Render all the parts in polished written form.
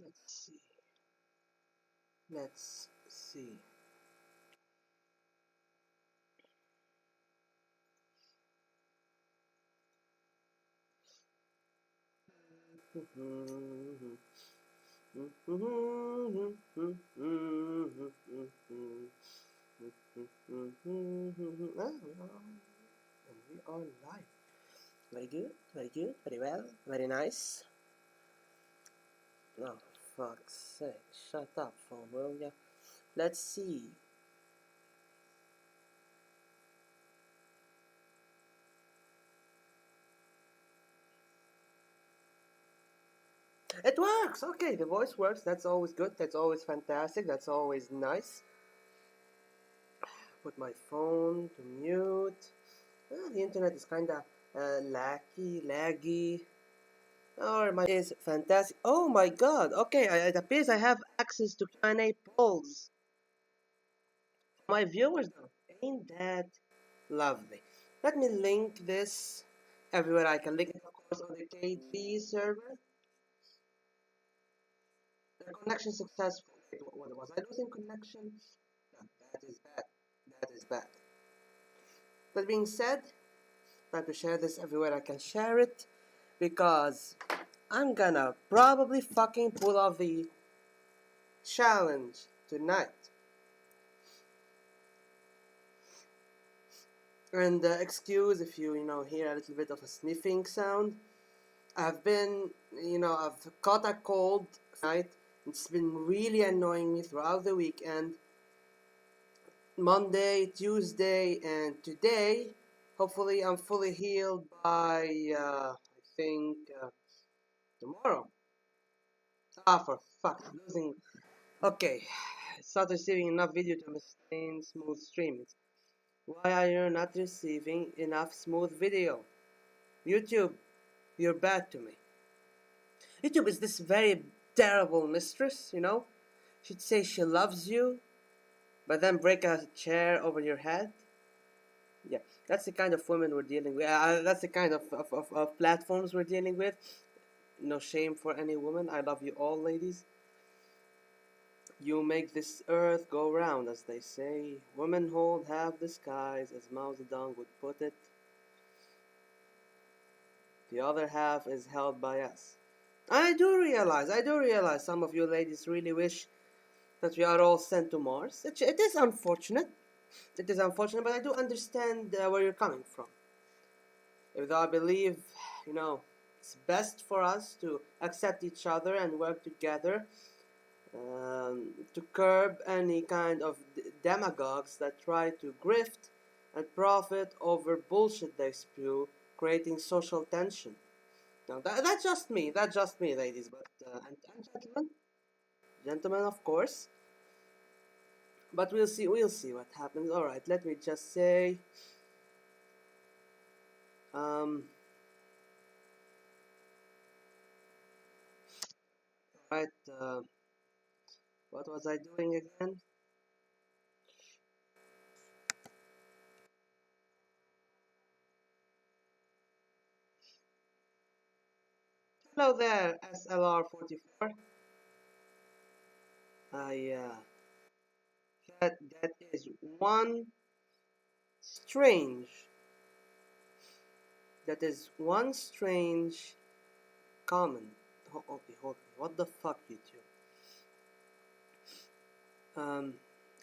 Let's see. Let's see. And we are live. Very good, very well, very nice. Oh, fuck's sake. Shut up, phone, will ya? Let's see. It works! Okay, the voice works. That's always good. That's always fantastic. That's always nice. Put my phone to mute. The internet is kinda laggy. Or my is fantastic. Oh my god! Okay, it appears I have access to Q&A polls. My viewers, though, ain't that lovely? Let me link this everywhere I can. Link it, of course, on the KG server. The connection successful. Wait, what was I losing connection? That is bad. That is bad. That being said, try to share this everywhere I can share it, because I'm gonna probably fucking pull off the challenge tonight. And excuse if you hear a little bit of a sniffing sound. I've caught a cold tonight. It's been really annoying me throughout the weekend. Monday, Tuesday, and today. Hopefully I'm fully healed by, I think, tomorrow. For fuck, losing. Okay, it's not receiving enough video to maintain smooth streaming. Why are you not receiving enough smooth video? YouTube, you're bad to me. YouTube is this very terrible mistress, She'd say she loves you, but then break a chair over your head. Yeah, that's the kind of women we're dealing with. That's the kind of platforms we're dealing with. No shame for any woman. I love you all, ladies. You make this earth go round, as they say. Women hold half the skies, as Mao Zedong would put it. The other half is held by us. I do realize some of you ladies really wish that we are all sent to Mars. It is unfortunate. It is unfortunate, but I do understand where you're coming from. If I believe, it's best for us to accept each other and work together to curb any kind of demagogues that try to grift and profit over bullshit they spew, creating social tension. Now, that's just me, ladies, but and gentlemen, of course. But we'll see what happens. All right, let me just say, right, what was I doing again? Hello there, SLR44. That is one strange. That is one strange comment. Okay, hold on. What the fuck, YouTube?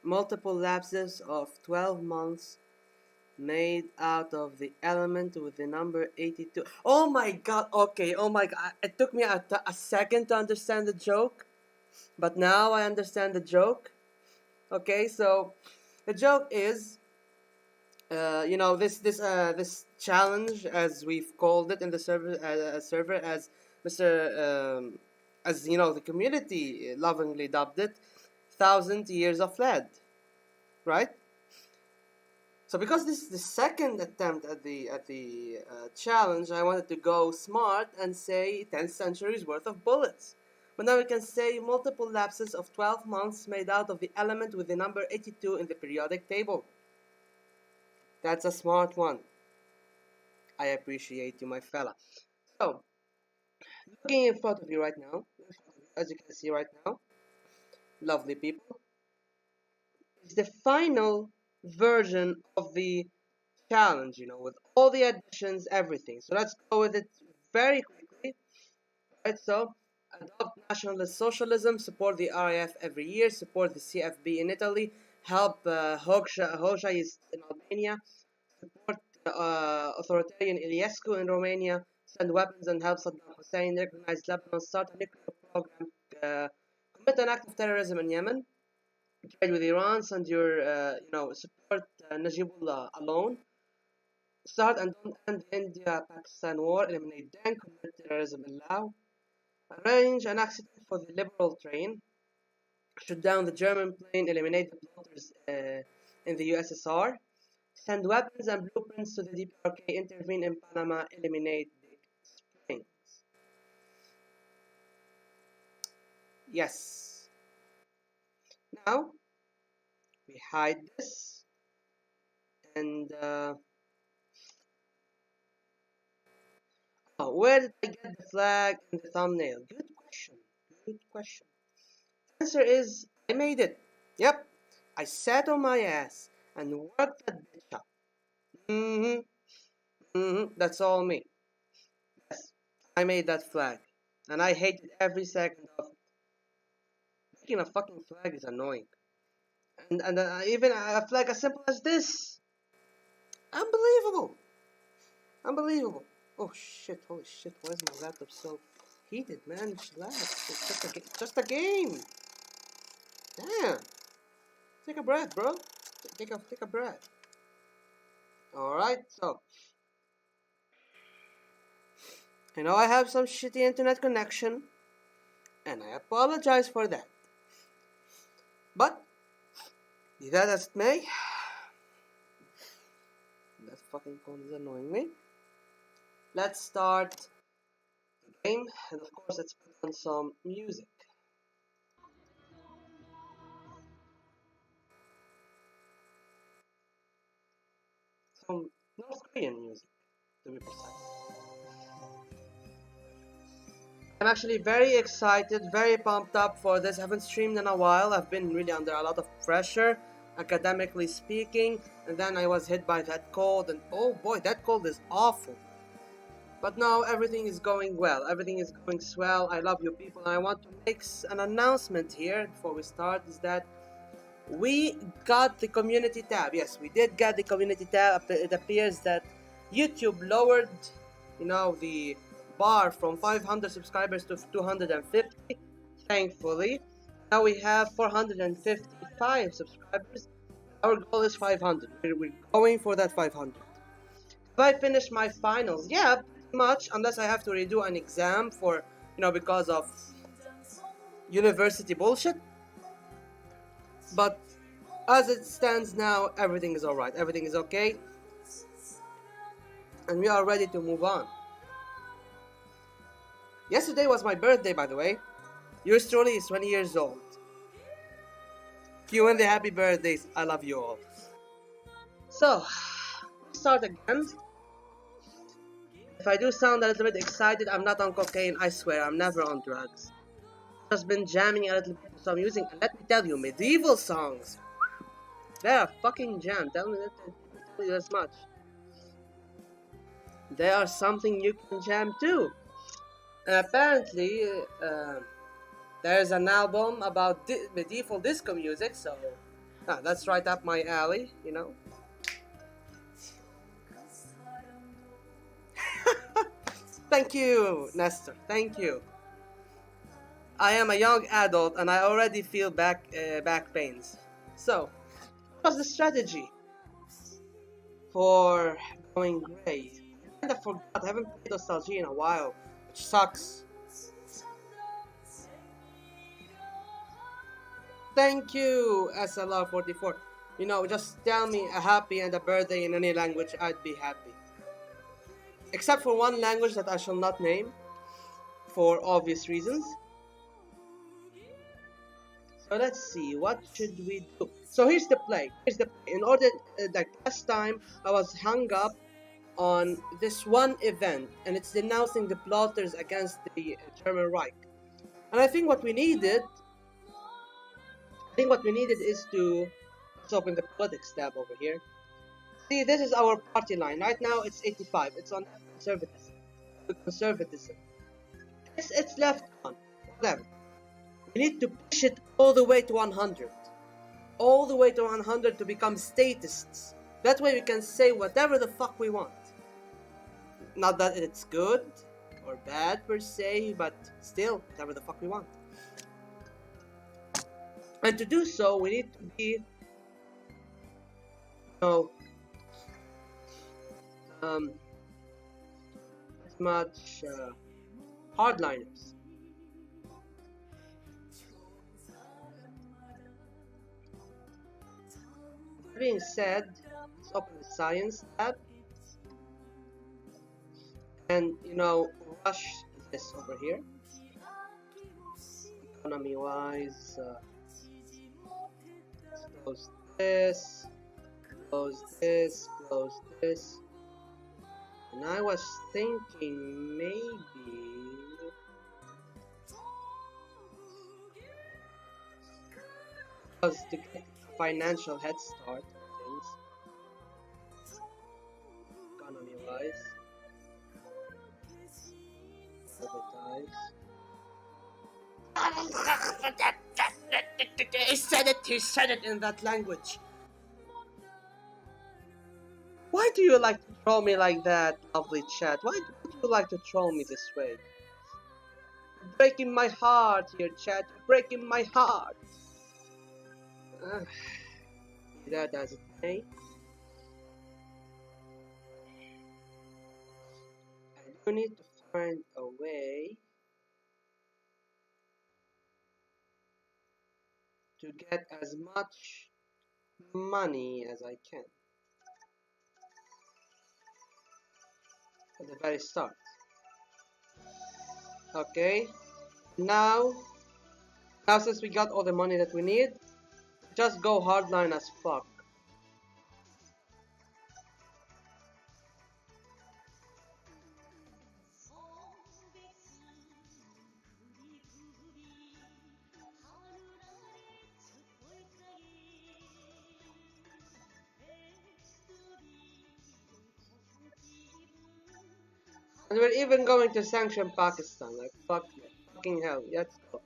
Multiple lapses of 12 months made out of the element with the number 82. Oh my god, okay, oh my god. It took me a second to understand the joke, but now I understand the joke. Okay, so the joke is, this challenge, as we've called it in the server, as Mr. As the community lovingly dubbed it, 1,000 years of lead, right? So because this is the second attempt at the challenge, I wanted to go smart and say 10 centuries worth of bullets. But now we can say multiple lapses of 12 months made out of the element with the number 82 in the periodic table. That's a smart one. I appreciate you, my fella. So, looking in front of you right now, as you can see right now, lovely people, is the final version of the challenge, with all the additions, everything. So let's go with it very quickly. Right, so adopt National Socialism, support the RAF every year, support the CFB in Italy, help Hojais in Albania, support authoritarian Iliescu in Romania, send weapons and help Saddam Hussein, recognize Lebanon, start a nuclear program, commit an act of terrorism in Yemen, trade with Iran, send your, support Najibullah alone, start and don't end the India-Pakistan war, eliminate Dan, commit terrorism in Laos, arrange an accident for the Liberal train, shoot down the German plane, eliminate the plotters in the USSR, send weapons and blueprints to the DPRK, intervene in Panama, eliminate the springs. Yes. Now, we hide this, and where did I get the flag in the thumbnail? Good question. Good question. The answer is, I made it. Yep. I sat on my ass and worked that bitch up. That's all me. Yes, I made that flag. And I hated every second of it. Making a fucking flag is annoying. And even a flag as simple as this. Unbelievable. Unbelievable. Oh shit, holy shit, why is my laptop so heated, man? Relax. It's just a game. Damn. Take a breath, bro. Take a breath. Alright, so I know I have some shitty internet connection, and I apologize for that. But be that as it may, that fucking phone is annoying me. Let's start the game, and of course let's put on some music. Some North Korean music, to be precise. I'm actually very excited, very pumped up for this. I haven't streamed in a while. I've been really under a lot of pressure, academically speaking, and then I was hit by that cold, and oh boy, that cold is awful. But now everything is going well, everything is going swell. I love you people, and I want to make an announcement here before we start, is that we got the community tab. Yes, we did get the community tab. It appears that YouTube lowered, the bar from 500 subscribers to 250, thankfully. Now we have 455 subscribers. Our goal is 500. We're going for that 500. Have I finished my finals? Yeah, pretty much, unless I have to redo an exam for, because of university bullshit. But as it stands now, everything is alright. Everything is okay. And we are ready to move on. Yesterday was my birthday, by the way. Yours truly is 20 years old. You and the happy birthdays. I love you all. So, let's start again. If I do sound a little bit excited, I'm not on cocaine, I swear. I'm never on drugs. Just been jamming a little bit to some music, and let me tell you, medieval songs, they're a fucking jam. Tell me this much. They are something you can jam too. And apparently, there's an album about medieval disco music, so that's right up my alley, Thank you, Nestor. Thank you. I am a young adult and I already feel back pains. So, what was the strategy for going gray? I kinda forgot. I haven't played Ostalgie in a while, which sucks. Thank you, SLR44. Just tell me a happy and a birthday in any language, I'd be happy. Except for one language that I shall not name, for obvious reasons. So let's see, what should we do? So here's the play. In order, like last time, I was hung up on this one event, and it's denouncing the plotters against the German Reich. And I think what we needed, is to, let's open the politics tab over here. See, this is our party line. Right now it's 85. It's on conservatism. Conservatism. It's left on. Whatever. We need to push it all the way to 100. All the way to 100 to become statists. That way we can say whatever the fuck we want. Not that it's good or bad per se, but still, whatever the fuck we want. And to do so, we need to be, you know, as much hardliners. That being said, let's open the science tab and, you know, rush this over here. Economy wise, close this, close this, close this. And I was thinking maybe because to get a financial head start on things, economy wise, advertise. He said it in that language. Why do you like to troll me like that, lovely chat? Why do you like to troll me this way? You're breaking my heart here, chat. You're breaking my heart. Be that as it may, I do need to find a way to get as much money as I can at the very start. Okay, now since we got all the money that we need, just go hardline as fuck. And we're even going to sanction Pakistan, like fucking hell, let's go.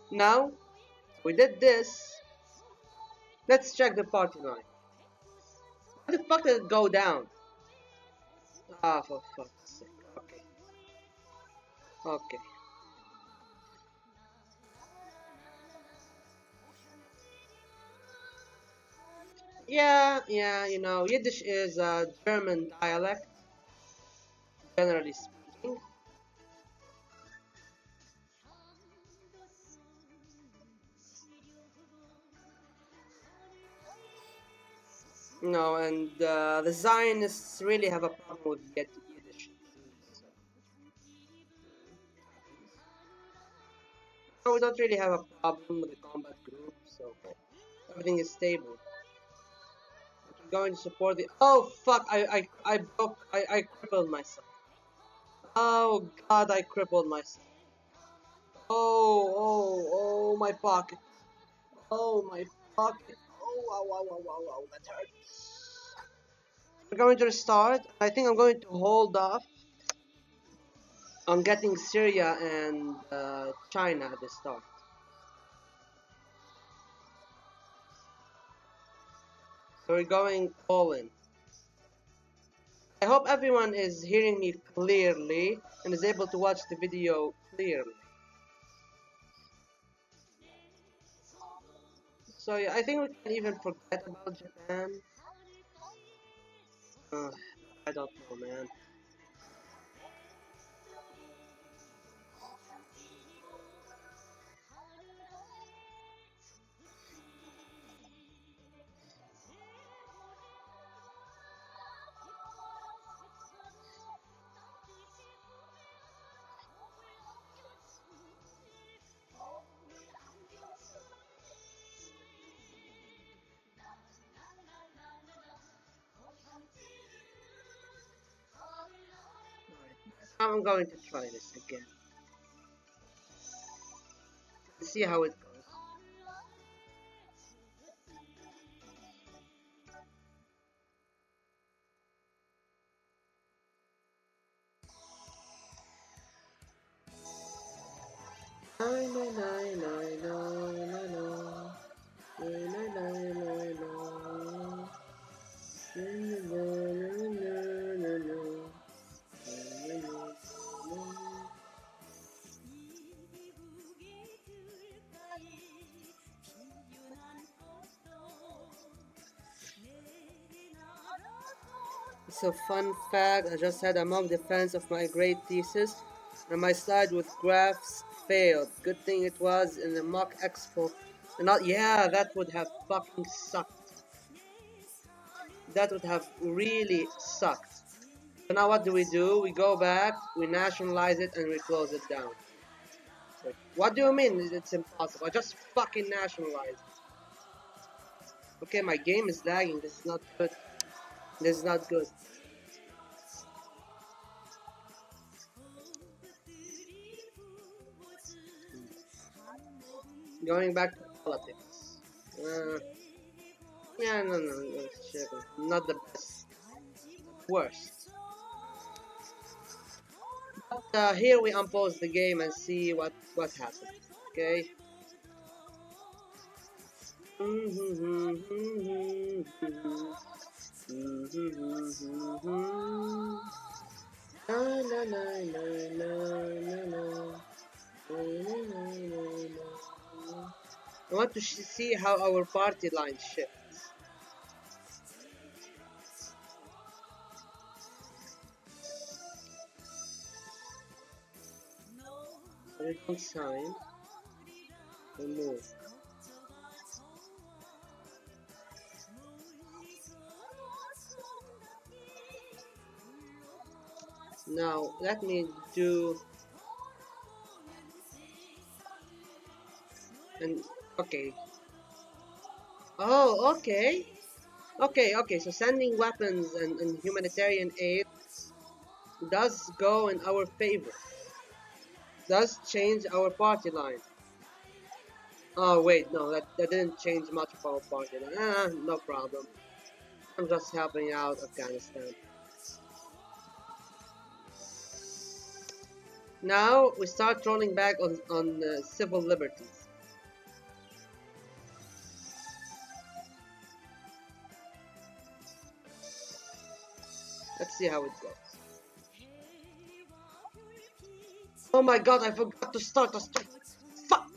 Now, we did this, let's check the party line. Why the fuck did it go down? Ah, for fuck's sake, okay. Okay. Yeah, you know, Yiddish is a German dialect, generally speaking. No, and the Zionists really have a problem with Yiddish. So. No, we don't really have a problem with the combat group, so everything is stable. But we're going to support the. Oh fuck! I broke. I crippled myself. Oh god! I crippled myself. Oh! My pocket. Oh my pocket. Oh! That hurts. We're going to restart. I think I'm going to hold off on getting Syria and China at the start. So we're going all in. I hope everyone is hearing me clearly and is able to watch the video clearly. So yeah, I think we can even forget about Japan. I don't know, man. I'm going to try this again. Let's see how it goes. So fun fact, I just had a mock defense of my grade thesis and my slide with graphs failed. Good thing it was in the mock expo. And not, yeah, that would have fucking sucked. That would have really sucked. So now what do? We go back, we nationalize it, and we close it down. Like, what do you mean it's impossible? I just fucking nationalized it. Okay, my game is lagging. This is not good. This is not good. Going back to politics. Yeah, no, shit. Not the best. Worst. But here we unpause the game and see what happened. Okay. I want to see how our party line shifts. We don't sign. We move. Now let me do. And okay. Oh, okay. Okay, so sending weapons and humanitarian aid does go in our favor. Does change our party line. Oh wait, no, that didn't change much of our party line. No problem. I'm just helping out Afghanistan. Now we start rolling back on civil liberties. Let's see how it goes. Oh my god, I forgot to start. Fuck!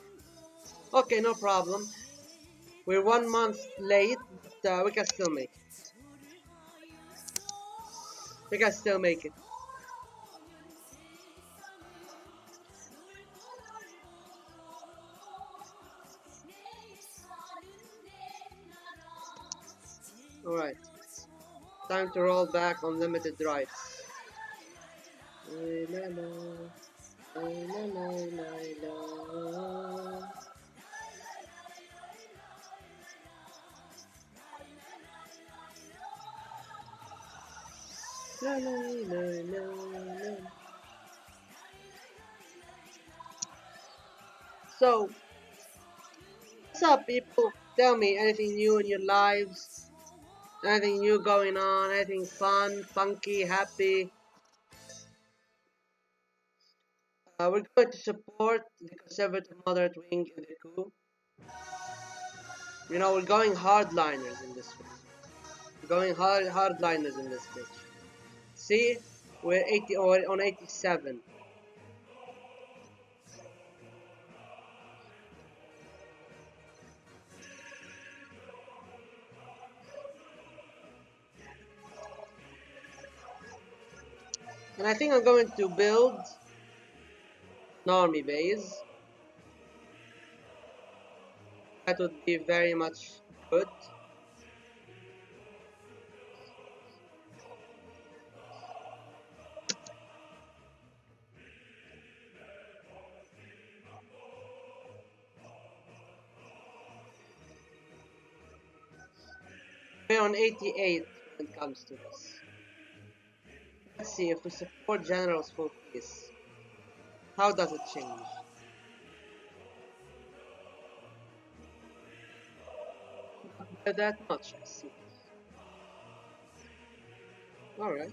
Okay, no problem. We're 1 month late, but we can still make it. We can still make it. Alright. Time to roll back unlimited rights. So, what's up, people? Tell me anything new in your lives, anything new going on, anything fun, funky, happy. We're going to support the conservative moderate wing in the coup. You know, we're going hardliners in this one. We're going hardliners in this bitch. See, we're 80 or on 87. And I think I'm going to build an army base. That would be very much good. We're on 88 when it comes to this. Let's see if we support generals for peace. How does it change? that much, I see. Alright.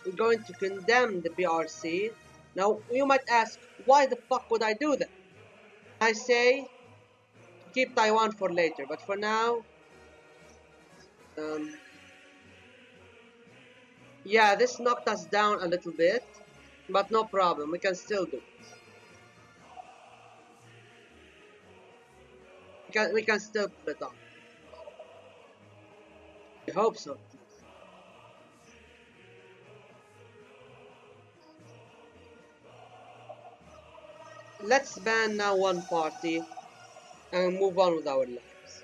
We're going to condemn the PRC. Now, you might ask, why the fuck would I do that? I say, keep Taiwan for later, but for now, yeah, this knocked us down a little bit, but no problem, we can still do it. We can still put it on. I hope so. Let's ban now one party and move on with our lives.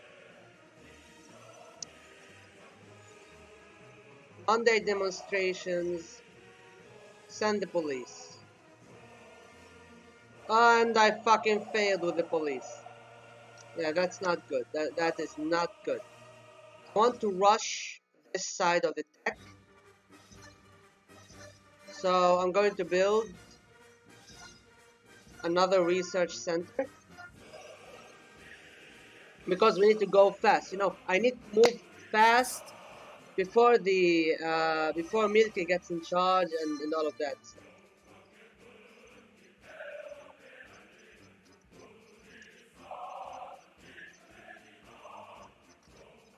Monday demonstrations, send the police. And I fucking failed with the police. Yeah, that's not good. That is not good. I want to rush this side of the tech. So I'm going to build another research center. Because we need to go fast. You know, I need to move fast before before Mielke gets in charge and all of that stuff.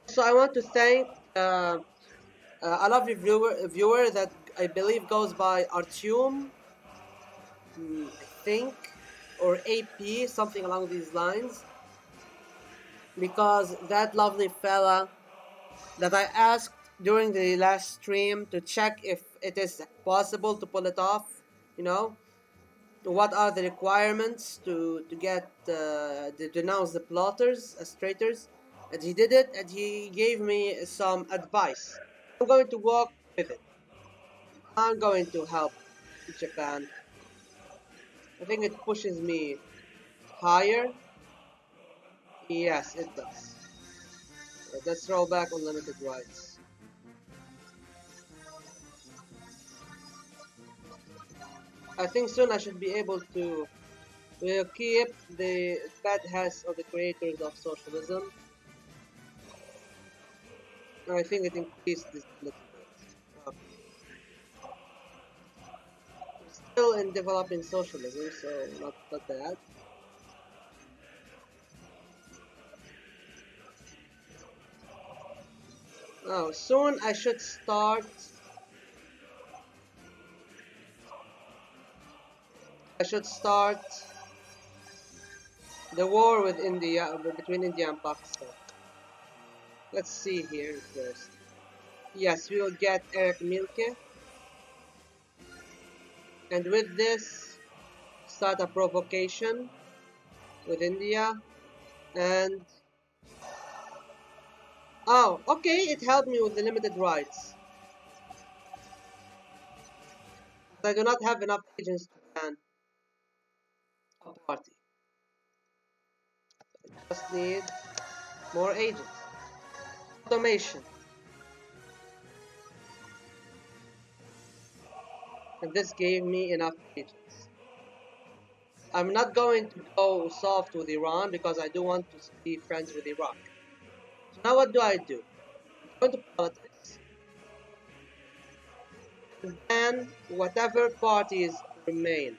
So I want to thank a lovely viewer that I believe goes by Artyom, I think, or AP, something along these lines. Because that lovely fella that I asked during the last stream to check if it is possible to pull it off, you know, what are the requirements to get to denounce the plotters as traitors, and he did it, and he gave me some advice. I'm going to walk with it. I'm going to help Japan. I think it pushes me higher. Yes, it does. Let's roll back unlimited rights. I think soon I should be able to keep the bad hats of the creators of socialism. I think it increased this a little bit. Still in developing socialism, so not bad. Oh, soon I should start. I should start the war with India, between India and Pakistan. Let's see here first. Yes, we will get Erich Mielke. And with this, start a provocation with India. And oh, okay, it helped me with the limited rights. But I do not have enough agents to ban a party. I just need more agents. Automation. And this gave me enough agents. I'm not going to go soft with Iran because I do want to be friends with Iraq. So now what do? I go into politics and ban whatever parties remain.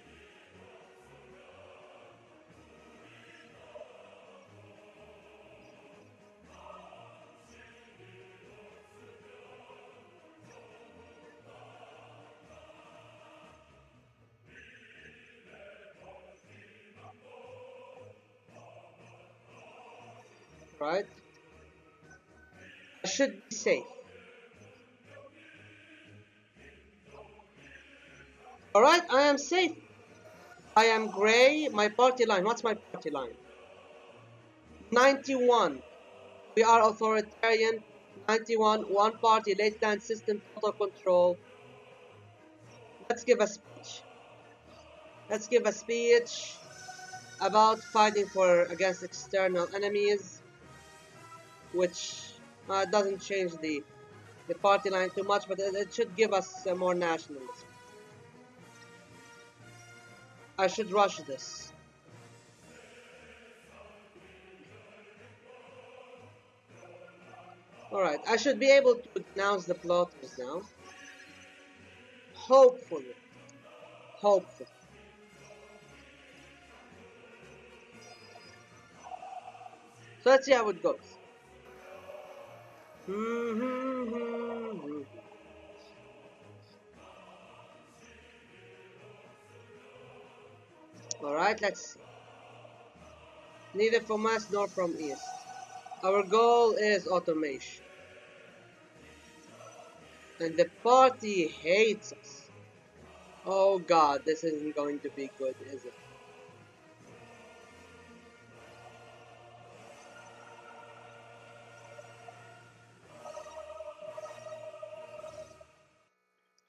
Right? I should be safe. Alright, I am safe. I am gray. My party line. What's my party line? 91. We are authoritarian. 91. One party, late land system, total control. Let's give a speech. Let's give a speech. about fighting against external enemies, which doesn't change the party line too much, but it should give us more nationalism. I should rush this. Alright, I should be able to denounce the plotters now. Hopefully. Hopefully. So let's see how it goes. Alright, let's see. Neither from west nor from east. Our goal is automation. And the party hates us. Oh god, this isn't going to be good, is it?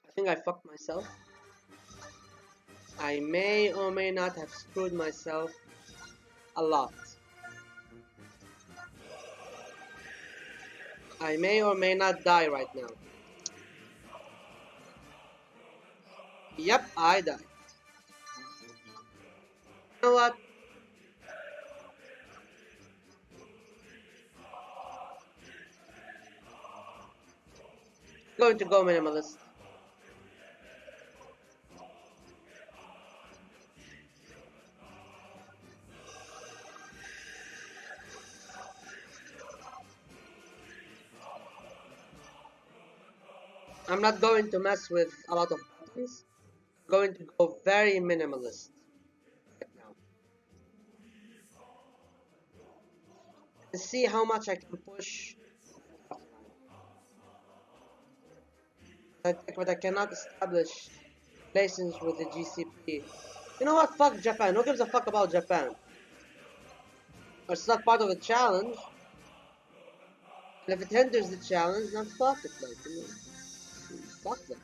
I think I fucked myself. I may or may not have screwed myself a lot. I may or may not die right now. Yep, I died. You know what? I'm going to go minimalist. I'm not going to mess with a lot of buttons. I'm going to go very minimalist right now. And see how much I can push. But I cannot establish relations with the GCP. You know what? Fuck Japan. Who gives a fuck about Japan? It's not part of the challenge. And if it hinders the challenge, then fuck it, like, you know. Fuck them.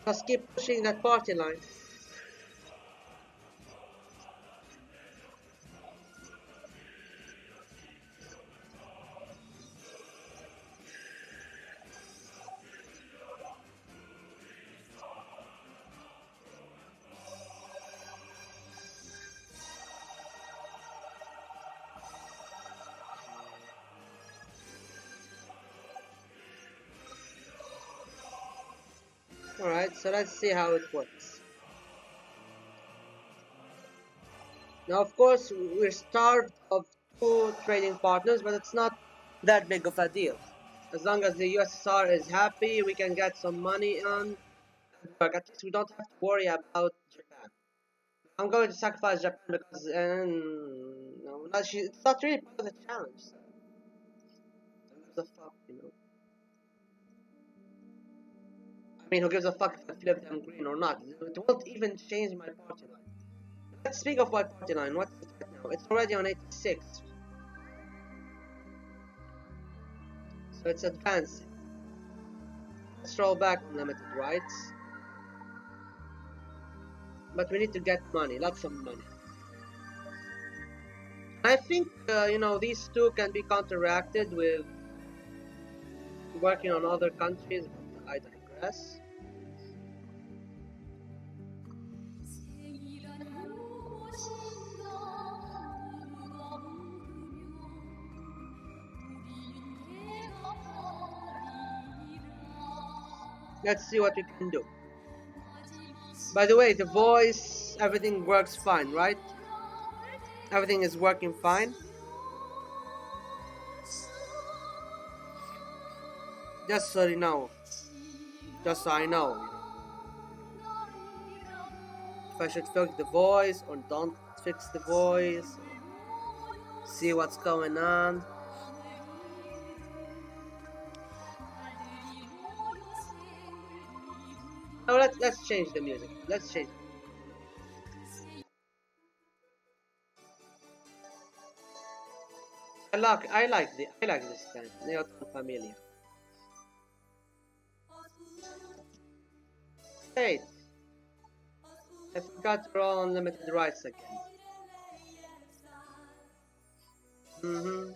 Just keep pushing that party line. Alright, so let's see how it works. Now, of course, we're starved of 2 trading partners, but it's not that big of a deal. As long as the USSR is happy, we can get some money on. At least we don't have to worry about Japan. I'm going to sacrifice Japan because no, it's not really part of the challenge. So. Who gives a fuck, you know? I mean, who gives a fuck if I flip them green or not? It won't even change my party line. Let's speak of my party line. What's it right now? It's already on 86. So it's advancing. Let's roll back unlimited rights. But we need to get money, lots of money. I think, you know, these two can be counteracted with working on other countries, but I digress. Let's see what we can do. By the way, the voice, everything works fine, right? Everything is working fine. Just so you know. Just so I know, you know. If I should fix the voice or don't fix the voice. See what's going on. Oh, let's change the music. Let's change. I like this kind. Neoton Familia. Hey, I forgot to roll unlimited rights again. Mm-hmm.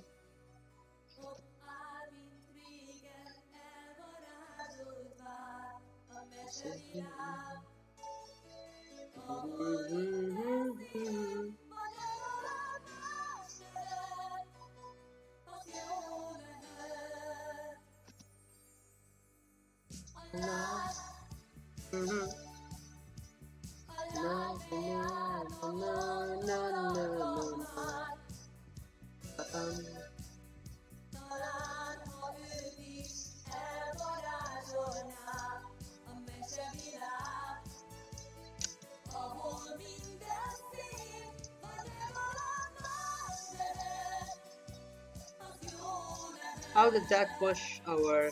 How did that push our...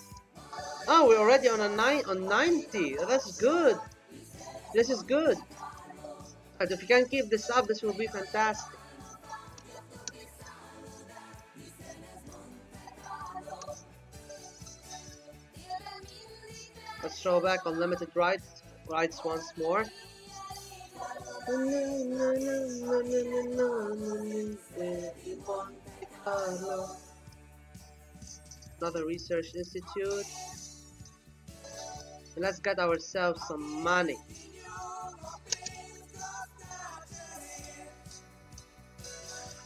Oh, we're already on 90. That's good. This is good. But if we can keep this up, this will be fantastic. Let's throw back unlimited rights once more. Another research institute. And let's get ourselves some money.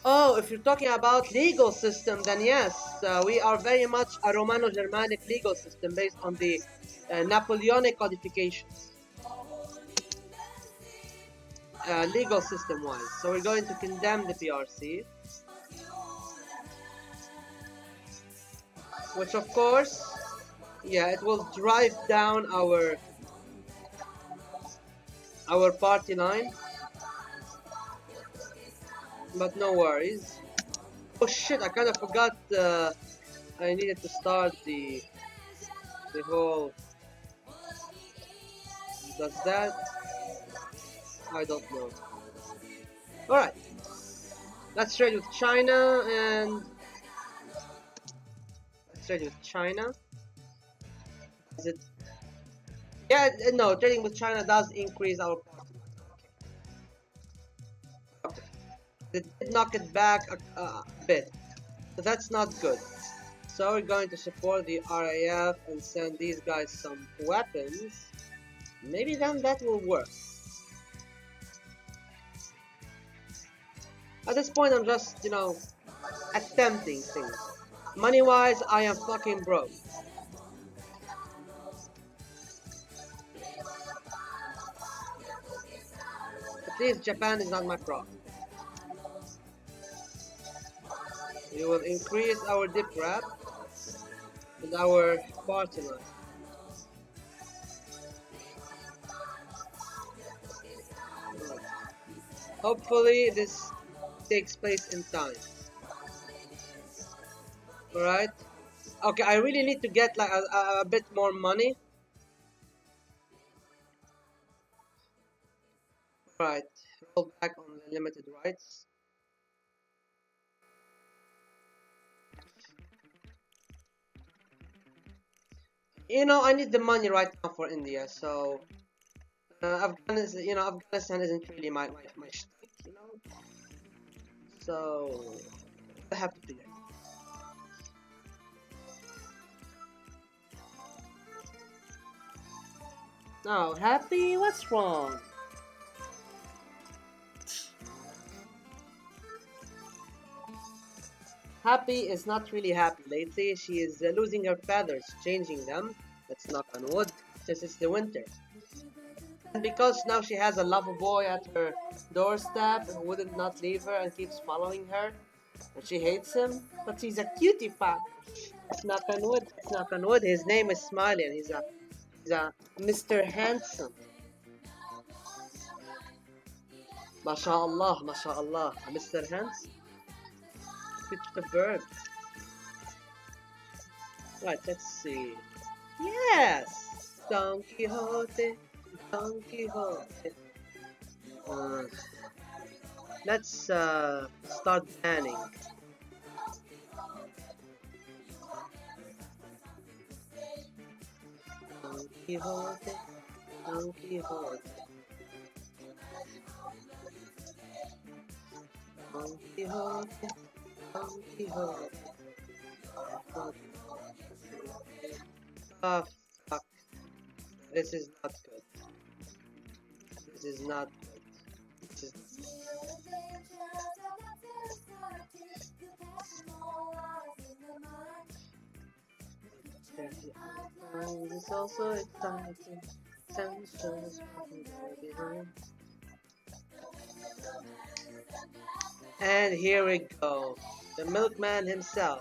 Oh, if you're talking about legal system, then yes, we are very much a Romano-Germanic legal system based on the Napoleonic codifications. Legal system-wise. So we're going to condemn the PRC. Which of course, yeah, it will drive down our party line. But no worries. Oh shit, I kind of forgot I needed to start the whole... Does that? I don't know. Alright. Let's trade with China and... Let's trade with China. Is it... Yeah, no, trading with China does increase our... Okay. It did knock it back a bit. So that's not good. So we're going to support the RAF and send these guys some weapons. Maybe then that will work. At this point I'm just, you know, attempting things. Money wise, I am fucking broke. At least Japan is not my problem. We will increase our dip wrap and our party line. Hopefully this takes place in time. Alright. Okay, I really need to get like a bit more money. Alright, roll back on the limited rights. You know, I need the money right now for India, so Afghanistan isn't really my shtick, you know. So I have to do it. Now, happy? What's wrong? Happy is not really happy lately. She is losing her feathers, changing them. Let's knock on wood, since it's the winter. And because now she has a lover boy at her doorstep who wouldn't not leave her and keeps following her, and she hates him, but he's a cutie pie. Let's knock on wood. Let's knock on wood. His name is Smiley, and he's a Mr. Handsome. MashaAllah, MashaAllah, Mr. Handsome. It's the verb. Right, let's see. Yes! Don Quixote, Don Quixote. Let's start banning. Don Quixote, Don Quixote, Don Quixote, Don Quixote. Ah, fuck. This is not good. This is not good. This is it's also exciting. Tensions behind. And here we go. The milkman himself.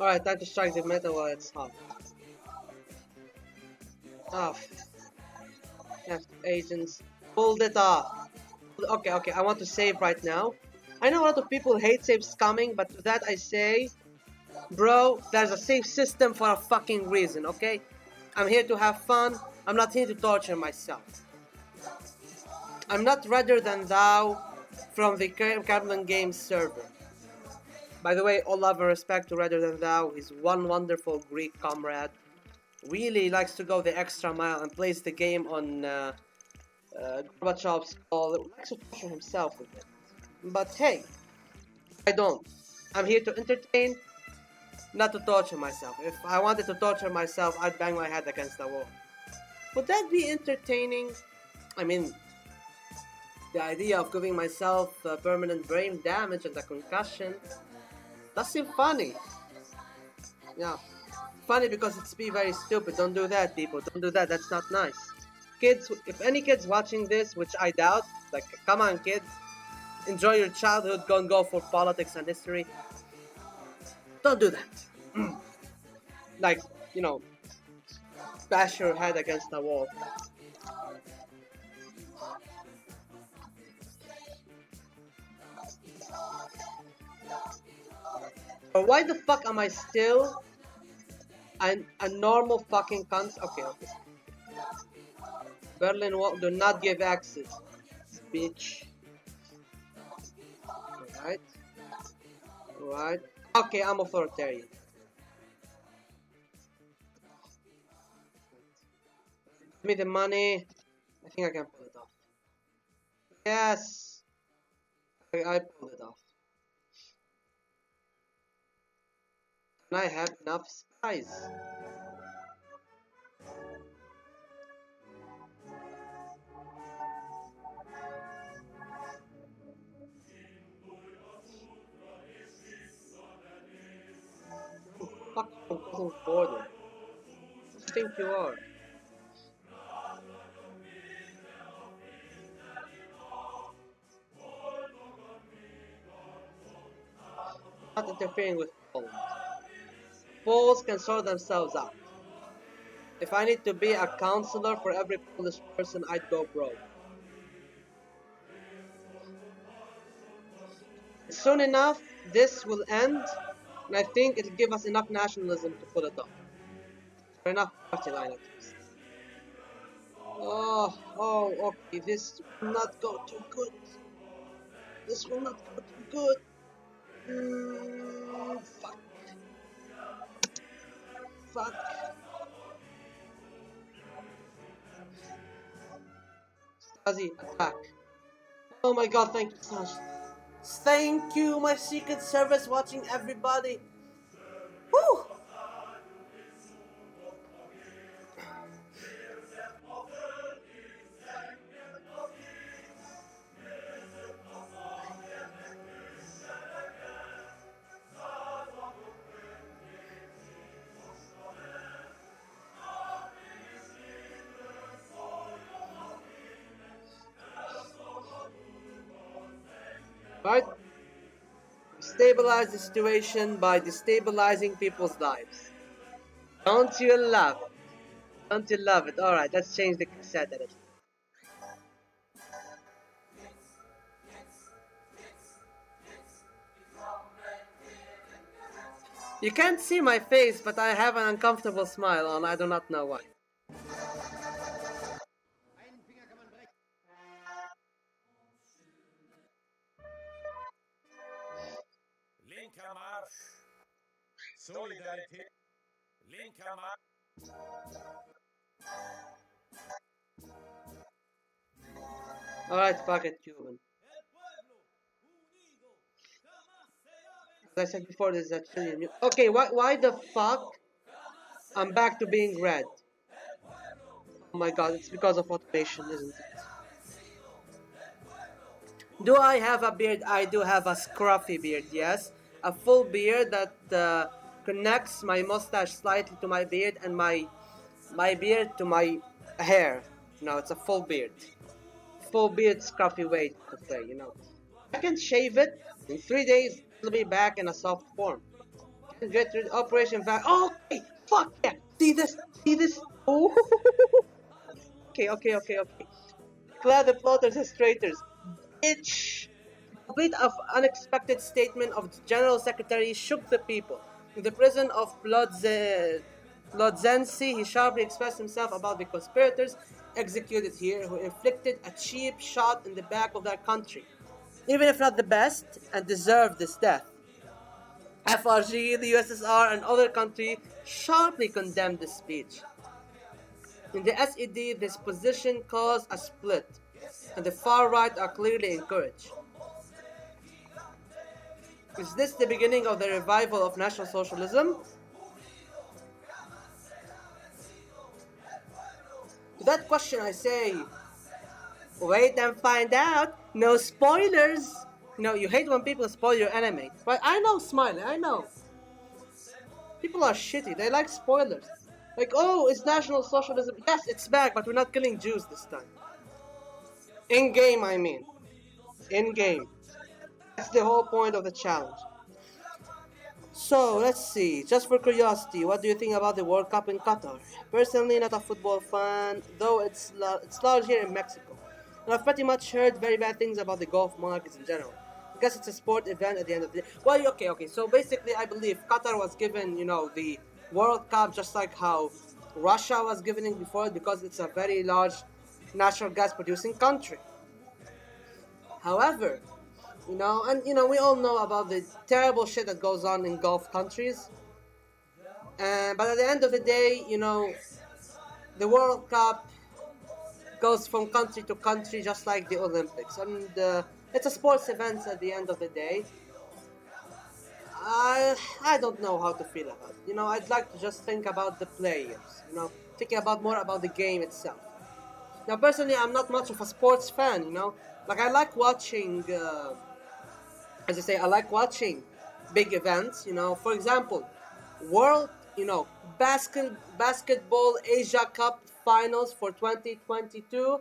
Alright, time to strike the metal while it's hot. Off. Agents. Pulled it off. Okay, I want to save right now. I know a lot of people hate saves coming, but to that I say, bro, there's a save system for a fucking reason, okay? I'm here to have fun. I'm not here to torture myself. I'm not Rather Than Thou from the Carbon Games server. By the way, all love and respect to Rather Than Thou. He's one wonderful Greek comrade. Really likes to go the extra mile and plays the game on Gorbachev's call. Likes to torture himself with it. But hey, I don't. I'm here to entertain, not to torture myself. If I wanted to torture myself, I'd bang my head against the wall. Would that be entertaining? I mean, the idea of giving myself permanent brain damage and a concussion does seem funny. Yeah, funny because it's be very stupid. Don't do that, people. Don't do that. That's not nice. Kids, if any kids watching this, which I doubt, like, come on, kids. Enjoy your childhood, go for politics and history. Don't do that. Like, you know, bash your head against the wall. Or why the fuck am I still a normal fucking cunt? Okay. Berlin Wall, do not give access, bitch. Alright. Okay, I'm authoritarian. Give me the money. I think I can pull it off. Yes! I pulled it off. And I have enough spies. Fuck you, cousin border. Who do you think you are? Not interfering with Poland. Poles can sort themselves out. If I need to be a counselor for every Polish person, I'd go broke. Soon enough, this will end, and I think it'll give us enough nationalism to pull it off. Or enough party line at least. Oh, okay, this will not go too good. This will not go too good. Fuck. Fuck. Stasi, attack. Oh my god, thank you, Stasi. Thank you, my Secret Service watching everybody. Woo! Right? Stabilize the situation by destabilizing people's lives. Don't you love it? Don't you love it? Alright, let's change the cassette edit. You can't see my face, but I have an uncomfortable smile on. I do not know why. Linker Marsch. Solidarität. Linker Marsch. Alright, fuck it, Cuban. As I said before, this is a Chilean. Okay, why the fuck I'm back to being red? Oh my god, it's because of automation, isn't it? Do I have a beard? I do have a scruffy beard, yes. A full beard that connects my mustache slightly to my beard and my beard to my hair. No, it's a full beard. Full beard scruffy way to say, I can shave it. In 3 days, it'll be back in a soft form. Get rid Operation Vac. Oh, okay, fuck yeah. See this? See this? Oh, okay. Glad the plotters and traitors. Bitch. Complete of unexpected statement of the General Secretary shook the people. In the prison of Lodzensi, he sharply expressed himself about the conspirators executed here who inflicted a cheap shot in the back of their country, even if not the best, and deserved this death. FRG, the USSR, and other countries sharply condemned this speech. In the SED, this position caused a split, and the far right are clearly encouraged. Is this the beginning of the revival of National Socialism? To that question I say, wait and find out. No spoilers. You hate when people spoil your anime. But I know, Smiley, I know. People are shitty. They like spoilers. Like, oh, it's National Socialism. Yes, it's back, but we're not killing Jews this time. In-game, I mean. In-game. That's the whole point of the challenge. So, let's see. Just for curiosity, what do you think about the World Cup in Qatar? Personally, not a football fan, though it's large here in Mexico. And I've pretty much heard very bad things about the Gulf markets in general. I guess it's a sport event at the end of the day. Well, okay. So basically, I believe Qatar was given, the World Cup just like how Russia was given it before because it's a very large natural gas producing country. However, we all know about the terrible shit that goes on in Gulf countries. But at the end of the day, the World Cup goes from country to country just like the Olympics. And it's a sports event at the end of the day. I don't know how to feel about it. I'd like to just think about the players. Thinking more about the game itself. Now, personally, I'm not much of a sports fan. Like I like watching. As I say, I like watching big events. For example, World. Basketball Asia Cup Finals for 2022.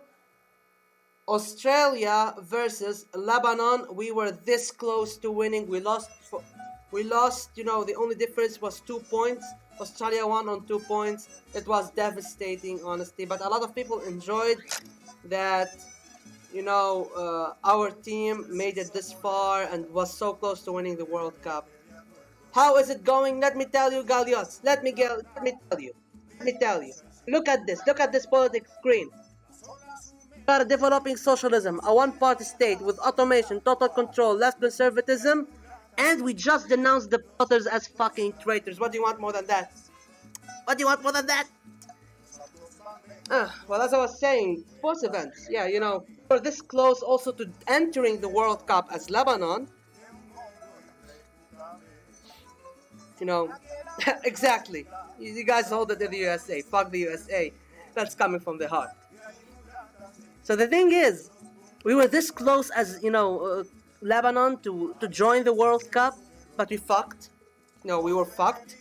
Australia versus Lebanon. We were this close to winning. We lost. The only difference was 2 points. Australia won on 2 points. It was devastating, honestly. But a lot of people enjoyed that. Our team made it this far and was so close to winning the World Cup. How is it going? Let me tell you, Galiots. Let me tell you. Look at this. Look at this politics screen. We are developing socialism, a one-party state with automation, total control, left conservatism, and we just denounced the plotters as fucking traitors. What do you want more than that? Well, as I was saying, sports events. Yeah, we're this close also to entering the World Cup as Lebanon. Exactly. You guys hold it in the USA. Fuck the USA. That's coming from the heart. So the thing is, we were this close as, Lebanon to join the World Cup, but we fucked. We were fucked.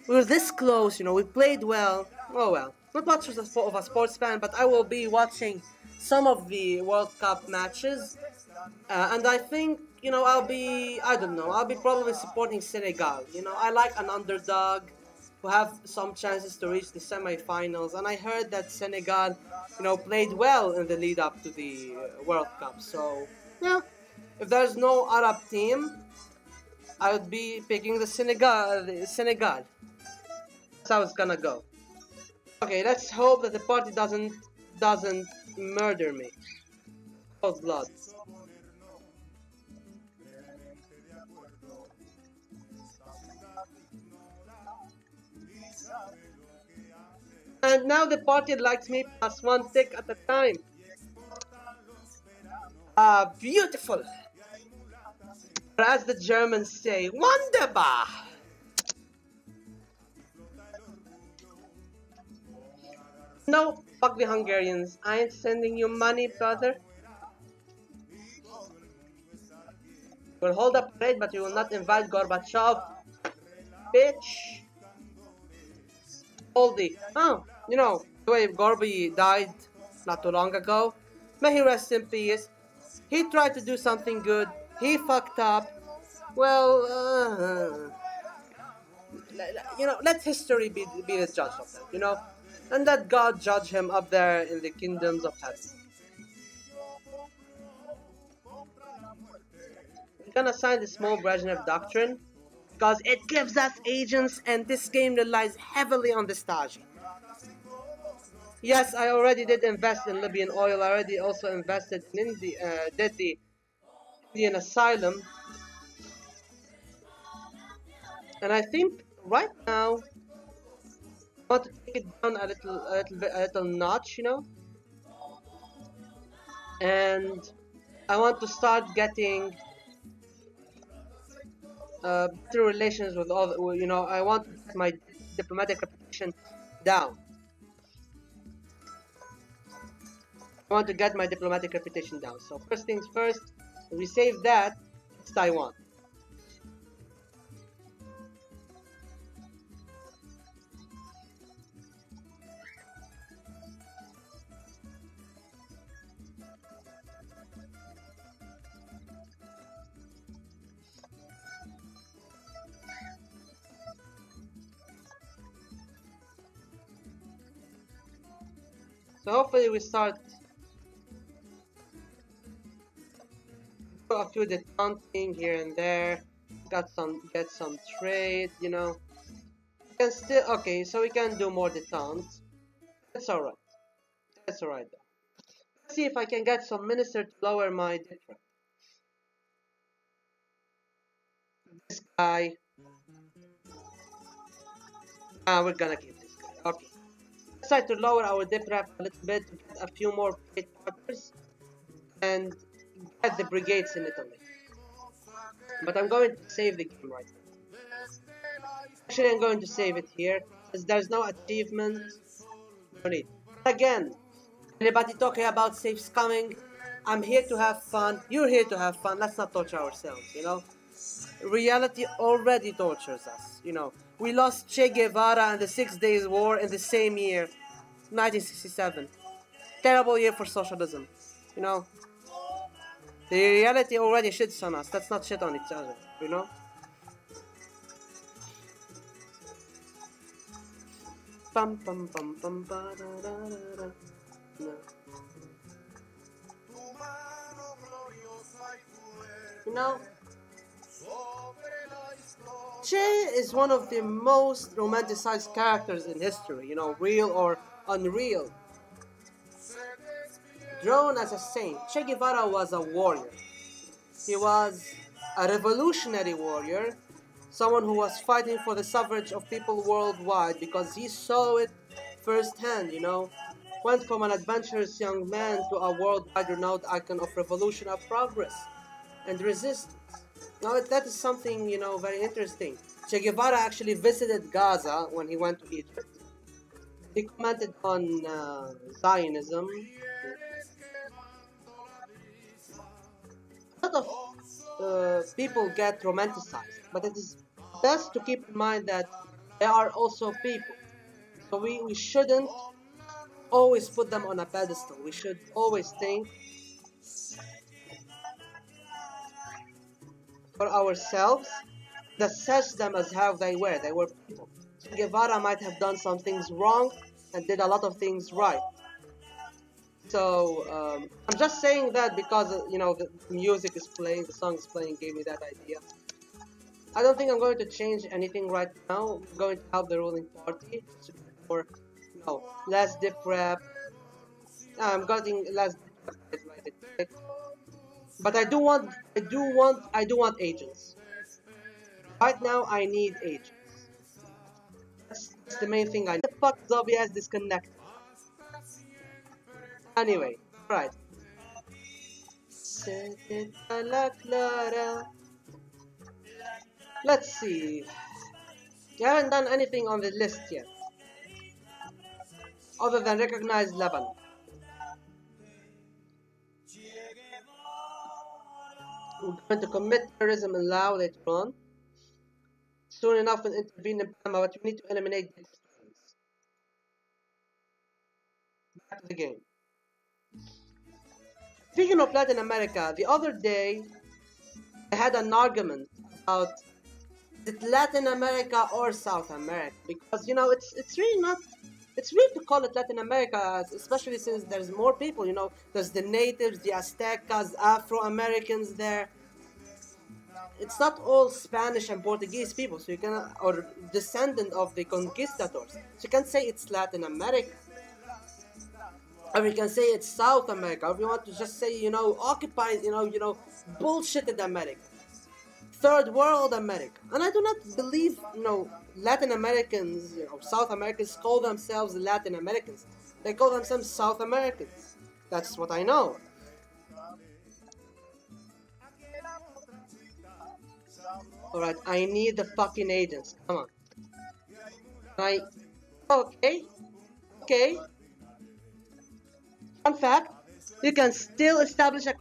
We were this close, we played well. Oh well. Not much of a sports fan, but I will be watching some of the World Cup matches. And I think, I'll be probably supporting Senegal. I like an underdog who have some chances to reach the semi-finals. And I heard that Senegal, played well in the lead up to the World Cup. So, yeah, if there's no Arab team, I would be picking the Senegal. That's how it's gonna go. Okay, let's hope that the party doesn't murder me. Cold blood. And now the party likes me plus one tick at a time. Beautiful. Or as the Germans say, wunderbar. No, fuck the Hungarians. I ain't sending you money, brother. We'll hold a parade, but we will not invite Gorbachev. Bitch. Holdy. Oh, you know, the way Gorby died not too long ago. May he rest in peace. He tried to do something good. He fucked up. Well, let history be the judge of that, and let God judge him up there in the kingdoms of heaven. We're gonna sign the small Brezhnev doctrine because it gives us agents, and this game relies heavily on the Stasi. Yes, I already did invest in Libyan oil. I already also invested in did the Indian asylum, and I think right now I want to take it down a little notch, and I want to start getting better relations with all. I want to get my diplomatic reputation down. I want to get my diplomatic reputation down. So first things first, we save that. It's Taiwan. So hopefully we start a few detente here and there. Get some trade, We can still so we can do more detente. That's alright. That's alright though. Let's see if I can get some minister to lower my debt rate. This guy. We're gonna keep this guy. Okay. Let's try to lower our debt rate a little bit to get a few more trade partners and get the brigades in Italy. But I'm going to save the game right now. Actually, I'm going to save it here because there's no achievement. No need. Again, anybody talking about safe scumming? I'm here to have fun. You're here to have fun. Let's not torture ourselves, Reality already tortures us, We lost Che Guevara and the 6 Days War in the same year, 1967. Terrible year for socialism, The reality already shits on us. Let's not shit on each other, Pum pum pum pum ba da da da da. No. Che is one of the most romanticized characters in history, real or unreal. Drawn as a saint, Che Guevara was a warrior. He was a revolutionary warrior, someone who was fighting for the suffrage of people worldwide because he saw it firsthand, Went from an adventurous young man to a worldwide renowned icon of revolution of progress and resistance. Now that is something, very interesting. Che Guevara actually visited Gaza when he went to Egypt. He commented on Zionism. A lot of people get romanticized, but it is best to keep in mind that they are also people. So we shouldn't always put them on a pedestal. We should always think for ourselves, assess them as how they were. They were people. Che Guevara might have done some things wrong and did a lot of things right. So I'm just saying that because the music is playing, the song is playing, gave me that idea. I don't think I'm going to change anything right now. I'm going to help the ruling party. Or no, less diff rep. I'm getting less diff rep, right? But I do want agents. Right now, I need agents. That's the main thing I need. The fuck Zombie has disconnected. Anyway, right. Let's see. You haven't done anything on the list yet, other than recognize Lebanon. We're going to commit terrorism in Laos later on. Soon enough, we'll intervene in Panama, but we need to eliminate the extremes. Back to the game. Speaking of Latin America, the other day I had an argument about is it Latin America or South America, because it's really not. It's weird to call it Latin America, especially since there's more people. There's the natives, the Aztecas, Afro-Americans there. It's not all Spanish and Portuguese people, so you can, or descendant of the conquistadors. So you can say it's Latin America, or you can say it's South America. Or if you want to just say, occupied, bullshitted America, third world America. And I do not believe, Latin Americans, South Americans call themselves Latin Americans. They call themselves South Americans. That's what I know. Alright, I need the fucking agents. Come on. Okay. Fun fact, you can still establish a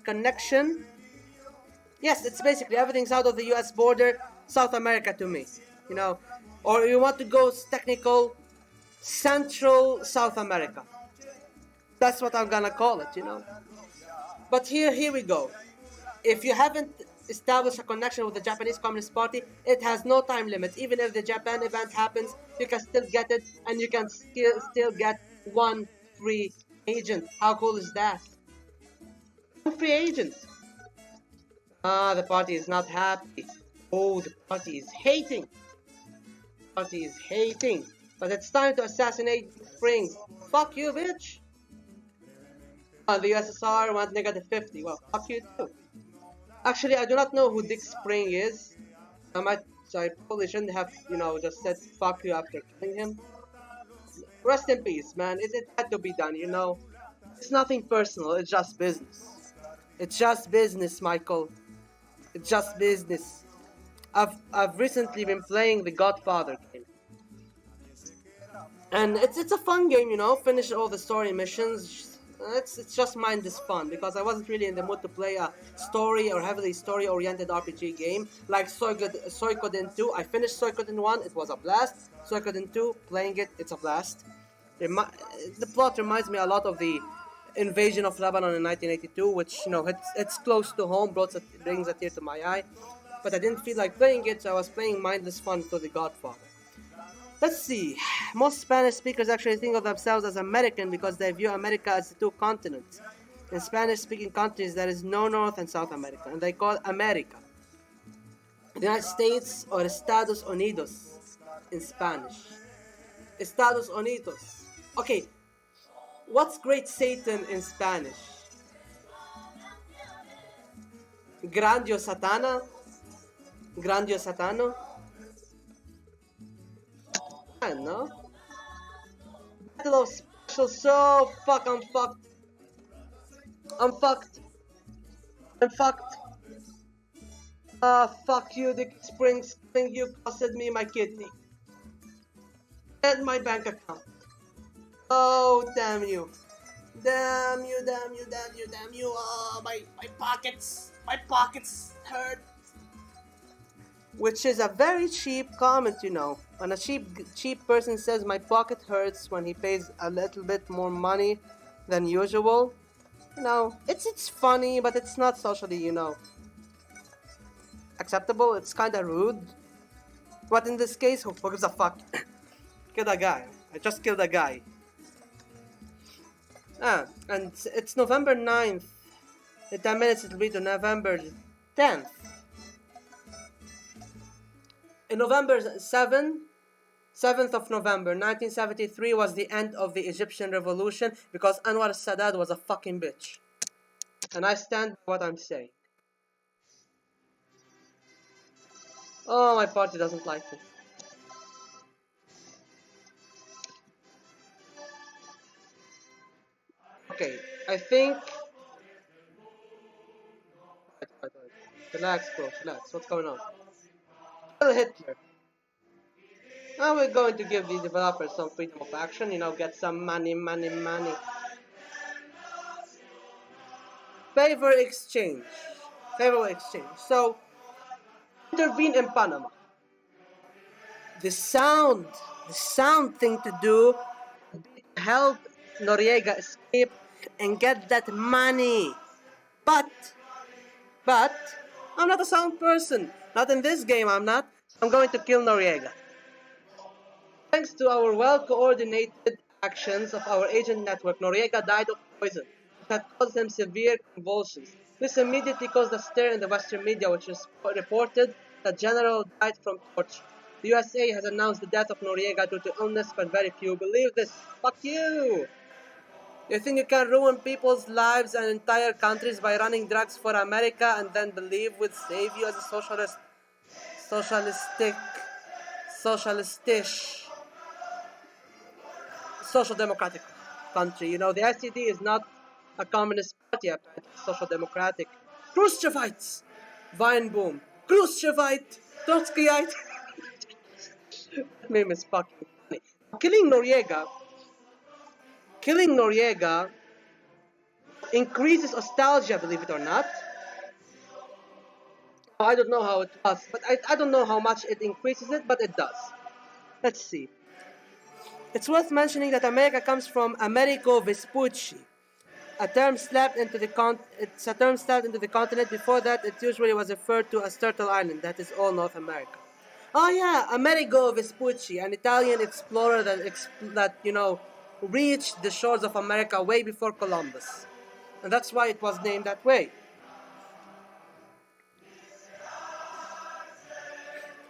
connection. Yes, it's basically everything's out of the US border, South America to me. Or you want to go technical, Central South America. That's what I'm gonna call it, But here we go. If you haven't established a connection with the Japanese Communist Party, it has no time limit. Even if the Japan event happens, you can still get it, and you can still get one free agent. How cool is that? One free agent. The party is not happy. Oh, the party is hating. But it's time to assassinate Springs. Fuck you, bitch. The USSR wants -50. Well, fuck you too. Actually, I do not know who Dick Spring is. So I probably shouldn't have, just said fuck you after killing him. Rest in peace, man. It had to be done, It's nothing personal. It's just business. It's just business, Michael. It's just business. I've recently been playing the Godfather game. And it's a fun game, Finish all the story missions. It's just mindless fun, because I wasn't really in the mood to play a story or heavily story-oriented RPG game like Suikoden 2. I finished Suikoden 1, it was a blast. Suikoden 2, playing it, it's a blast. The plot reminds me a lot of the invasion of Lebanon in 1982, which, it's close to home, brings a tear to my eye. But I didn't feel like playing it, so I was playing mindless fun for the Godfather. Let's see. Most Spanish speakers actually think of themselves as American because they view America as the two continents. In Spanish-speaking countries, there is no North and South America, and they call America the United States, or Estados Unidos in Spanish. Estados Unidos. Okay, what's Great Satan in Spanish? Grandio Satana? Grandio Satano? No? Battle of Special, so fuck, I'm fucked. Fuck you, Dick Springs, you costed me my kidney. And my bank account. Oh, damn you. Damn you. Oh, my pockets hurt. Which is a very cheap comment, When a cheap person says my pocket hurts when he pays a little bit more money than usual, it's funny, but it's not socially, acceptable. It's kind of rude. But in this case, who gives a fuck? Killed a guy. I just killed a guy. And it's November 9th. In 10 minutes it'll be to November 10th. In November 7th of November 1973 was the end of the Egyptian revolution because Anwar Sadat was a fucking bitch. And I stand by what I'm saying. Oh, my party doesn't like me. Okay, I think... Wait. Relax, bro, relax. What's going on? Kill Hitler. Now we're going to give the developers some freedom of action, get some money. Favor exchange. So, intervene in Panama. The sound thing to do would be to help Noriega escape and get that money. But, I'm not a sound person. Not in this game, I'm not. I'm going to kill Noriega. Thanks to our well-coordinated actions of our agent network, Noriega died of poison, which had caused him severe convulsions. This immediately caused a stir in the Western media, which reported that General died from torture. The USA has announced the death of Noriega due to illness, but very few believe this. Fuck you! You think you can ruin people's lives and entire countries by running drugs for America and then believe we'd save you as a socialistish, social democratic country? The SED is not a communist party, apparently. Social democratic. Khrushchevites! Weinboom. Khrushchevite! Trotskyite! That meme is fucking funny. Killing Noriega increases Ostalgie, believe it or not. I don't know how it does, but I don't know how much it increases it, but it does. Let's see. It's worth mentioning that America comes from Americo Vespucci, a term slapped into the continent. Before that, it usually was referred to as Turtle Island. That is all North America. Oh yeah, Amerigo Vespucci, an Italian explorer that reached the shores of America way before Columbus, and that's why it was named that way.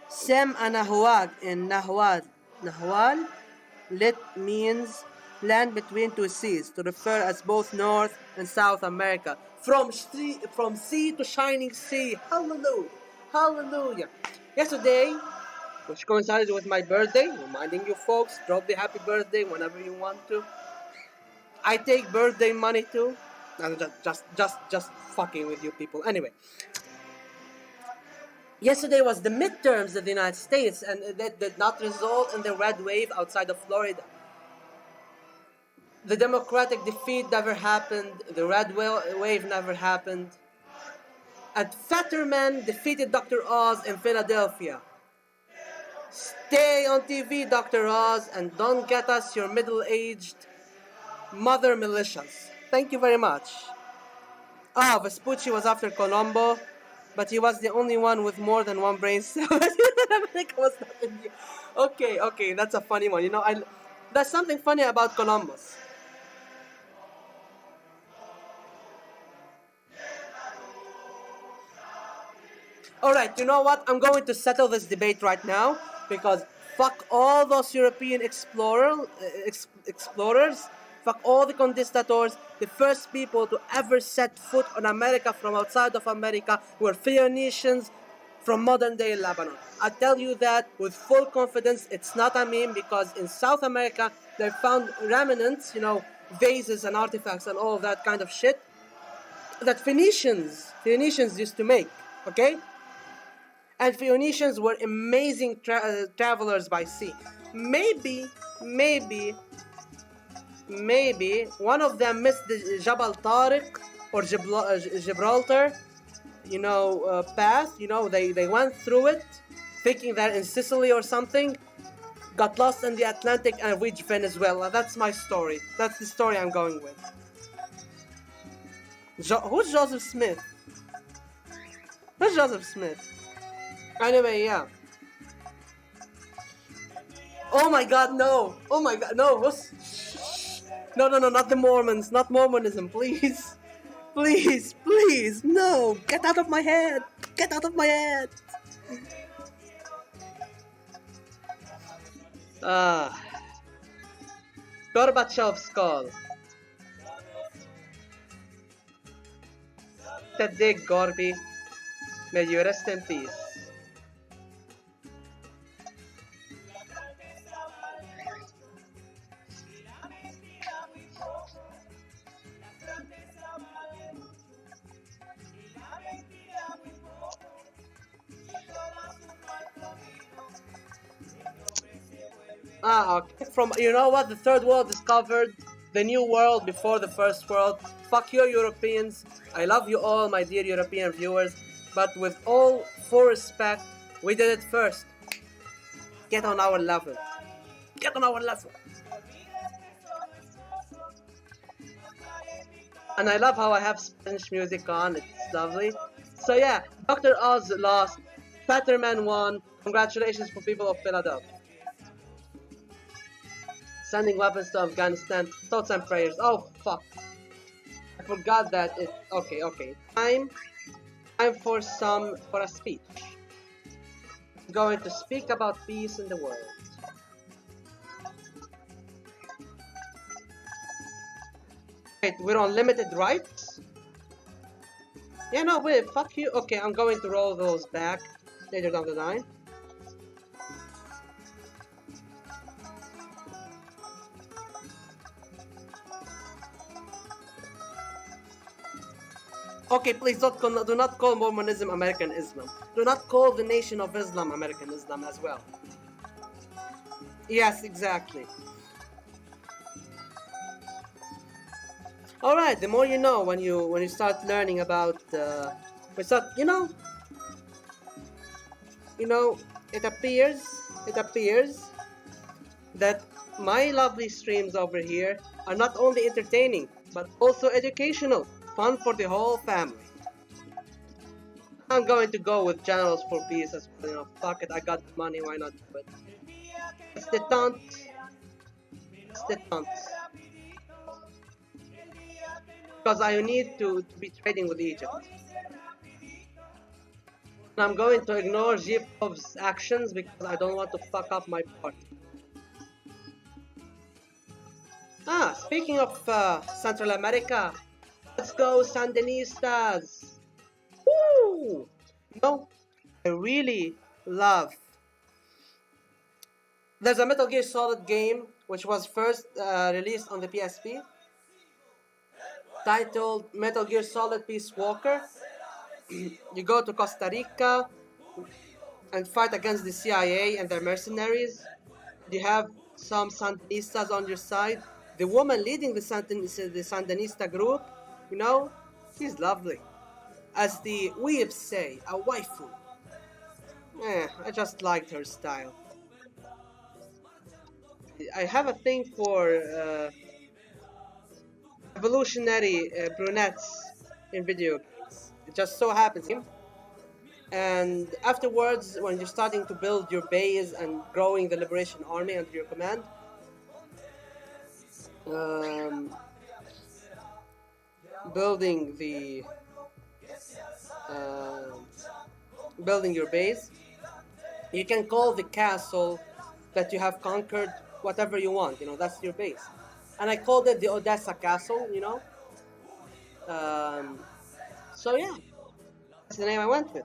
Sem Anahuag in Nahual lit means land between two seas, to refer as both North and South America. From sea to shining sea. Hallelujah. Yesterday, which coincided with my birthday, reminding you folks, drop the happy birthday whenever you want to. I take birthday money too. I'm just fucking with you people. Anyway. Yesterday was the midterms of the United States, and that did not result in the red wave outside of Florida. The Democratic defeat never happened. The red wave never happened. And Fetterman defeated Dr. Oz in Philadelphia. Stay on TV, Dr. Oz, and don't get us your middle-aged mother militias. Thank you very much. Vespucci was after Colombo, but he was the only one with more than one brain cell. America was not India. Okay, that's a funny one. There's something funny about Columbus. Alright, you know what? I'm going to settle this debate right now, because fuck all those European explorers, fuck all the conquistadors. The first people to ever set foot on America from outside of America were Phoenicians from modern-day Lebanon. I tell you that with full confidence. It's not a meme, because in South America they found remnants, vases and artifacts and all that kind of shit that Phoenicians used to make, okay? And Phoenicians were amazing travelers by sea. Maybe one of them missed the Jabal Tariq or Gibraltar, path. They went through it, thinking they're in Sicily or something, got lost in the Atlantic and reached Venezuela. That's my story. That's the story I'm going with. Who's Joseph Smith? Anyway, yeah. Oh my God, no! No, not the Mormons, not Mormonism, please. No! Get out of my head! Ah, Gorbachev's call. Dig Gorby. May you rest in peace. Okay. From, you know what? The third world discovered the new world before the first world. Fuck you, Europeans. I love you all, my dear European viewers. But with all full respect, we did it first. Get on our level. Get on our level. And I love how I have Spanish music on. It's lovely. So yeah, Dr. Oz lost. Patterman won. Congratulations for people of Philadelphia. Sending weapons to Afghanistan. Thoughts and prayers. Oh fuck. I forgot that it. Okay. Time for a speech. I'm going to speak about peace in the world. Wait, we're on limited rights? Yeah, no, wait, fuck you. Okay, I'm going to roll those back later down the line. Okay, please do not call Mormonism American Islam. Do not call the Nation of Islam American Islam as well. Yes, exactly. All right. The more you know when you start learning about it appears that my lovely streams over here are not only entertaining but also educational, fun for the whole family. I'm going to go with Generals for Peace as well. You know, fuck it. I got the money. Why not do it? It's the taunt. Because I need to be trading with Egypt. And I'm going to ignore Zhipov's actions because I don't want to fuck up my party. Speaking of Central America, let's go Sandinistas! Woo! You know, I really love. There's a Metal Gear Solid game which was first released on the PSP, titled Metal Gear Solid Peace Walker. You go to Costa Rica and fight against the CIA and their mercenaries. You have some Sandinistas on your side. The woman leading the Sandinista group, you know, she's lovely. As the weebs say, a waifu. I just liked her style. I have a thing for evolutionary brunettes in video games. It just so happens. And afterwards, when you're starting to build your base and growing the Liberation Army under your command, building your base, you can call the castle that you have conquered whatever you want. You know, that's your base. And I called it the Odessa Castle. You know. So yeah, that's the name I went with.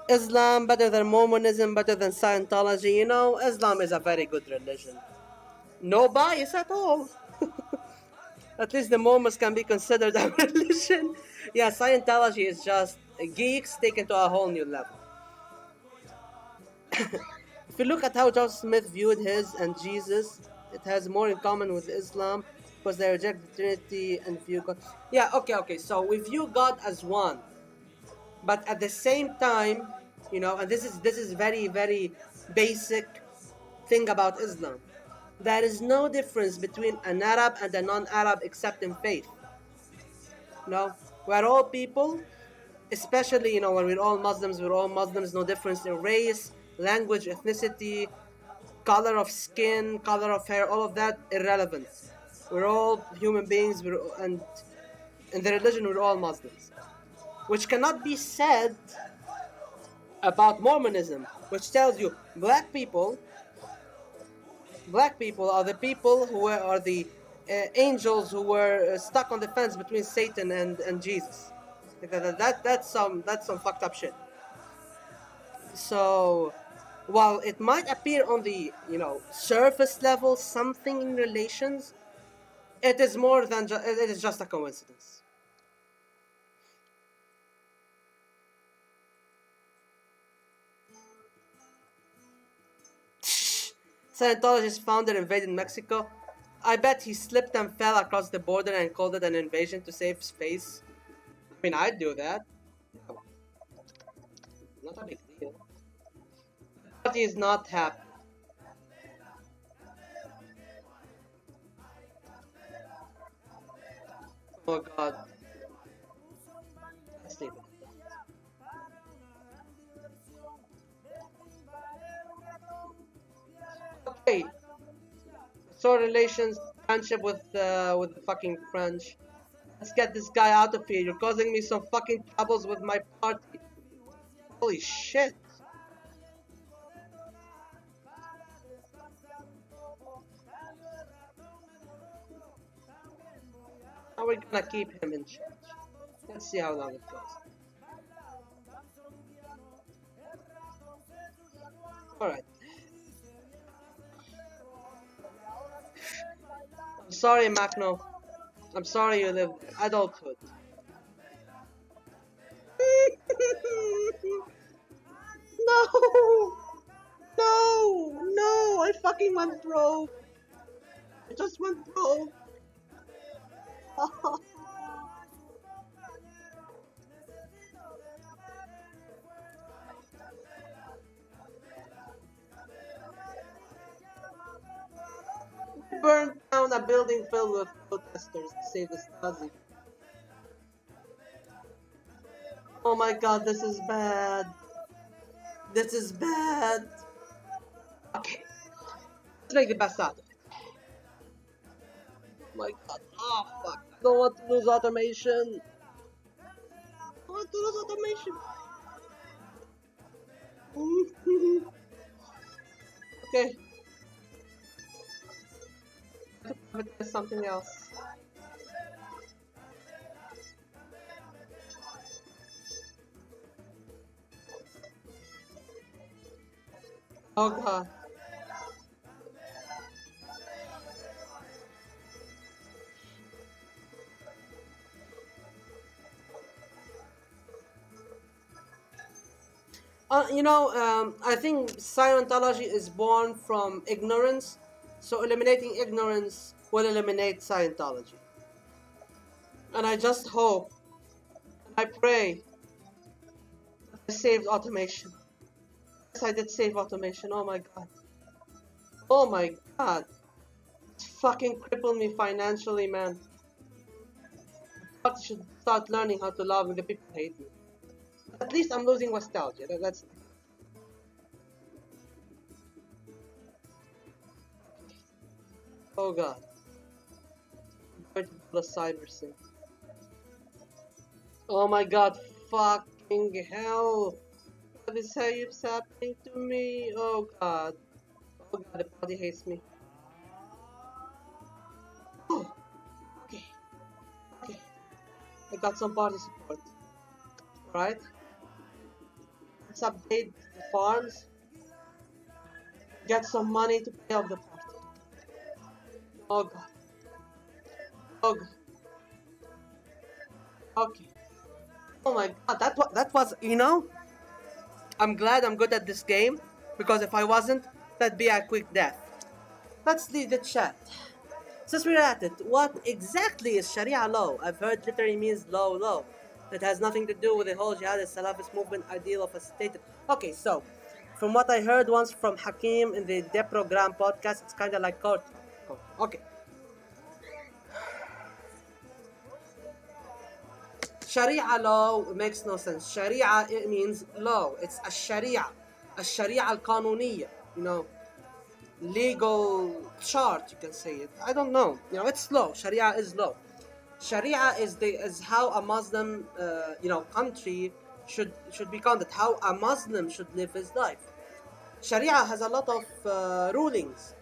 Islam better than Mormonism, better than Scientology. You know, Islam is a very good religion. No bias at all. At least the Mormons can be considered a religion. Yeah, Scientology is just geeks taken to a whole new level. If you look at how Joseph Smith viewed his and Jesus, it has more in common with Islam because they reject the Trinity and view God. Yeah, okay. So we view God as one, but at the same time, you know, and this is very, very basic thing about Islam. There is no difference between an Arab and a non-Arab except in faith. No, we're all people, especially, you know, when we're all Muslims, no difference in race, language, ethnicity, color of skin, color of hair, all of that irrelevant. We're all human beings, and in the religion we're all Muslims. Which cannot be said about Mormonism, which tells you black people Black people are the people who are the angels who were stuck on the fence between Satan and Jesus. That's some fucked up shit. So while it might appear on the surface level something in relations, it is more than it is just a coincidence. Scientologist founder invaded Mexico. I bet he slipped and fell across the border and called it an invasion to save space. I mean, I'd do that. Not a big deal. But he is not happy. Oh god. Let's leave it. Okay. So relations, friendship with the fucking French. Let's get this guy out of here. You're causing me some fucking troubles with my party. Holy shit. How are we gonna keep him in charge? Let's see how long it goes. Alright. I'm sorry, Macno. I'm sorry you lived adulthood. No! No! No! I fucking went broke! I just went broke! Burned down a building filled with protesters to save the Stasi. Oh my god, this is bad. This is bad. Okay, let's make the best out of it. Oh my god. Oh fuck. I don't want to lose automation. I want to lose automation. Okay. Let's something else. Oh god. I think Scientology is born from ignorance, so eliminating ignorance will eliminate Scientology. And I just hope, I pray, I saved automation. Yes, I did save automation. Oh my god. Oh my god. It's fucking crippled me financially, man. I should start learning how to love when the people hate me. At least I'm losing nostalgia. That's. Oh god. I'm going to pull a cyber sync. Oh my god. Fucking hell. What is happening to me? Oh god. Oh god, the party hates me. Oh. Okay. Okay. I got some party support. Alright. Let's update the farms. Get some money to pay off the party. Oh god. Oh god. Okay. Oh my god, that was I'm glad I'm good at this game, because if I wasn't, that'd be a quick death. Let's leave the chat. Since we're at it, what exactly is Sharia law? I've heard literally means law. That has nothing to do with the whole jihadist Salafist movement ideal of a state. Okay, so, from what I heard once from Hakim in the Deprogram podcast, it's kind of like court. Okay. Sharia law makes no sense. Sharia, it means law. It's a Sharia. A Sharia al-Qanuniyya. Legal chart, you can say it. I don't know. It's law. Sharia is law. Sharia is how a Muslim, country should be conducted. How a Muslim should live his life. Sharia has a lot of rulings.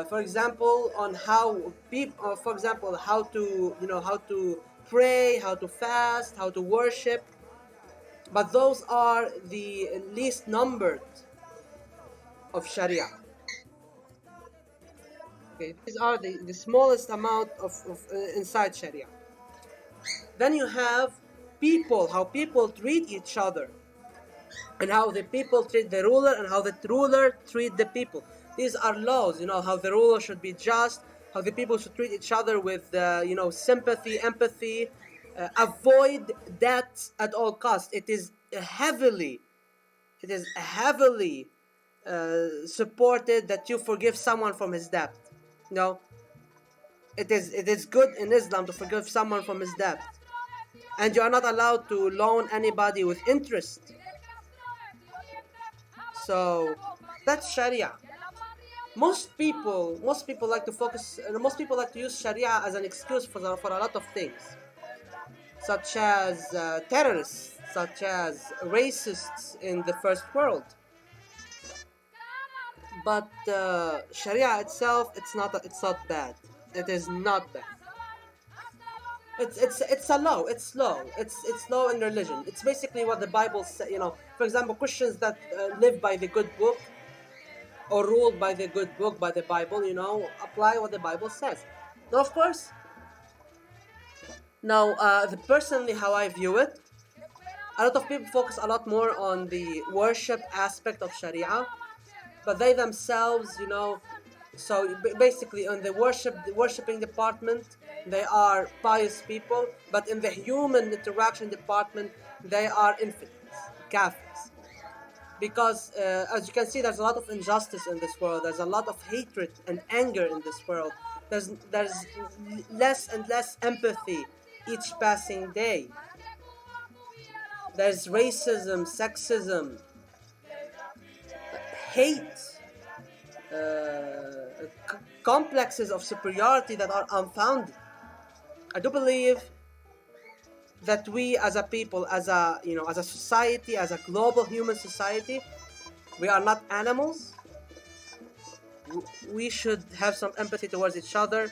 For example, on how people, for example, how to, how to pray, how to fast, how to worship. But those are the least numbered of Sharia. Okay, these are the smallest amount of inside Sharia. Then you have people, how people treat each other, and how the people treat the ruler, and how the ruler treat the people. These are laws, how the ruler should be just, how the people should treat each other with, sympathy, empathy, avoid debt at all costs. It is heavily supported that you forgive someone from his debt. It is good in Islam to forgive someone from his debt, and you are not allowed to loan anybody with interest. So that's Sharia. Most people like to focus. Most people like to use Sharia as an excuse for a lot of things, such as terrorists, such as racists in the first world. But Sharia itself, it's not bad. It is not bad. It's a law. It's law. It's law in religion. It's basically what the Bible says. For example, Christians that live by the good book, or ruled by the good book, by the Bible, apply what the Bible says. Now, of course, personally, how I view it, a lot of people focus a lot more on the worship aspect of Sharia, but they themselves, so basically on the worshiping department, they are pious people, but in the human interaction department, they are infidels, kafirs. Because as you can see, there's a lot of injustice in this world. There's a lot of hatred and anger in this world. There's less and less empathy each passing day. There's racism, sexism, hate, complexes of superiority that are unfounded. I do believe that we as a people, as a society, as a global human society, we are not animals. We should have some empathy towards each other.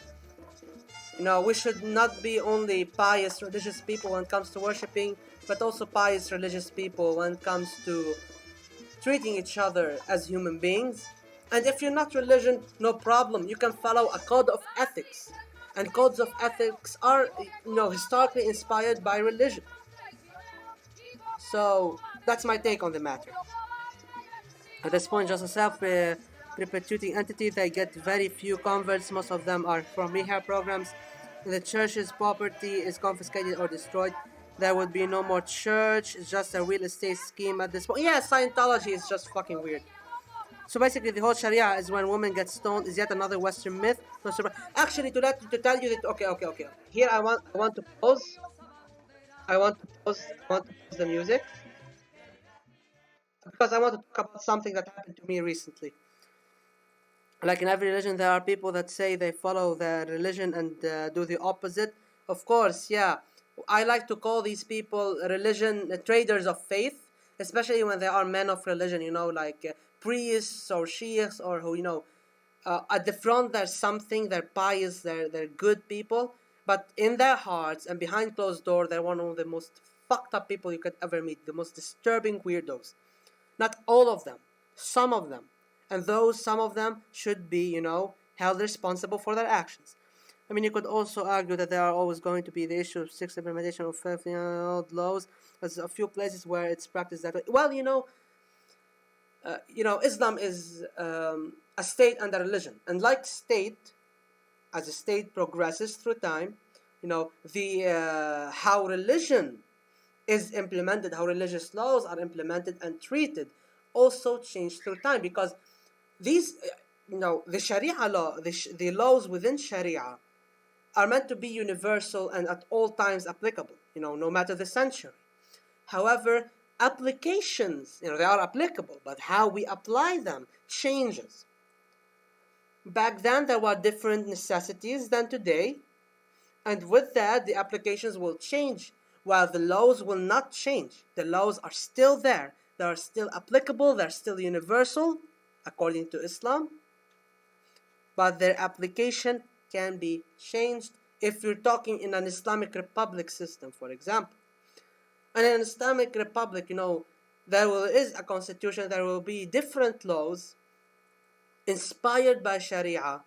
We should not be only pious religious people when it comes to worshipping, but also pious religious people when it comes to treating each other as human beings. And if you're not religion, no problem. You can follow a code of ethics. And codes of ethics are, historically inspired by religion. So that's my take on the matter. At this point, just a self-perpetuating entity. They get very few converts. Most of them are from rehab programs. The church's property is confiscated or destroyed. There would be no more church. It's just a real estate scheme at this point. Yeah, Scientology is just fucking weird. So basically, the whole Sharia is when women get stoned is yet another Western myth. Actually, to tell you that, okay. Here I want to pause. I want to pause the music, because I want to talk about something that happened to me recently. Like in every religion, there are people that say they follow their religion and do the opposite. Of course, yeah. I like to call these people traders of faith, especially when they are men of religion, like priests or sheikhs, or who, at the front there's something, they're pious, they're good people, but in their hearts and behind closed doors, they're one of the most fucked up people you could ever meet, the most disturbing weirdos. Not all of them, some of them. And some of them should be, held responsible for their actions. I mean, you could also argue that there are always going to be the issue of strict implementation of old laws. There's a few places where it's practiced that way. Well, Islam is a state and a religion. And like state, as a state progresses through time, how religion is implemented, how religious laws are implemented and treated also change through time, because these, the Sharia law, the laws within Sharia are meant to be universal and at all times applicable, no matter the century. However, applications, they are applicable, but how we apply them changes. Back then, there were different necessities than today, and with that, the applications will change, while the laws will not change. The laws are still there. They are still applicable. They're still universal, according to Islam. but their application can be changed if you're talking in an Islamic Republic system, for example. And in an Islamic Republic, there is a constitution, there will be different laws inspired by Sharia,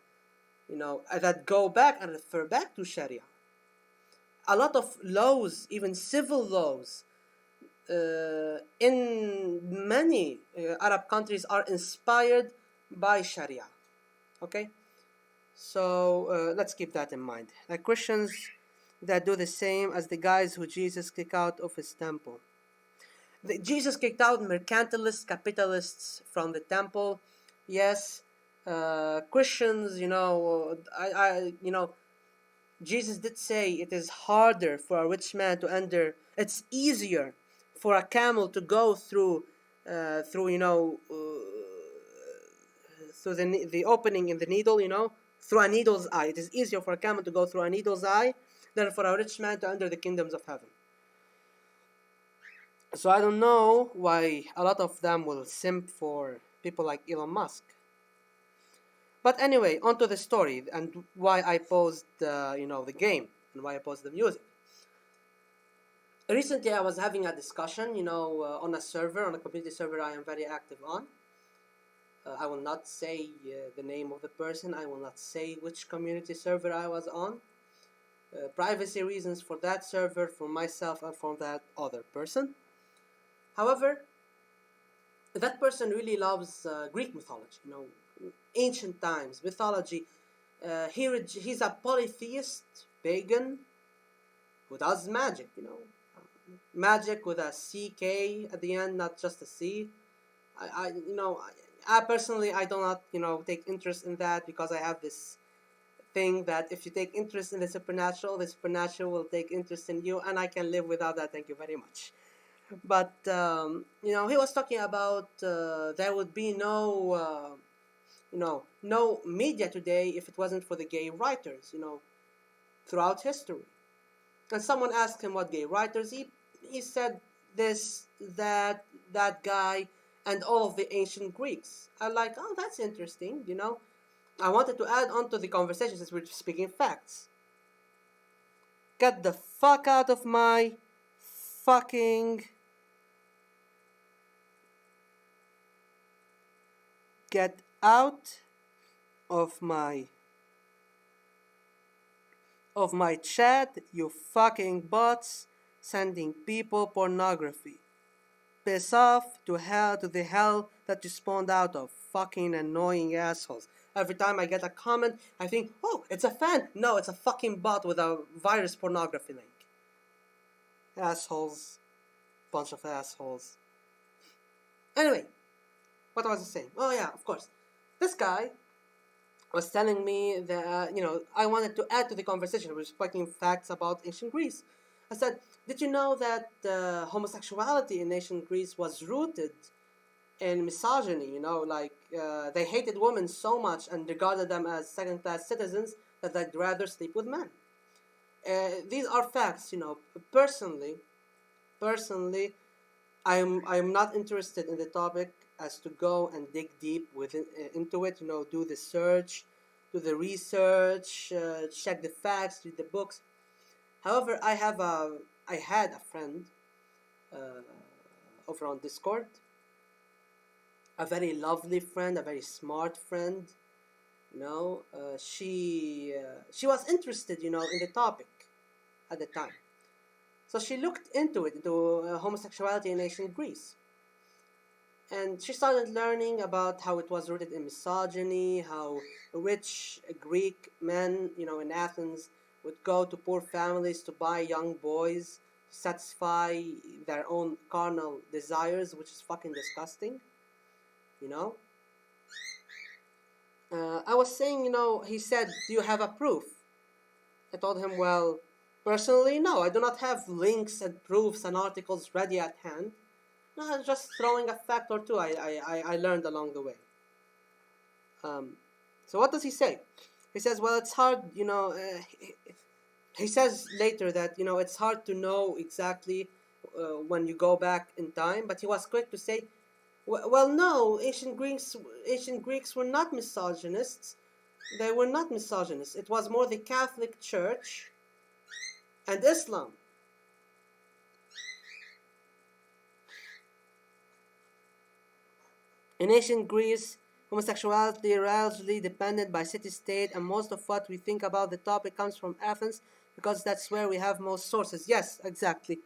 that go back and refer back to Sharia. A lot of laws, even civil laws, in many Arab countries are inspired by Sharia. Okay? So let's keep that in mind. Like Christians that do the same as the guys who Jesus kicked out of his temple. Jesus kicked out mercantilist capitalists from the temple. Yes, Christians, Jesus did say it is harder for a rich man to enter. It's easier for a camel to go through the opening in the needle, through a needle's eye. It is easier for a camel to go through a needle's eye than for a rich man to enter the kingdoms of heaven. So I don't know why a lot of them will simp for people like Elon Musk. But anyway, on to the story and why I posed the game and why I posed the music. Recently I was having a discussion, on a server, on a community server I am very active on. I will not say the name of the person. I will not say which community server I was on. Privacy reasons for that server, for myself, and for that other person. However, that person really loves Greek mythology, ancient times, mythology. He's a polytheist, pagan, who does magic, magic with a CK at the end, not just a C. I personally, I do not, take interest in that because I have this thing that if you take interest in the supernatural will take interest in you, and I can live without that, thank you very much. But, he was talking about there would be no media today if it wasn't for the gay writers, throughout history. And someone asked him what gay writers, he said this, that guy, and all of the ancient Greeks. I'm like, oh, that's interesting, I wanted to add on to the conversation since we're speaking facts. Get the fuck out of my fucking... Get out of my chat, you fucking bots sending people pornography. Piss off to the hell that you spawned out of, fucking annoying assholes. Every time I get a comment, I think, oh, it's a fan. No, it's a fucking bot with a virus pornography link. Assholes. Bunch of assholes. Anyway, what was I saying? Oh yeah, of course. This guy was telling me that, I wanted to add to the conversation, respecting facts about ancient Greece. I said, did you know that homosexuality in ancient Greece was rooted in misogyny? They hated women so much and regarded them as second-class citizens that they'd rather sleep with men. These are facts, Personally, I'm not interested in the topic as to go and dig deep into it, do the search, do the research, check the facts, read the books. However, I had a friend over on Discord, a very lovely friend, a very smart friend. She was interested, in the topic at the time. So she looked into homosexuality in ancient Greece. And she started learning about how it was rooted in misogyny, how rich Greek men, in Athens would go to poor families to buy young boys to satisfy their own carnal desires, which is fucking disgusting, I was saying, he said, do you have a proof? I told him, well, personally, no, I do not have links and proofs and articles ready at hand. No, just throwing a fact or two I learned along the way. So what does he say? He says, well, it's hard, he says later that, it's hard to know exactly when you go back in time, but he was quick to say, well, no, ancient Greeks were not misogynists. They were not misogynists. It was more the Catholic Church and Islam. In ancient Greece, homosexuality largely depended by city-state, and most of what we think about the topic comes from Athens because that's where we have most sources. Yes, exactly.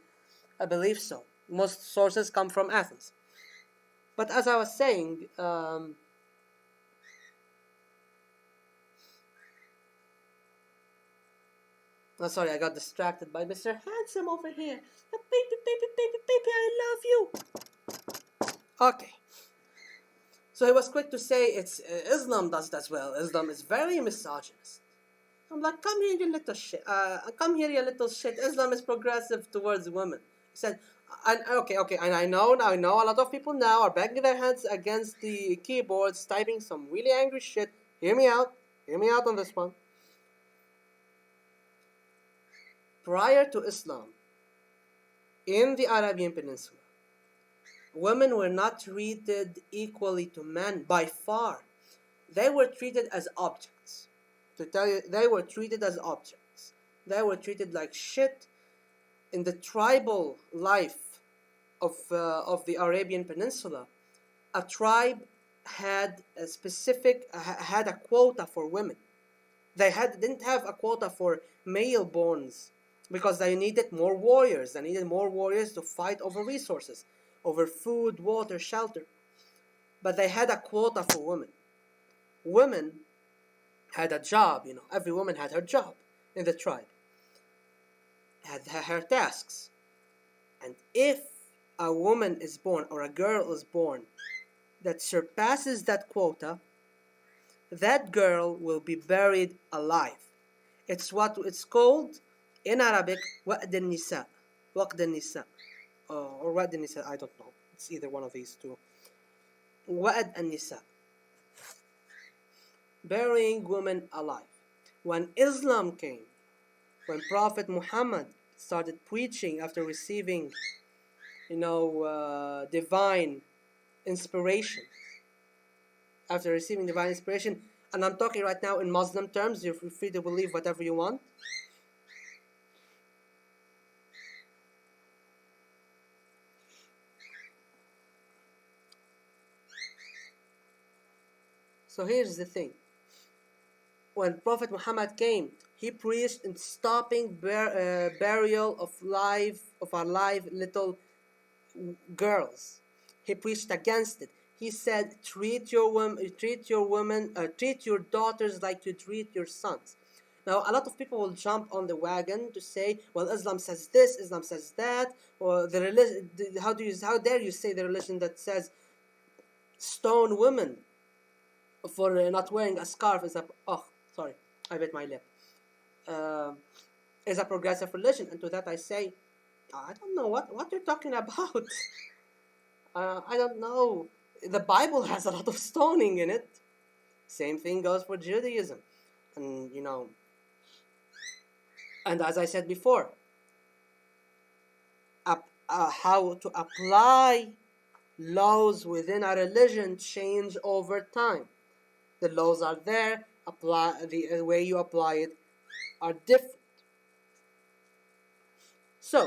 I believe so. Most sources come from Athens. But as I was saying, oh, sorry, I got distracted by Mr. Handsome over here. Baby, baby, baby, baby, I love you. Okay. So he was quick to say it's Islam does that well. Islam is very misogynist. I'm like, come here, you little shit. Come here, you little shit. Islam is progressive towards women. He said, okay, and I know a lot of people now are banging their heads against the keyboards, typing some really angry shit. Hear me out on this one. Prior to Islam, in the Arabian Peninsula, women were not treated equally to men by far. They were treated as objects. To tell you, they were treated as objects. They were treated like shit. In the tribal life of the Arabian Peninsula, a tribe had a quota for women. They didn't have a quota for male-borns because they needed more warriors. They needed more warriors to fight over resources, over food, water, shelter. But they had a quota for women. Women had a job, every woman had her job in the tribe, had her tasks. And if a woman is born or a girl is born that surpasses that quota, that girl will be buried alive. It's what it's called in Arabic, waqd al-nisa. Waqd al-nisa. Or waqd al-nisa, I don't know. It's either one of these two. Waqd al-nisa. Burying women alive. When Islam came, when Prophet Muhammad started preaching after receiving, divine inspiration, and I'm talking right now in Muslim terms, you're free to believe whatever you want. So here's the thing. When Prophet Muhammad came, he preached in stopping burial of our live little girls. He preached against it. He said, treat your daughters like you treat your sons. Now, a lot of people will jump on the wagon to say, well, Islam says this, Islam says that, or the religion. How dare you say the religion that says stone women for not wearing a scarf is sorry, I bit my lip. Is a progressive religion, and to that I say, I don't know what you're talking about. I don't know. The Bible has a lot of stoning in it. Same thing goes for Judaism, and and as I said before, how to apply laws within a religion change over time. The laws are there. The way you apply it are different. So,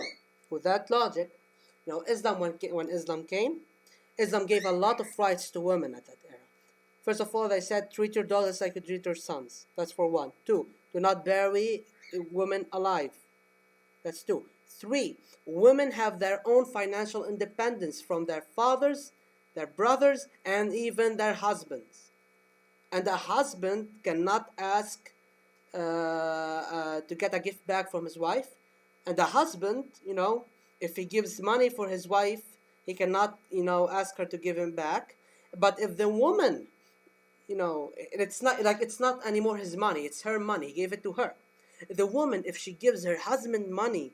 with that logic, Islam when Islam came, Islam gave a lot of rights to women at that era. First of all, they said, treat your daughters like you treat your sons. That's for one. 2, do not bury women alive. That's 2. 3, women have their own financial independence from their fathers, their brothers, and even their husbands. And a husband cannot ask to get a gift back from his wife. And the husband, if he gives money for his wife, he cannot, ask her to give him back. But if the woman, it's not anymore his money, it's her money, he gave it to her. The woman, if she gives her husband money,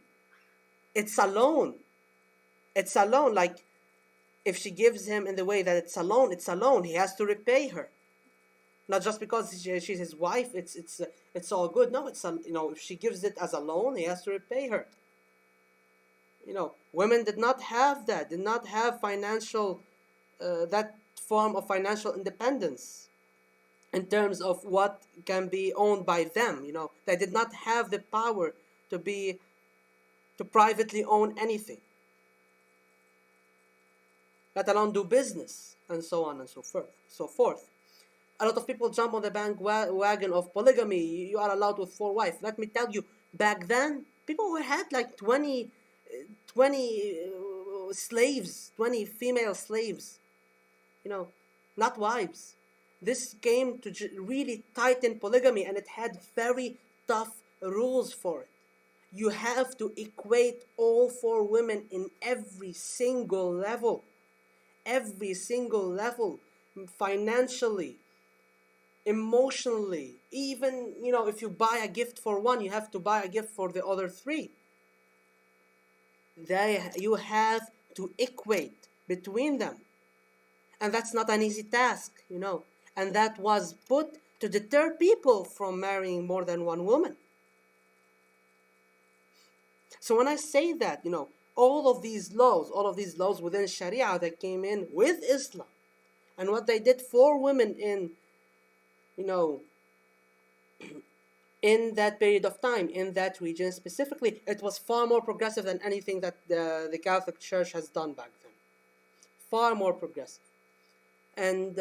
it's a loan. It's a loan. Like, if she gives him in the way that it's a loan, he has to repay her. Not just because she's his wife, it's all good. No, if she gives it as a loan, he has to repay her. Women did not have that, did not have financial, that form of financial independence. in terms of what can be owned by them. They did not have the power to privately own anything, let alone do business, and so on and so forth. A lot of people jump on the bandwagon of polygamy. You are allowed with 4 wives. Let me tell you, back then, people had like 20 slaves, 20 female slaves, not wives. This came to really tighten polygamy, and it had very tough rules for it. You have to equate all 4 women in every single level, financially, emotionally. Even, if you buy a gift for one, you have to buy a gift for the other 3. You have to equate between them. And that's not an easy task, And that was put to deter people from marrying more than one woman. So when I say that, all of these laws within Sharia that came in with Islam, and what they did for women in that period of time, in that region specifically, it was far more progressive than anything that the Catholic Church has done back then. Far more progressive. And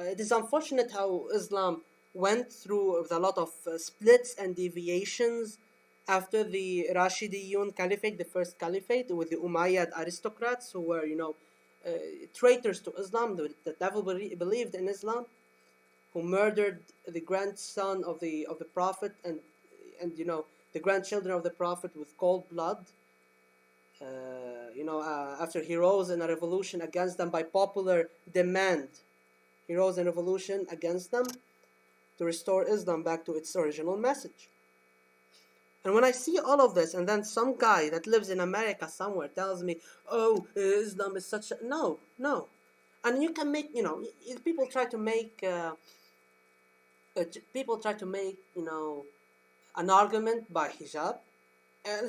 it is unfortunate how Islam went through with a lot of splits and deviations after the Rashidiyun Caliphate, the first caliphate, with the Umayyad aristocrats who were, traitors to Islam. The devil believed in Islam, who murdered the grandson of the Prophet and the grandchildren of the Prophet with cold blood. After he rose in a revolution against them by popular demand, he rose in revolution against them to restore Islam back to its original message. And when I see all of this, and then some guy that lives in America somewhere tells me, "Oh, Islam is such a..." No. And you can make, people try to make, an argument by hijab.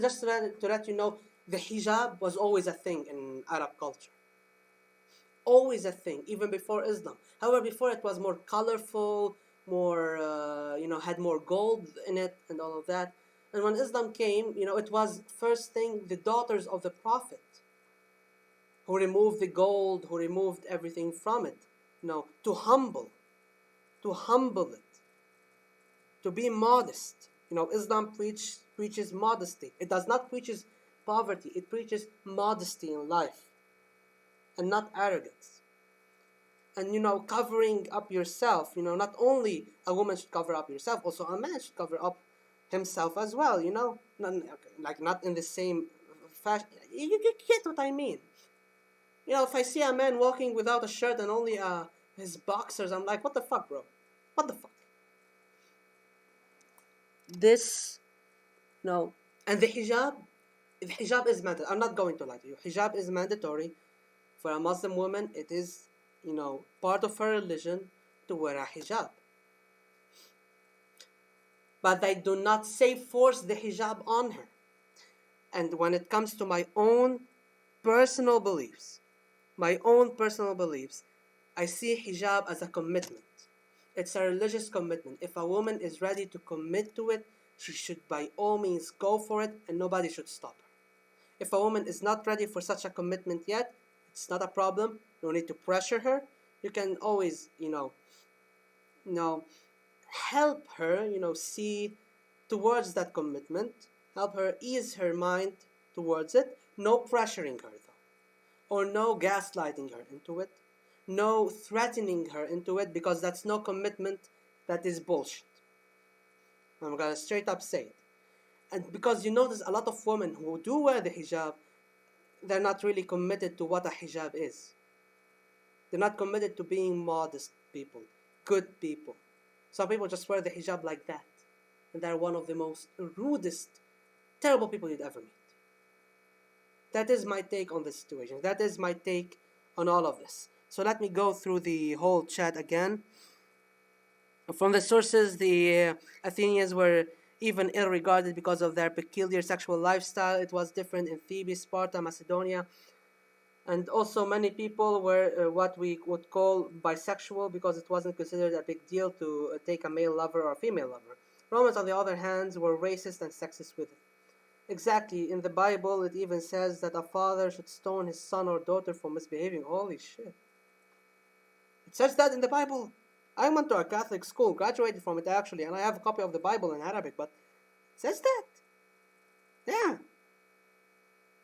Just to let you know, the hijab was always a thing in Arab culture. Always a thing, even before Islam. However, before it was more colorful, more, had more gold in it and all of that. And when Islam came, it was first thing the daughters of the Prophet who removed the gold, who removed everything from it, to humble it, to be modest. Islam preaches modesty. It does not preach poverty. It preaches modesty in life and not arrogance. And, covering up yourself, not only a woman should cover up herself, also a man should cover up himself as well, not in the same fashion. You get what I mean. If I see a man walking without a shirt and only his boxers, I'm like, what the fuck, bro? What the fuck? This, and the hijab is mandatory. I'm not going to lie to you. Hijab is mandatory for a Muslim woman. It is, part of her religion to wear a hijab. But they do not force the hijab on her. And when it comes to my own personal beliefs, I see hijab as a commitment. It's a religious commitment. If a woman is ready to commit to it, she should by all means go for it, and nobody should stop her. If a woman is not ready for such a commitment yet, it's not a problem. No need to pressure her. You can always, help her, see towards that commitment. Help her ease her mind towards it. No pressuring her, though. Or no gaslighting her into it. No threatening her into it, because that's no commitment. That is bullshit. I'm gonna straight up say it. And because you notice a lot of women who do wear the hijab, they're not really committed to what a hijab is. They're not committed to being modest people, good people. Some people just wear the hijab like that. And they're one of the most rudest, terrible people you'd ever meet. That is my take on this situation. That is my take on all of this. So let me go through the whole chat again. From the sources, the Athenians were even ill-regarded because of their peculiar sexual lifestyle. It was different in Thebes, Sparta, Macedonia. And also many people were what we would call bisexual because it wasn't considered a big deal to take a male lover or a female lover. Romans, on the other hand, were racist and sexist with it. Exactly, in the Bible it even says that a father should stone his son or daughter for misbehaving. Holy shit. It says that in the Bible. I went to a Catholic school, graduated from it actually, and I have a copy of the Bible in Arabic, but it says that. Yeah.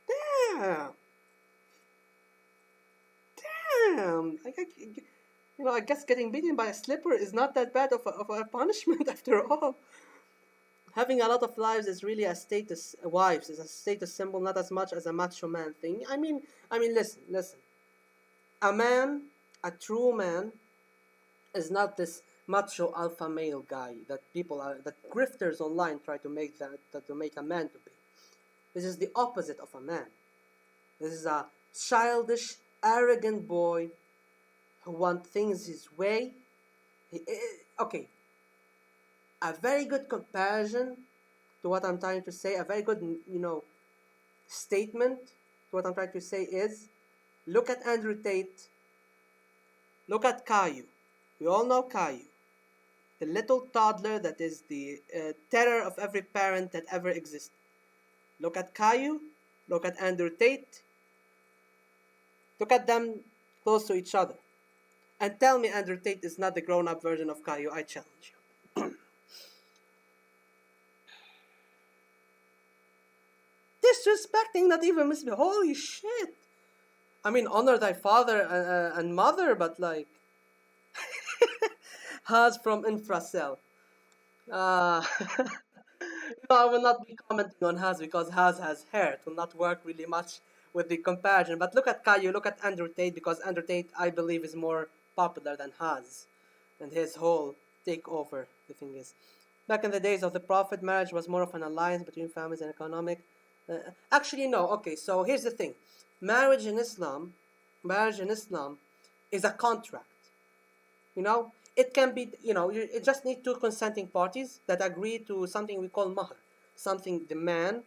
Damn. Damn. I guess getting beaten by a slipper is not that bad of a punishment after all. Having a lot of wives is a status symbol, not as much as a macho man thing. I mean, listen. A man, a true man, is not this macho alpha male guy that grifters online try to make to make a man to be. This is the opposite of a man. This is a childish, arrogant boy who wants things his way. Okay. A very good comparison to what I'm trying to say, a very good, statement to what I'm trying to say is, look at Andrew Tate, look at Caillou. We all know Caillou, the little toddler that is the terror of every parent that ever existed. Look at Caillou, look at Andrew Tate, look at them close to each other. And tell me Andrew Tate is not the grown-up version of Caillou, I challenge you. Disrespecting, not even misbehaving. Holy shit. I mean, honor thy father and mother, but like... Haz from Infracell. I will not be commenting on Haz because Haz has hair. It will not work really much with the comparison. But look at Caillou, look at Andrew Tate, because Andrew Tate, I believe, is more popular than Haz. And his whole takeover, the thing is. Back in the days of the Prophet, marriage was more of an alliance between families and economic. Actually, no. Okay, so here's the thing. Marriage in Islam is a contract. It can be, it just need two consenting parties that agree to something we call mahr. Something the man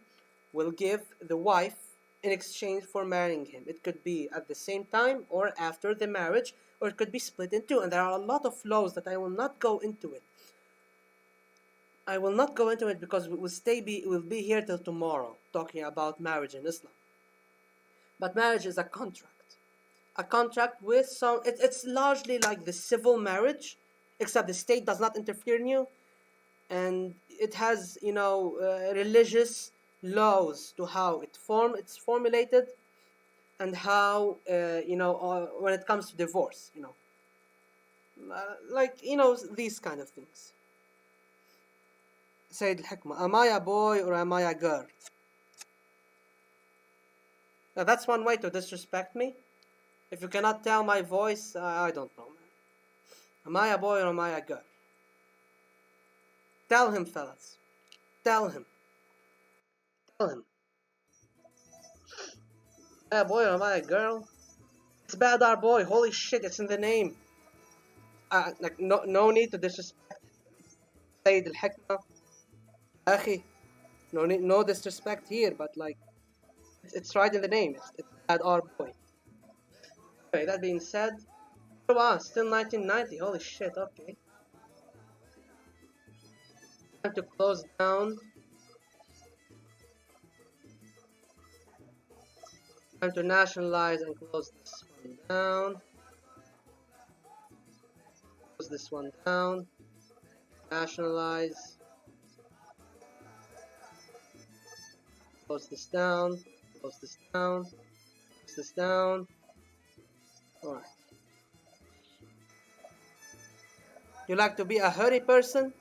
will give the wife in exchange for marrying him. It could be at the same time or after the marriage, or it could be split in two. And there are a lot of laws that I will not go into it. I will not go into it because we'll be here till tomorrow talking about marriage in Islam. But marriage is a contract. A contract with it's largely like the civil marriage, except the state does not interfere in you, and it has religious laws to how it's formulated, and how when it comes to divorce, these kind of things. Sayyid al-Hikmah, am I a boy or am I a girl? Now that's one way to disrespect me. If you cannot tell my voice, I don't know, man. Am I a boy or am I a girl? Tell him, fellas. Tell him. Tell him. Am I a boy or am I a girl? It's Badar boy. Holy shit, it's in the name. No need to disrespect Sayyid al-Hikmah. Akhi, no disrespect here, but it's right in the name. It's Badar boy. Okay, that being said, wow, still 1990. Holy shit, okay. Time to close down. Time to nationalize and close this one down. Close this one down. Nationalize. Close this down. Close this down. Close this down. Alright. You like to be a hurry person?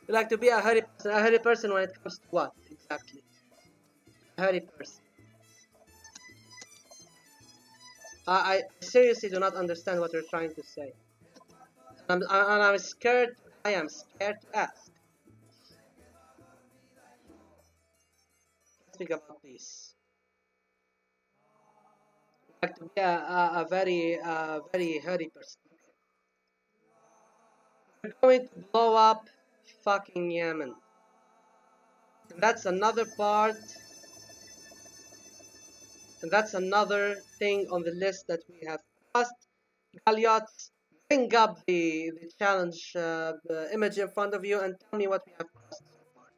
You like to be a hurry person? A hurry person when it comes to what? Exactly. A hurry person. I seriously do not understand what you're trying to say. I'm scared. I am scared to ask. Let's speak about this. You like to be a very hurry person. We're going to blow up fucking Yemen. And that's another part, and that's another thing on the list that we have passed. Galiots, bring up the challenge the image in front of you and tell me what we have passed so far.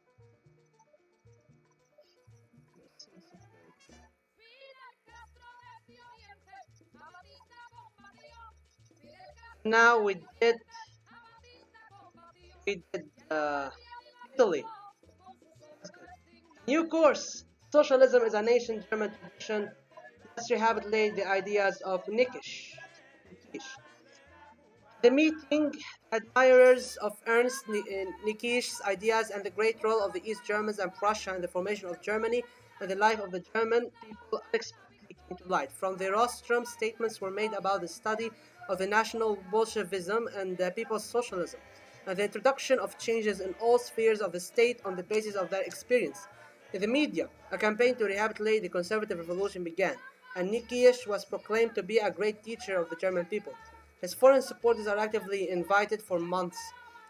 Now we did Italy. New course. Socialism is a nation German tradition. Let's rehabilitate the ideas of Nickisch. The meeting, admirers of Ernst Nickisch's ideas and the great role of the East Germans and Prussia in the formation of Germany and the life of the German people unexpectedly came to light. From the rostrum, statements were made about the study of the National Bolshevism and the People's Socialism, and the introduction of changes in all spheres of the state on the basis of their experience. In the media, a campaign to rehabilitate the conservative revolution began, and Nickisch was proclaimed to be a great teacher of the German people. His foreign supporters are actively invited for months,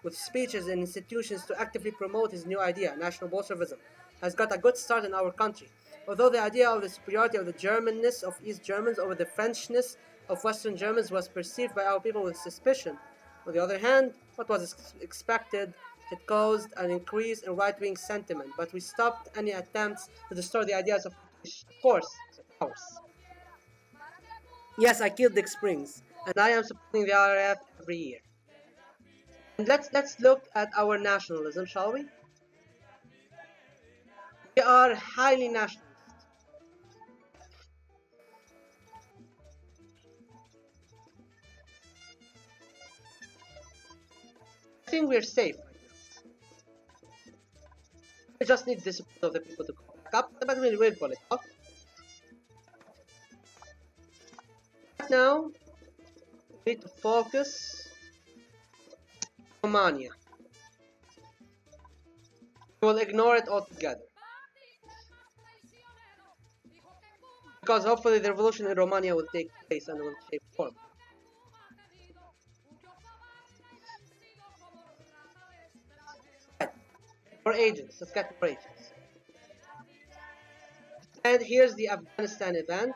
with speeches in institutions to actively promote his new idea. National Bolshevism has got a good start in our country. Although the idea of the superiority of the Germanness of East Germans over the Frenchness of Western Germans was perceived by our people with suspicion. On the other hand, what was expected, it caused an increase in right-wing sentiment, but we stopped any attempts to destroy the ideas of course, ours. Yes, I killed Dick Springs, and I am supporting the RAF every year. And let's look at our nationalism, shall we? We are highly nationalist. I think we're safe right now. We just need discipline of the people to go back up, but we'll pull it off. Right now, we need to focus on Romania. We will ignore it altogether. Because hopefully the revolution in Romania will take place and will take form. Right. More agents. Let's get more agents. And here's the Afghanistan event.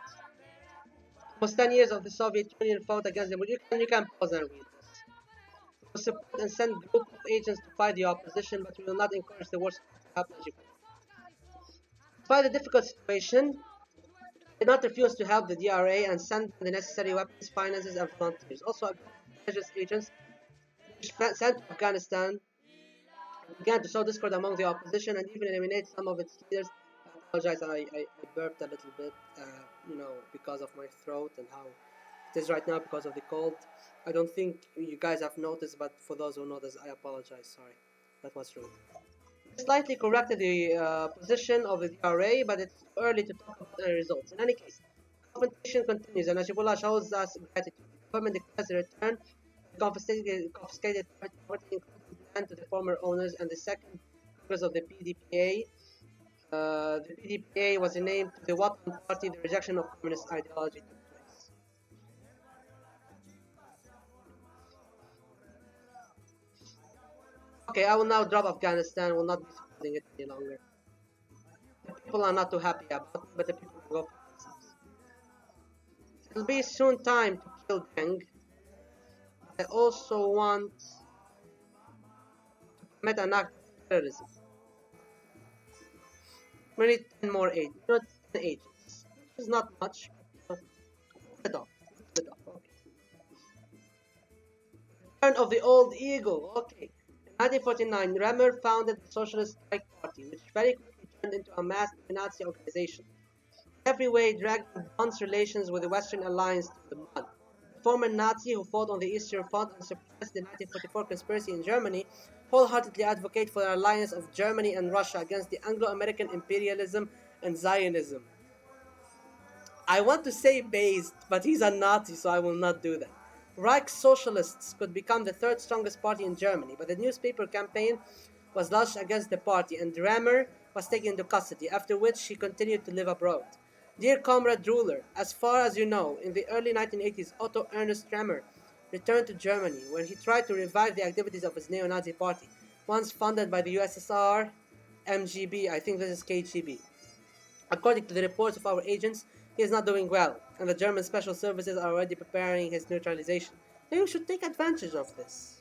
Almost 10 years of the Soviet Union fought against them. You can pause and read this. We will support and send group of agents to fight the opposition, but we will not encourage the worst to happen. Despite the difficult situation, did not refuse to help the DRA and send the necessary weapons, finances, and volunteers. Also, agents sent to Afghanistan began to sow discord among the opposition and even eliminate some of its leaders. I apologize, I burped a little bit, because of my throat and how it is right now because of the cold. I don't think you guys have noticed, but for those who noticed, I apologize. Sorry, that was rude. Slightly corrected the position of the DRA, but it's early to talk about any results. In any case, confrontation continues, and Najibullah shows us gratitude. The government declares the return of confiscated property, including land to the former owners, and the second members of the PDPA. The PDPA was renamed to the Watan Party. The rejection of communist ideology took place. Okay, I will now drop Afghanistan. Will not be supporting it any longer. The people are not too happy about it, but the people will go for themselves. It'll be soon time to kill Deng. I also want to commit an act of terrorism. We need 10 more agents. 10 agents. Which is not much. Pull it off. Pull it off. Okay. Return of the old eagle. Okay. In 1949, Remer founded the Socialist Strike Party, which very quickly turned into a mass Nazi organization. Every way dragged Bond's relations with the Western Alliance to the mud. The former Nazi who fought on the Eastern Front and suppressed the 1944 conspiracy in Germany wholeheartedly advocate for an alliance of Germany and Russia against the Anglo-American imperialism and Zionism. I want to say based, but he's a Nazi, so I will not do that. Reich Socialists could become the third strongest party in Germany, but the newspaper campaign was launched against the party, and Remer was taken into custody, after which he continued to live abroad. Dear comrade ruler, as far as you know, in the early 1980s, Otto Ernst Remer returned to Germany, where he tried to revive the activities of his neo-Nazi party, once funded by the USSR MGB, I think this is KGB. According to the reports of our agents, he is not doing well, and the German special services are already preparing his neutralization. Maybe we should take advantage of this.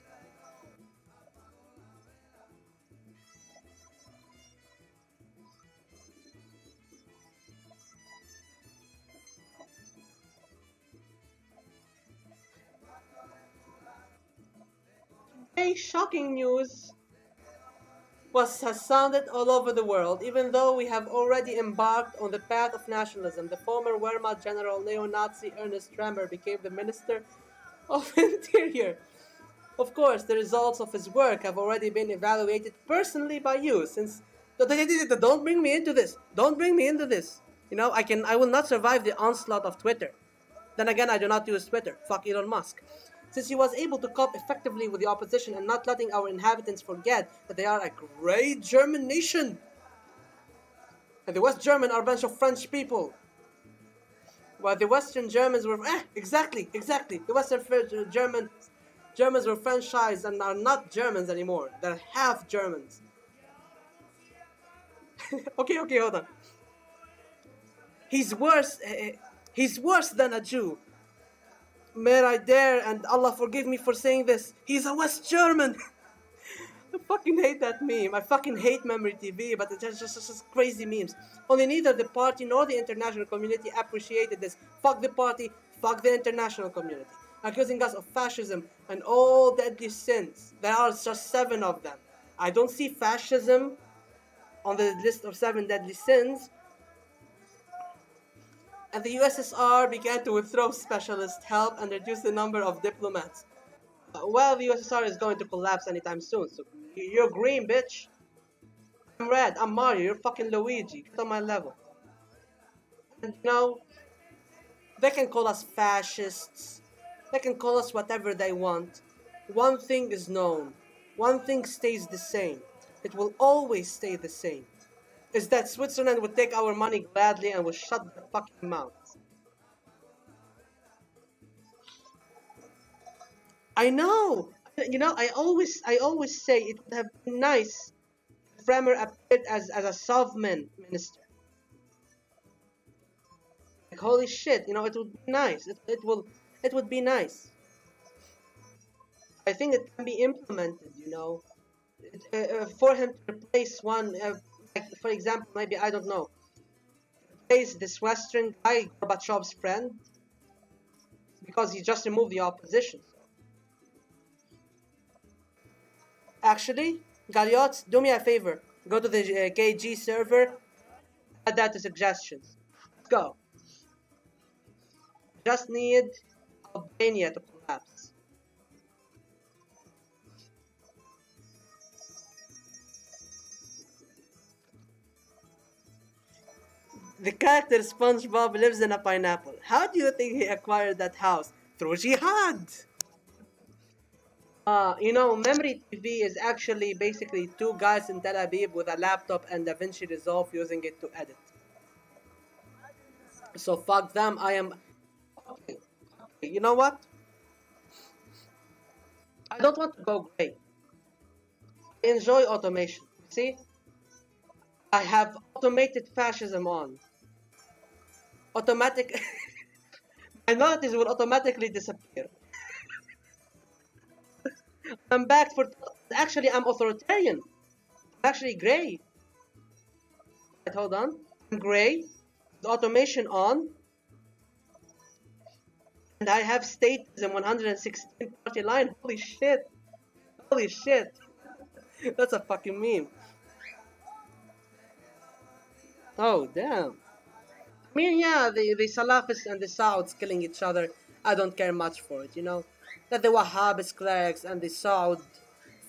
Hey, shocking news has sounded all over the world, even though we have already embarked on the path of nationalism. The former Wehrmacht general neo-Nazi Ernest Remmer became the Minister of Interior. Of course, the results of his work have already been evaluated personally by you, since... Don't bring me into this! Don't bring me into this! You know, I will not survive the onslaught of Twitter. Then again, I do not use Twitter. Fuck Elon Musk. Since he was able to cope effectively with the opposition and not letting our inhabitants forget that they are a great German nation. And the West German are a bunch of French people. While the Western Germans were... exactly. The Western Germans were franchised and are not Germans anymore. They're half Germans. Okay, hold on. He's worse than a Jew. May I dare, and Allah forgive me for saying this, he's a West German. I fucking hate that meme. I fucking hate Memory TV, but it's just crazy memes. Only neither the party nor the international community appreciated this. Fuck the party, fuck the international community. Accusing us of fascism and all deadly sins. There are just 7 of them. I don't see fascism on the list of 7 deadly sins. And the USSR began to withdraw specialist help and reduce the number of diplomats. Well, the USSR is going to collapse anytime soon, so you're green, bitch. I'm red, I'm Mario, you're fucking Luigi. Get on my level. And you know, they can call us fascists. They can call us whatever they want. One thing is known. One thing stays the same. It will always stay the same. Is that Switzerland would take our money gladly and will shut their fucking mouths. I know! You know, I always say it would have been nice if Bremer appeared as a Sovman minister. Like, holy shit, you know, it would be nice. It would be nice. I think it can be implemented, you know. For him to replace one... like, for example, maybe, I don't know, replace this Western guy, Gorbachev's friend, because he just removed the opposition. Actually, Galiots, do me a favor. Go to the KG server, add that to suggestions. Let's go. Just need Albania to collapse. The character SpongeBob lives in a pineapple. How do you think he acquired that house? Through jihad! You know, Memory TV is actually basically 2 guys in Tel Aviv with a laptop and DaVinci Resolve using it to edit. So fuck them, I am... Okay, you know what? I don't want to go grey. I enjoy automation. See? I have automated fascism on. Automatic... minorities will automatically disappear. I'm back for... Actually, I'm authoritarian. I'm actually grey. Wait, hold on. I'm grey. The automation on. And I have statism 116 party line. Holy shit. Holy shit. That's a fucking meme. Oh, damn. I mean, yeah, the Salafists and the Sauds killing each other, I don't care much for it, you know? That the Wahhabist clerics and the Saud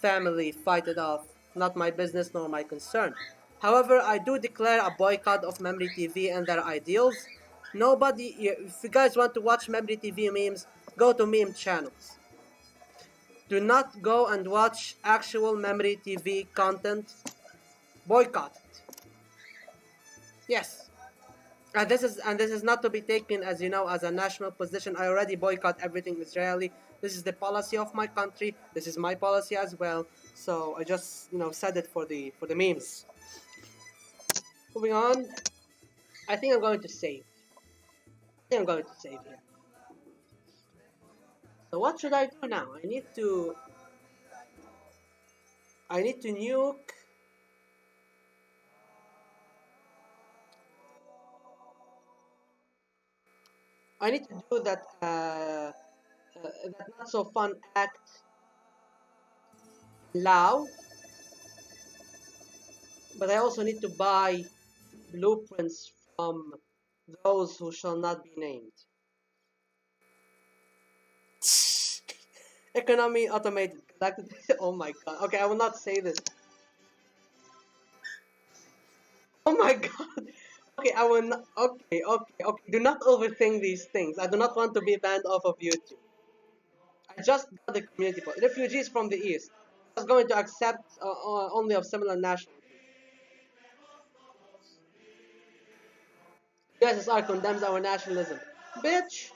family fight it off, not my business nor my concern. However, I do declare a boycott of Memory TV and their ideals. Nobody, if you guys want to watch Memory TV memes, go to meme channels. Do not go and watch actual Memory TV content. Boycott it. Yes. And this is not to be taken as, you know, as a national position. I already boycott everything Israeli. This is the policy of my country. This is my policy as well. So I just, you know, said it for the memes. Moving on. I think I'm going to save. Here. So what should I do now? I need to nuke. I need to do that that not so fun act Lao, but I also need to buy blueprints from those who shall not be named. Economy automated. Oh my god. Okay, I will not say this. Oh my god. Okay, I will not. Okay. Do not overthink these things. I do not want to be banned off of YouTube. I just got the community for refugees from the east. I was going to accept only of similar nationalities. USSR condemns our nationalism. Bitch,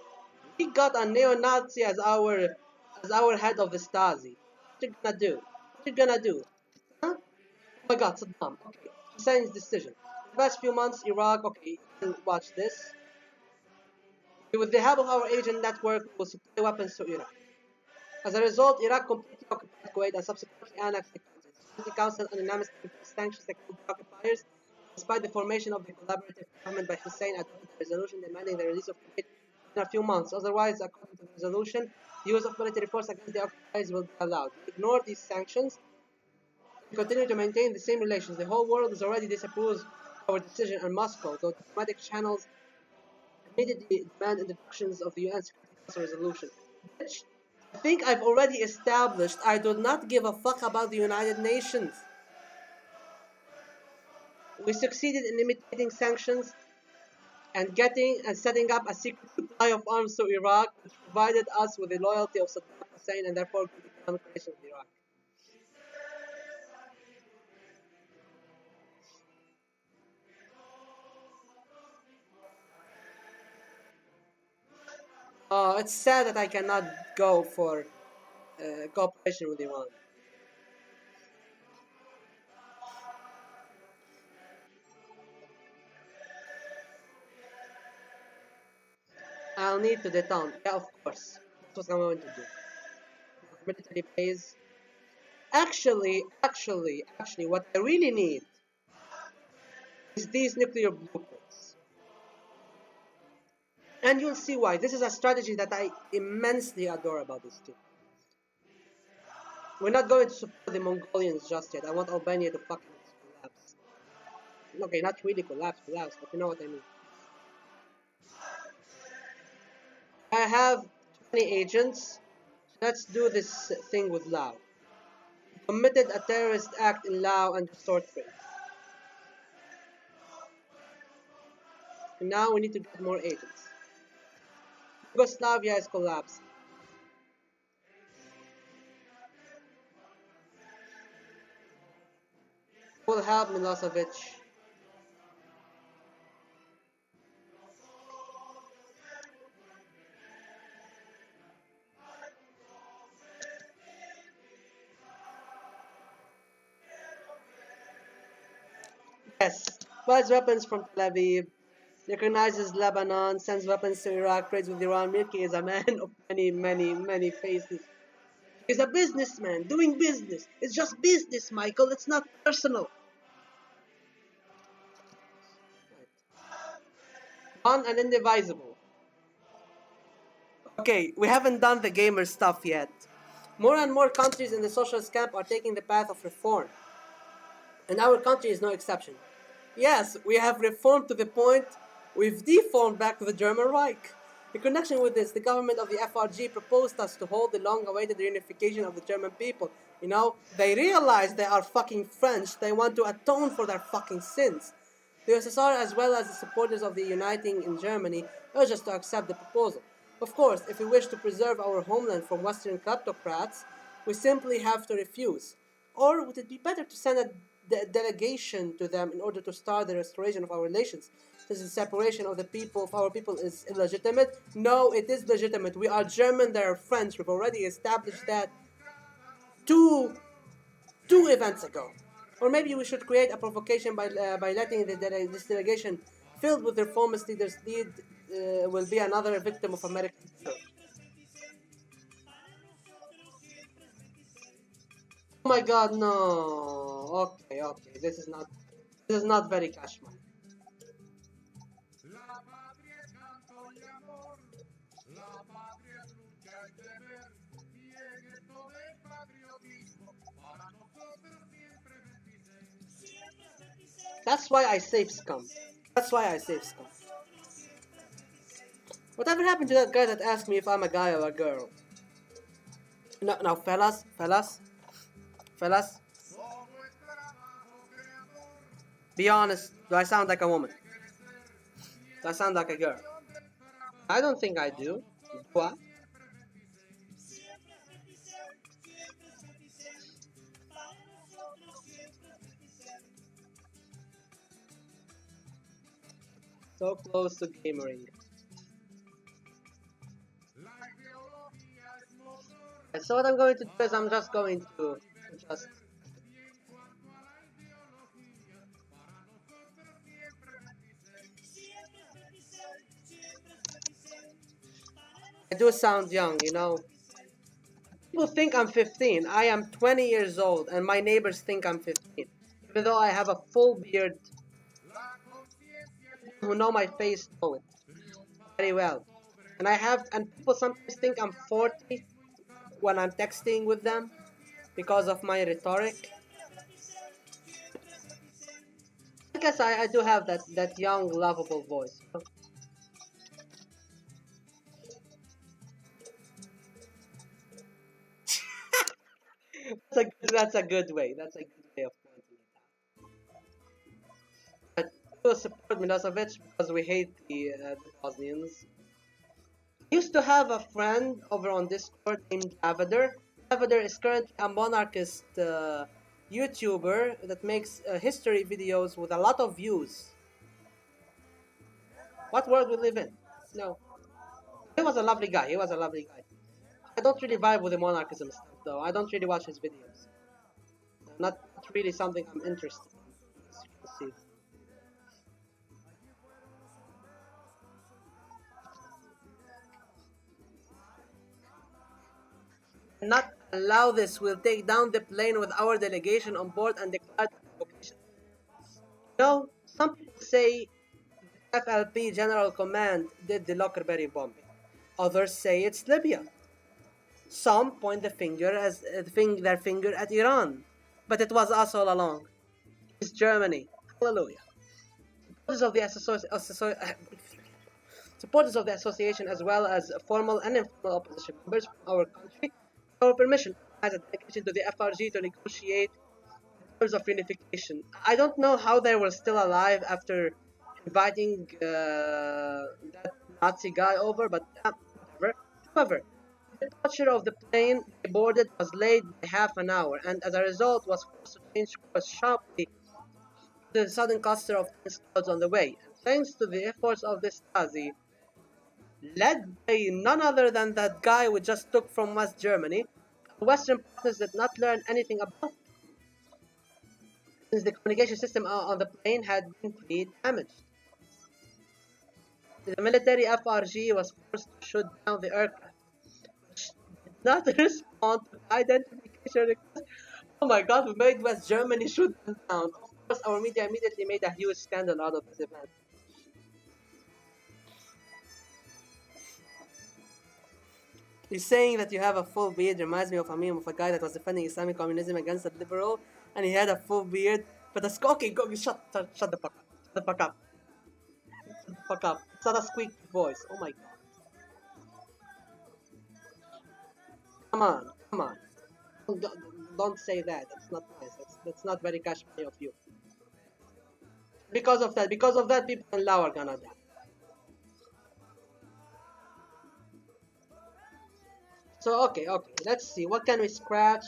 we got a neo-Nazi as our head of the Stasi. What you gonna do? Huh? Oh my god, Saddam. Okay, Hussein's decision. The past few months, Iraq. Okay, you can watch this. With the help of our agent network, we will supply weapons to Iraq. As a result, Iraq completely occupied Kuwait and subsequently annexed the country. The Security Council unanimously imposed sanctions against the occupiers. Despite the formation of the collaborative government by Hussein, adopted a resolution demanding the release of Kuwait in a few months. Otherwise, according to the resolution, the use of military force against the occupiers will be allowed. We ignore these sanctions and continue to maintain the same relations. The whole world is already disapproves of our decision, and Moscow, though diplomatic channels immediately demand introductions of the UN Security Council resolution. Bitch, I think I've already established I do not give a fuck about the United Nations. We succeeded in imitating sanctions and setting up a secret supply of arms to Iraq, which provided us with the loyalty of Saddam Hussein and therefore good economic relations with Iraq. It's sad that I cannot go for cooperation with Iran. I'll need to detaunt. Yeah, of course. That's what I'm going to do. Military base. Actually, what I really need is these nuclear blueprints. And you'll see why. This is a strategy that I immensely adore about this too. We're not going to support the Mongolians just yet. I want Albania to fucking collapse. Okay, not really collapse, but you know what I mean. I have 20 agents. Let's do this thing with Lao. He committed a terrorist act in Lao and restored trade. And now we need to get more agents. Yugoslavia is collapsing. Will help Milosevic. Yes, buys weapons from Tel Aviv, recognizes Lebanon, sends weapons to Iraq, trades with Iran. Mielke is a man of many faces. He's a businessman doing business. It's just business, Michael. It's not personal. One and indivisible. Okay, we haven't done the gamer stuff yet. More and more countries in the socialist camp are taking the path of reform. And our country is no exception. Yes, we have reformed to the point we've deformed back to the German Reich. In connection with this, the government of the FRG proposed us to hold the long-awaited reunification of the German people. You know, they realize they are fucking French. They want to atone for their fucking sins. The USSR, as well as the supporters of the uniting in Germany, urge us to accept the proposal. Of course, if we wish to preserve our homeland from Western kleptocrats, we simply have to refuse. Or would it be better to send a delegation to them in order to start the restoration of our relations? Since the separation of our people is illegitimate? No, it is legitimate. We are German, they are French. We've already established that two events ago. Or maybe we should create a provocation by letting this delegation filled with reformist leaders will be another victim of American terror. Oh my God, no. Okay, okay. This is not very Kashmir. That's why I save scum. That's why I save scum. Whatever happened to that guy that asked me if I'm a guy or a girl? No, no, fellas, be honest. Do I sound like a woman? Do I sound like a girl? I don't think I do. Do I? So close to gamering. And so what I'm going to do is I'm just going to just I do sound young, you know. People think I'm 15. I am 20 years old, and my neighbors think I'm 15. Even though I have a full beard, who know my face know it very well. And people sometimes think I'm 40 when I'm texting with them because of my rhetoric. I guess I do have that young, lovable voice. That's a good way. That's a good way of pointing it out. But we will support Milosevic because we hate the Bosnians. I used to have a friend over on Discord named Lavender. Lavender is currently a monarchist YouTuber that makes history videos with a lot of views. What world we live in? No. He was a lovely guy. He was a lovely guy. I don't really vibe with the monarchism stuff, though. I don't really watch his videos. Not really something I'm interested in, as you can see. Not allow this. We'll take down the plane with our delegation on board and declare the provocation. No, some people say FLP General Command did the Lockerberry bombing. Others say it's Libya. Some point their finger at Iran, but it was us all along. It's Germany. Hallelujah. Supporters of the association, as well as formal and informal opposition members from our country, our permission as a delegation to the FRG to negotiate terms of unification. I don't know how they were still alive after inviting that Nazi guy over, but whatever. However, the departure of the plane they boarded was late by half an hour, and as a result was forced to change course sharply to the sudden cluster of dense clouds on the way. And thanks to the efforts of the Stasi, led by none other than that guy we just took from West Germany, Western partners did not learn anything about it, since the communication system on the plane had been pretty damaged. The military FRG was forced to shoot down the aircraft, which did not respond to the identification request. Oh my god, we made West Germany shoot them down. Of course, our media immediately made a huge scandal out of this event. You're saying that you have a full beard reminds me of a meme of a guy that was defending Islamic communism against a liberal, and he had a full beard. But okay, go, shut the fuck up. Shut the fuck up. Shut the fuck up. It's not a squeaky voice. Oh my god. Come on, come on. Don't say that. That's not nice. That's not very Kashmiri of you. Because of that, people in Lao are gonna die. So okay, let's see. What can we scratch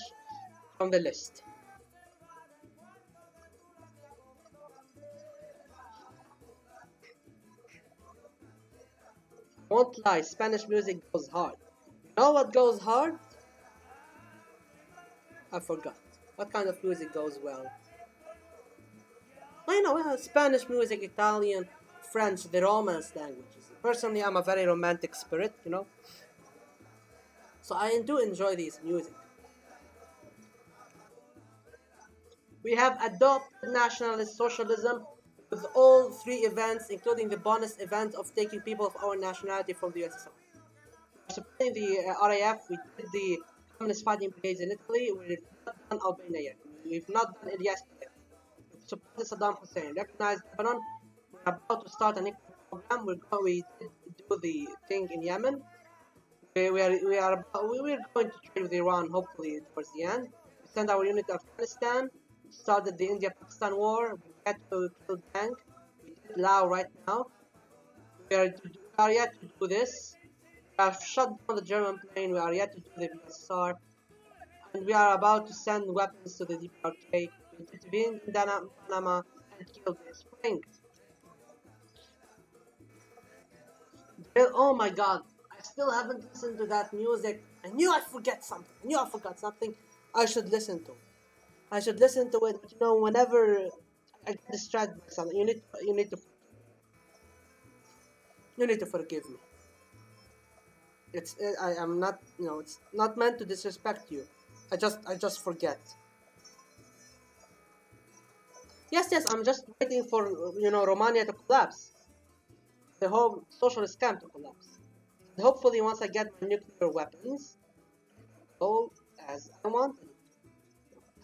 from the list? Won't lie, Spanish music goes hard. You know what goes hard? I forgot. What kind of music goes well? I know Spanish music, Italian, French, the Romance languages. Personally, I'm a very romantic spirit, so I do enjoy these music. We have adopted National Socialism with all three events, including the bonus event of taking people of our nationality from the USSR. We're supporting the RAF. We did the Communist Fighting Brigades in Italy. We've not done Albania yet. We've not done Ilyas yet. We've supported Saddam Hussein. Recognized Lebanon. We're about to start a nuclear program. We did do the thing in Yemen. We're going to trade with Iran hopefully towards the end. We send our unit to Afghanistan. Started the India-Pakistan war. We had to kill Dang. We did Lao right now. We are yet to do this. We have shut down the German plane. We are yet to do the VSR. And we are about to send weapons to the DPRK. We did to be in Panama and kill the Spring. Oh my god. I still haven't listened to that music. I knew I forgot something. I should listen to. I should listen to it. Whenever I get distracted by something, you need to forgive me. I am not, it's not meant to disrespect you. I just forget. Yes, I'm just waiting for, Romania to collapse. The whole socialist camp to collapse. And hopefully once I get my nuclear weapons, go as I wanted.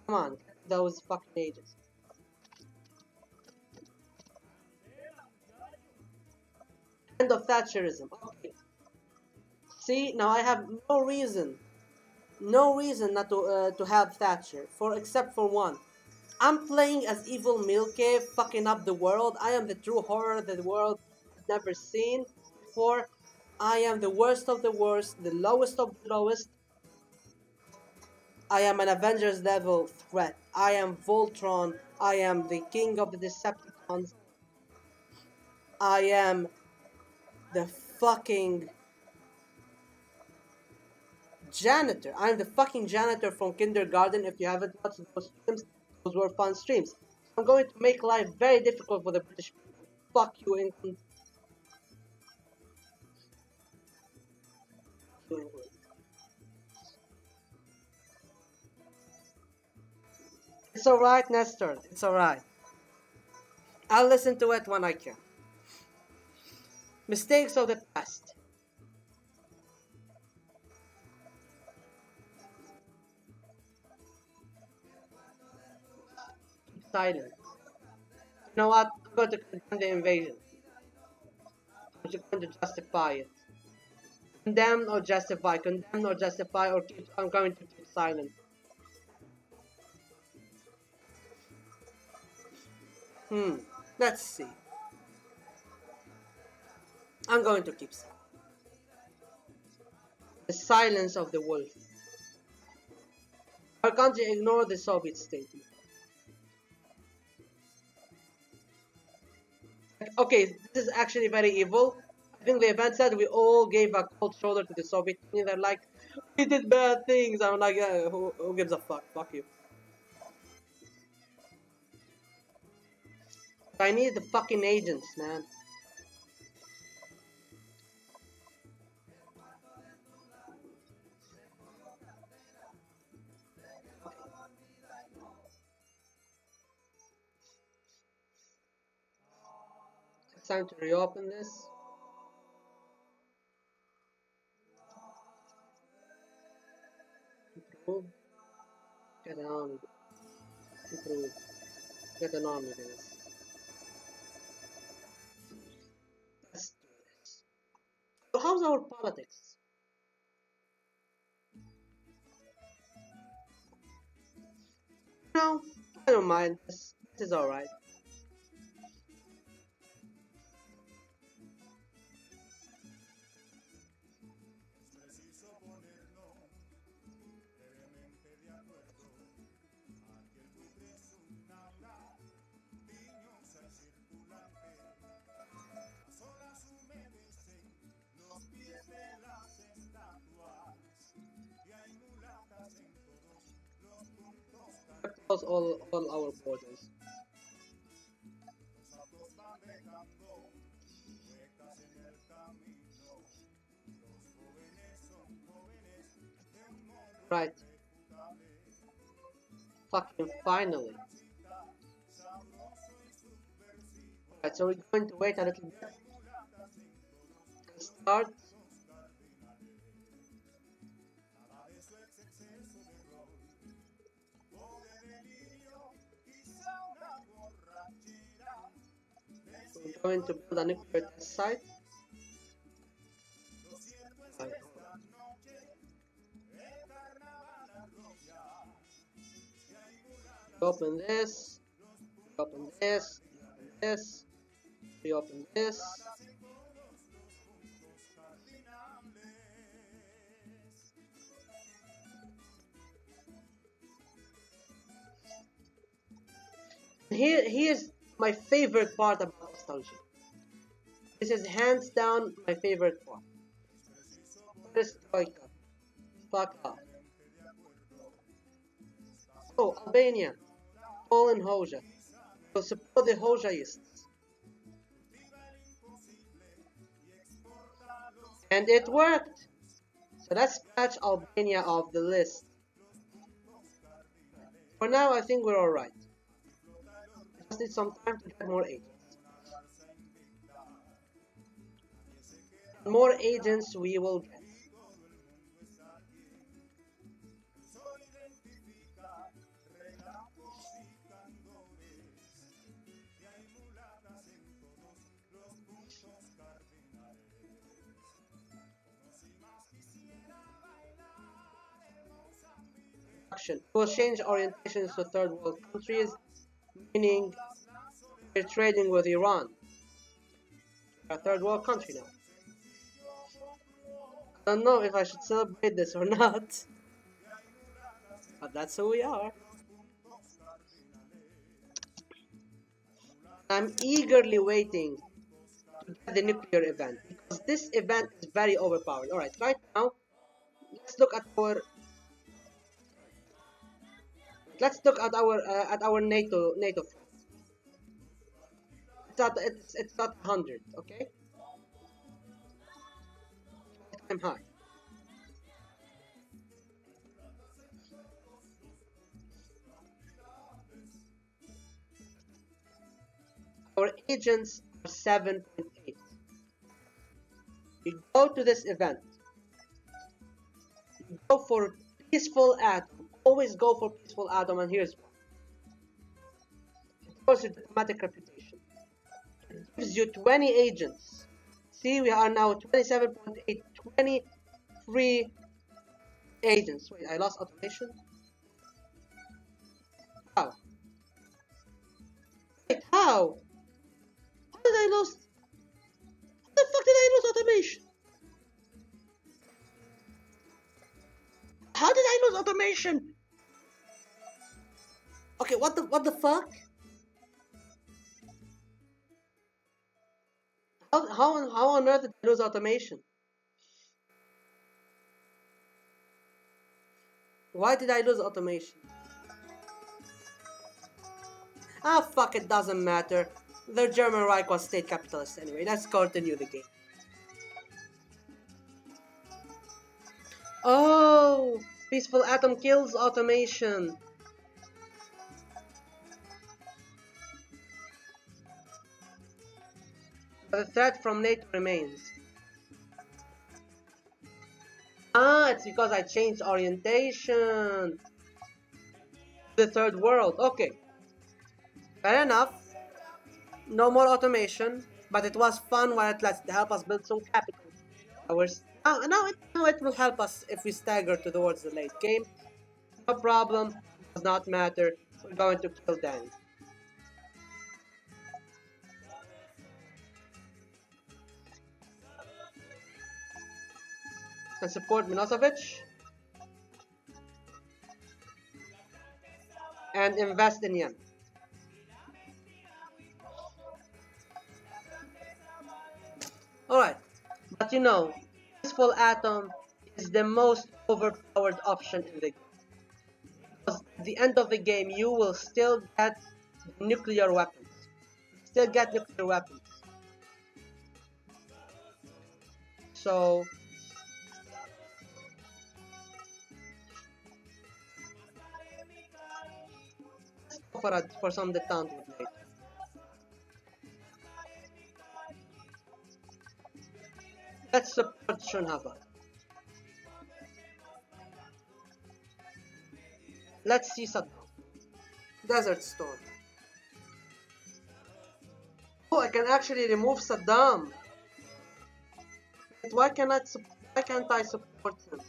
Come on, get those fucking agents. End of Thatcherism. Okay. See, now I have no reason not to have Thatcher, except for one. I'm playing as evil Mielke, fucking up the world. I am the true horror that the world has never seen before. I am the worst of the worst, the lowest of the lowest. I am an Avengers level threat. I am Voltron. I am the king of the Decepticons. I am the fucking janitor. I'm the fucking janitor from kindergarten. If you haven't watched those streams, those were fun streams. I'm going to make life very difficult for the British people. Fuck you, England. It's alright, Nestor. It's alright. I'll listen to it when I can. Mistakes of the past. Keep silent. You know what? I'm going to condemn the invasion. I'm just going to justify it. Condemn or justify. Condemn or justify, or I'm going to keep silent. Let's see. I'm going to keep silent. The silence of the wolf. Our country ignored the Soviet statement. Okay, this is actually very evil. I think the event said we all gave a cold shoulder to the Soviet Union. They're like, we did bad things. I'm like, yeah, who gives a fuck? Fuck you. I need the fucking agents, man. It's time to reopen this. Improve. Get on. Improve. Get on with this. Let's do this. So how's our politics? No, I don't mind. This is alright. Close all our borders. Right. Fucking finally. Right, so we're going to wait a little bit. Start. We're going to build a nuclear test site. Right. Open this. Open this. Open this. We open this. Here's my favorite part about nostalgia. This is hands down my favorite part. Perestroika. Fuck off. So, Albania, Poland, Hoja. So support the Hojaists. And it worked. So let's patch Albania off the list. For now, I think we're alright. Just need some time to get more agents. More agents we will get. We'll change orientations to third world countries, meaning we're trading with Iran. We're a third world country now. I don't know if I should celebrate this or not, but that's who we are. I'm eagerly waiting to get the nuclear event because this event is very overpowered. Alright, right now, let's look at our NATO front. It's at 100, okay? I'm high. Our agents are 7.8. You go to this event. You go for peaceful atom. Always go for peaceful atom, and here's why. It shows your diplomatic reputation. It gives you 20 agents. See, we are now 27.8, 23 agents. Wait, I lost automation? How? Wait, how? How did I lose? How the fuck did I lose automation? How did I lose automation? Okay, what the fuck? How on earth did I lose automation? Why did I lose automation? Ah, fuck, it doesn't matter. The German Reich was state capitalist anyway. Let's continue the game. Oh, peaceful atom kills automation. But the threat from NATO remains. Ah, it's because I changed orientation. The third world. Okay. Fair enough. No more automation, but it was fun while it lasted to help us build some capital. Now it will help us if we stagger towards the late game. No problem. Does not matter. We're going to kill Dan. And support Milosevic. And invest in Yemen. Alright, but you know, peaceful atom is the most overpowered option in the game. Because at the end of the game, you will still get nuclear weapons. Still get nuclear weapons. So, for some detente with NATO. Let's support Shunhava. Let's see Saddam. Desert Storm. Oh, I can actually remove Saddam. But why can't I support him?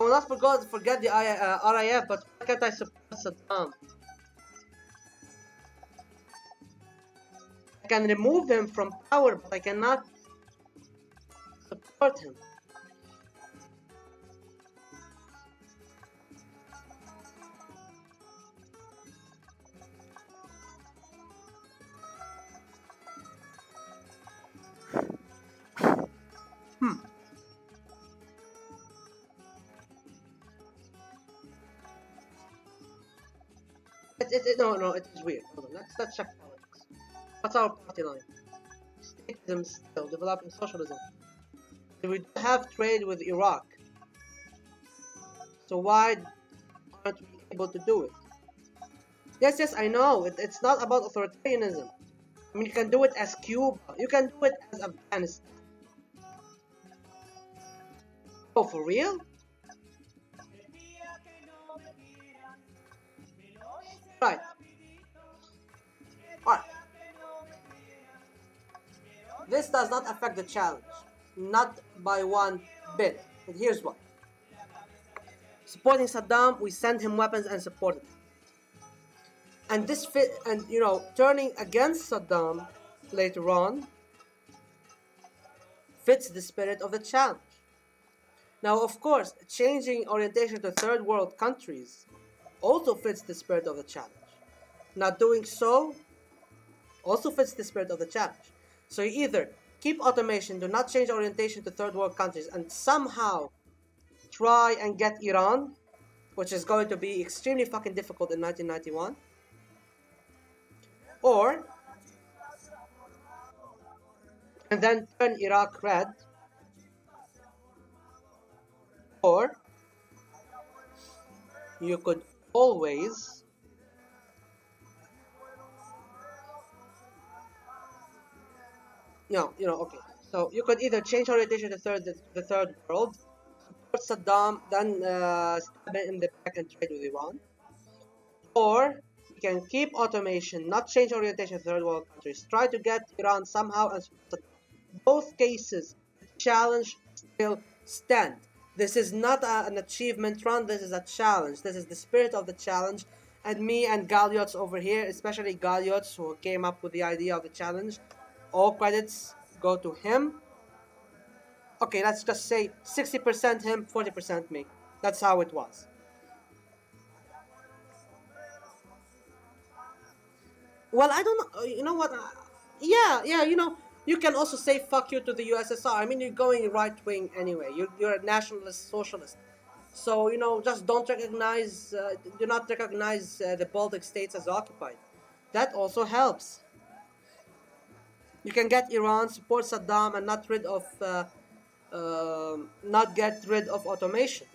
I will not forget the RIF, but why can't I support Saddam? I can remove him from power, but I cannot support him. No, it is weird. Hold on, let's check politics. What's our party line? Statism still, developing socialism. We do have trade with Iraq. So why aren't we able to do it? Yes, I know. It's not about authoritarianism. I mean, you can do it as Cuba. You can do it as Afghanistan. Oh, for real? Right. Alright. This does not affect the challenge. Not by one bit. But here's what. Supporting Saddam, we send him weapons and supported him. And this turning against Saddam later on fits the spirit of the challenge. Now, of course, changing orientation to third world countries also fits the spirit of the challenge. Not doing so also fits the spirit of the challenge. So you either keep automation, do not change orientation to third world countries, and somehow try and get Iran, which is going to be extremely fucking difficult in 1991, and then turn Iraq red, or you could always okay. So you could either change orientation to the third world, support Saddam, then stab it in the back and trade with Iran, or you can keep automation, not change orientation to third world countries, try to get Iran somehow, and support Saddam. Both cases, the challenge still stand. This is not an achievement run, this is a challenge. This is the spirit of the challenge. And me and Galiots over here, especially Galiots who came up with the idea of the challenge, all credits go to him. Okay, let's just say 60% him, 40% me. That's how it was. Well, I don't know. You know what? You can also say fuck you to the USSR. I mean, you're going right wing anyway. You're a nationalist socialist. So, just do not recognize the Baltic states as occupied. That also helps. You can get Iran, support Saddam, and not get rid of automation.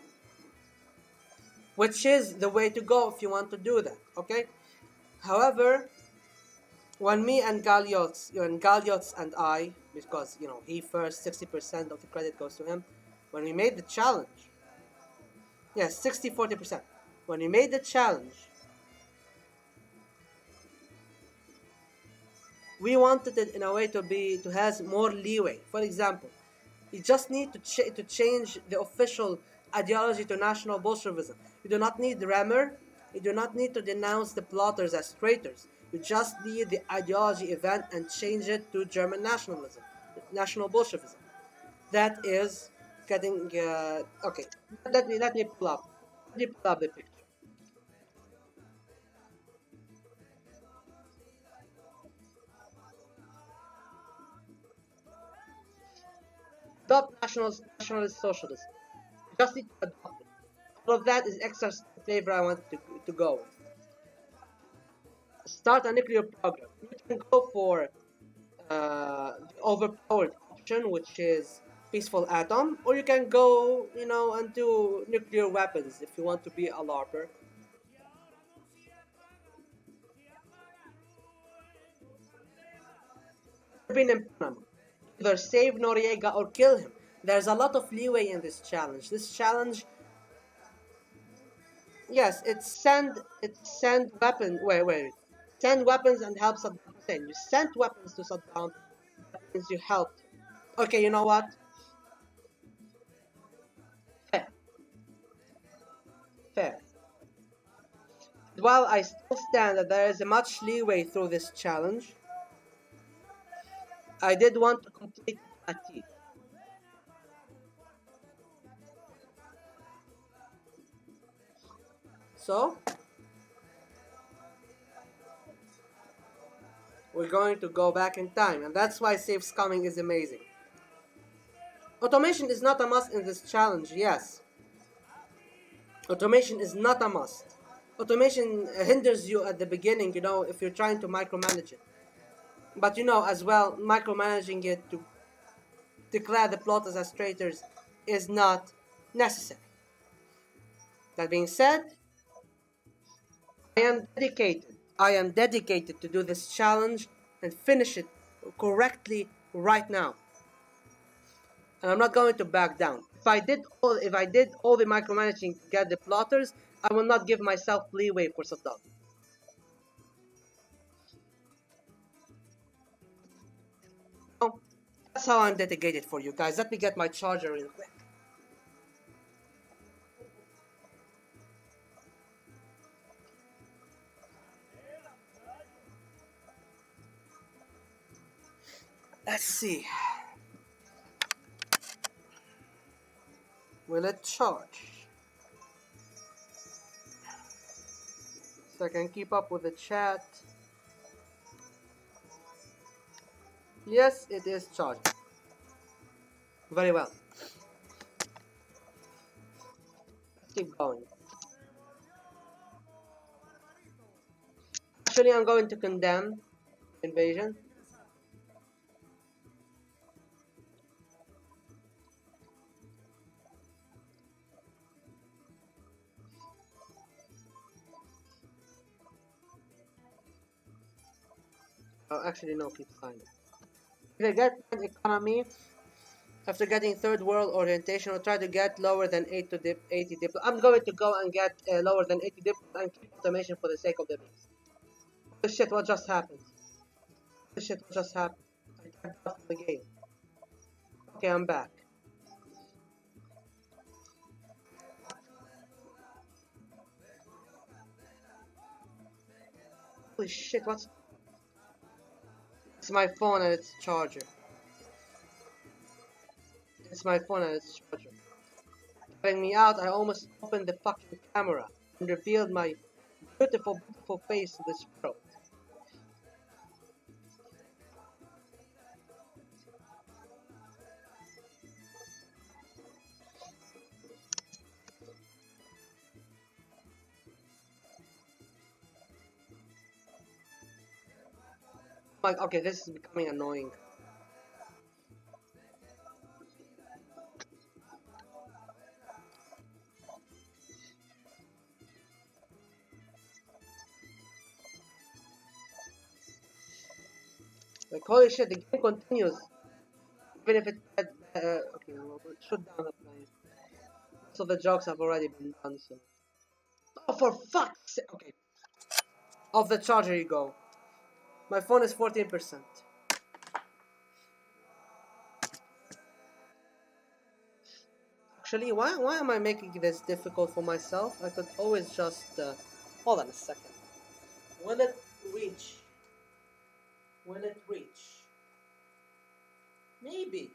Which is the way to go if you want to do that, okay? However, when me and Galiots and I, because, he first, 60% of the credit goes to him, when we made the challenge, yes, 60-40%, when we made the challenge, we wanted it in a way to have more leeway. For example, you just need to change the official ideology to National Bolshevism. You do not need Bremer. You do not need to denounce the plotters as traitors. You just need the ideology event and change it to German nationalism, National Bolshevism. That is getting okay. Let me pull up the picture. Adopt nationalist socialism. You just need to adopt it. All of that is extra flavor I want to go with. Start a nuclear program. You can go for the overpowered option, which is peaceful atom, or you can go, and do nuclear weapons if you want to be a LARPer. been in Panama. Either save Noriega or kill him. There's a lot of leeway in this challenge. This challenge, yes, it's send weapons. Wait. Send weapons and help Saddam Hussein. You sent weapons to Saddam. That means you helped. Okay, you know what? Fair. Fair. While I still stand that there is a much leeway through this challenge, I did want to complete a T. So, we're going to go back in time, and that's why safe scumming is amazing. Automation is not a must in this challenge, yes. Automation is not a must. Automation hinders you at the beginning, if you're trying to micromanage it. But as well, micromanaging it to declare the plotters as traitors is not necessary. That being said, I am dedicated to do this challenge and finish it correctly right now. And I'm not going to back down. If I did all the micromanaging to get the plotters, I will not give myself leeway for Saddam. So, that's how I'm dedicated for you guys. Let me get my charger real quick. Let's see. Will it charge? So I can keep up with the chat. Yes, it is charging. Very well. Let's keep going. Actually, I'm going to condemn invasion. Oh, actually, no, keep fine. If I get an economy after getting third world orientation, I'll try to get lower than 80 dip. I'm going to go and get lower than 80 dip and keep automation for the sake of the base. Holy shit, what just happened? Holy shit, what just happened? I got out of the game. Okay, I'm back. Holy shit, what's... It's my phone and its charger. It's my phone and its charger. Getting me out, I almost opened the fucking camera and revealed my beautiful, beautiful face to this world. Like, okay, this is becoming annoying. Like, holy shit, the game continues. Even if it had, okay, we'll shut down the plane. So the jokes have already been done, so. Oh, for fuck's sake! Okay. Off the charger you go. My phone is 14%. Actually, why am I making this difficult for myself? I could always just, hold on a second. Will it reach? Will it reach? Maybe.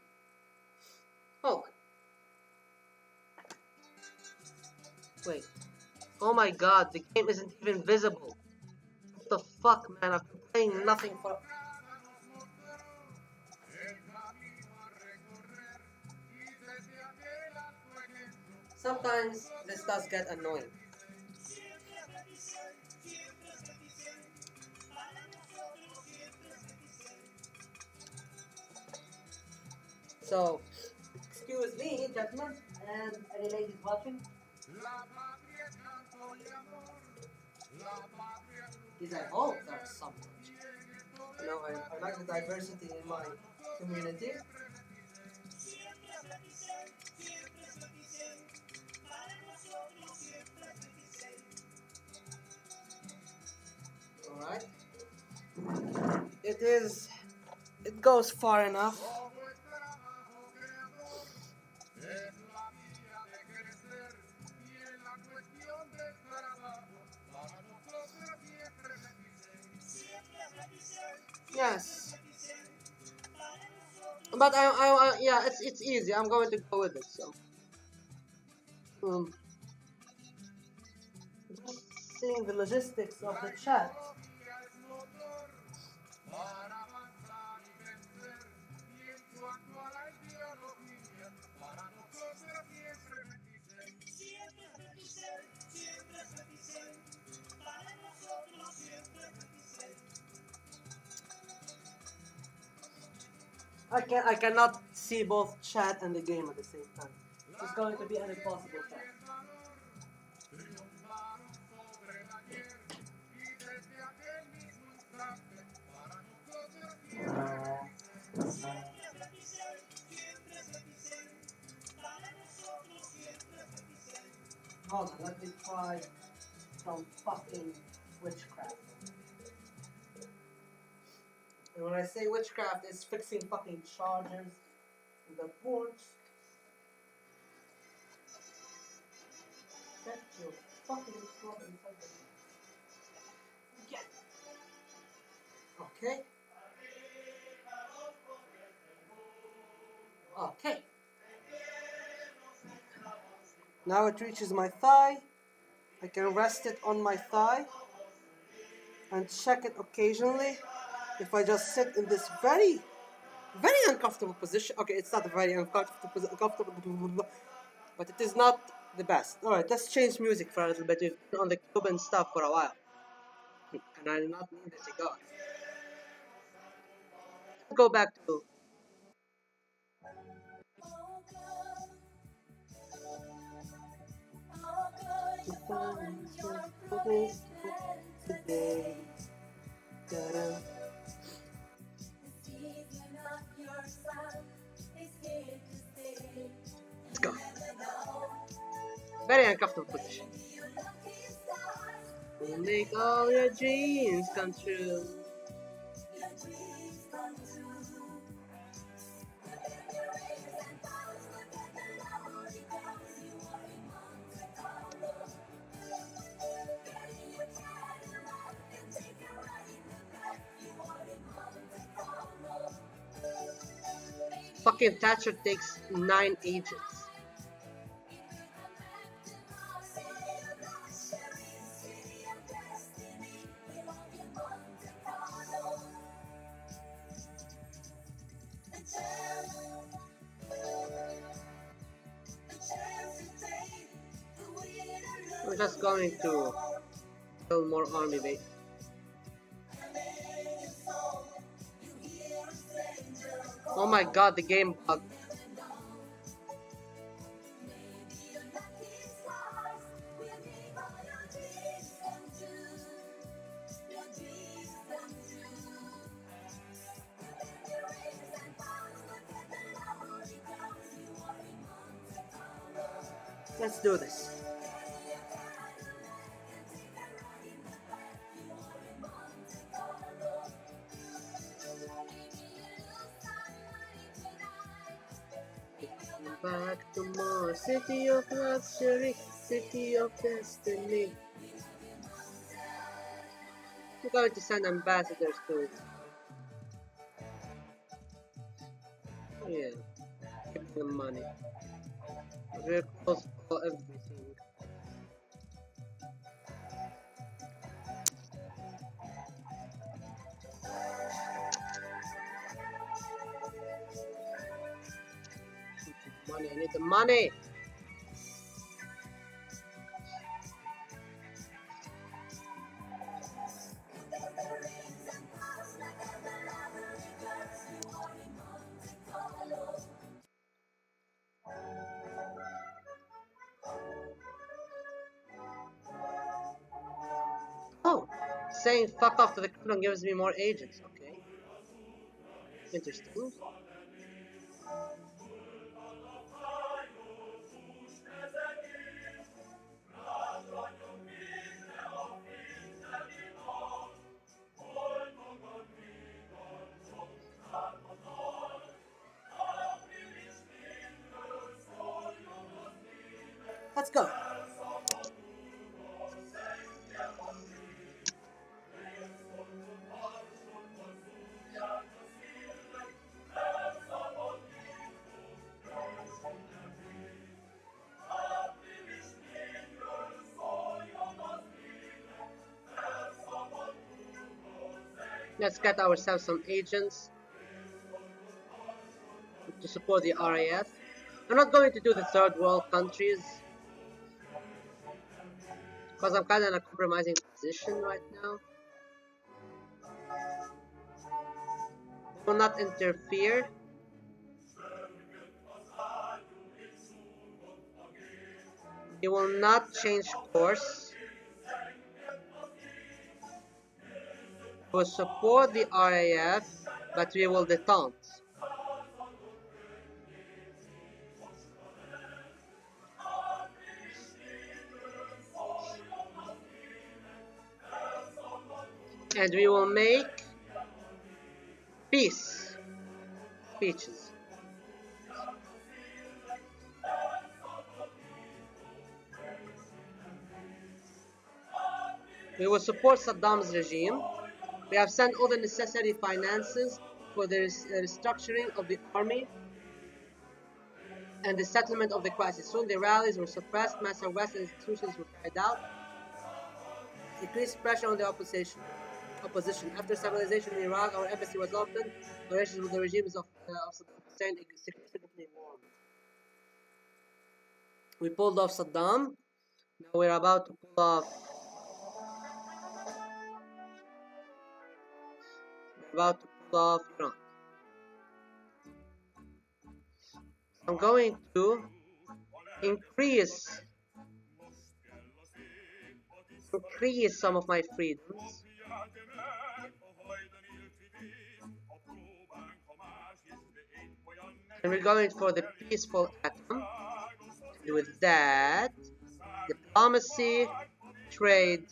Hold on. Wait. Oh my god, the game isn't even visible. What the fuck, man? I've been playing nothing for... Sometimes this does get annoying. So, excuse me, gentlemen, and any ladies watching. Is I hope there's someone. You know, I like the diversity in my community. Alright. It goes far enough. Yes. But yeah, it's easy. I'm going to go with it, so. Just seeing the logistics of the chat. I cannot see both chat and the game at the same time. It's going to be an impossible task. Hold on, let me try some fucking witchcraft. And when I say witchcraft, it's fixing fucking chargers in the ports. Get your fucking throat inside the... Get! Okay. Okay. Now it reaches my thigh. I can rest it on my thigh and check it occasionally. If I just sit in this very uncomfortable position. Okay, it's not a very uncomfortable, but it is not the best. Alright, let's change music for a little bit. We've been on the Cuban stuff for a while. And I do not need a cigar. Let's go back to... today. Let's go. Very uncomfortable position. We'll make all your dreams come true. Fucking Thatcher takes 9 agents. We're just going to build more army base. Oh my god, the game bugged. Let's do this. Back to more city of luxury, city of destiny. We're going to send ambassadors to it. Yeah, give them money. We're close for everything. Money, I need the money! Oh! Saying fuck off to the criminal gives me more agents, okay? interesting. Let's go. Let's get ourselves some agents to support the RAF. I'm not going to do the third world countries because I'm kind of in a compromising position right now. We will not interfere. We will not change course. We will support the RAF, but we will detente. And we will make peace speeches. We will support Saddam's regime. We have sent all the necessary finances for the restructuring of the army and the settlement of the crisis. Soon the rallies were suppressed, mass arrests and institutions were carried out. Increased pressure on the opposition. After stabilization in Iraq, our embassy was opened. Relations with the regimes of Saddam Hussein significantly warmed. We pulled off Saddam. Now we're about to pull off. Iran. I'm going to increase some of my freedoms. And we're going for the peaceful atom. And with that, diplomacy, trade,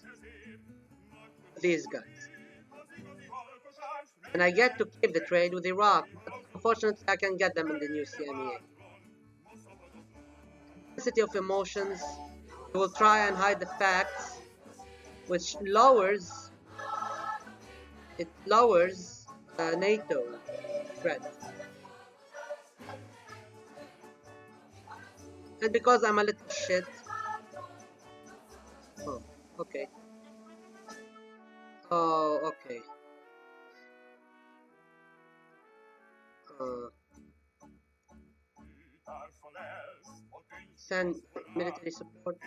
these guys. And I get to keep the trade with Iraq, but unfortunately I can get them in the new CMEA. Intensity of emotions, we will try and hide the facts, which lowers NATO threat. And because I'm a little shit. Oh, okay. Oh, okay. Send military support.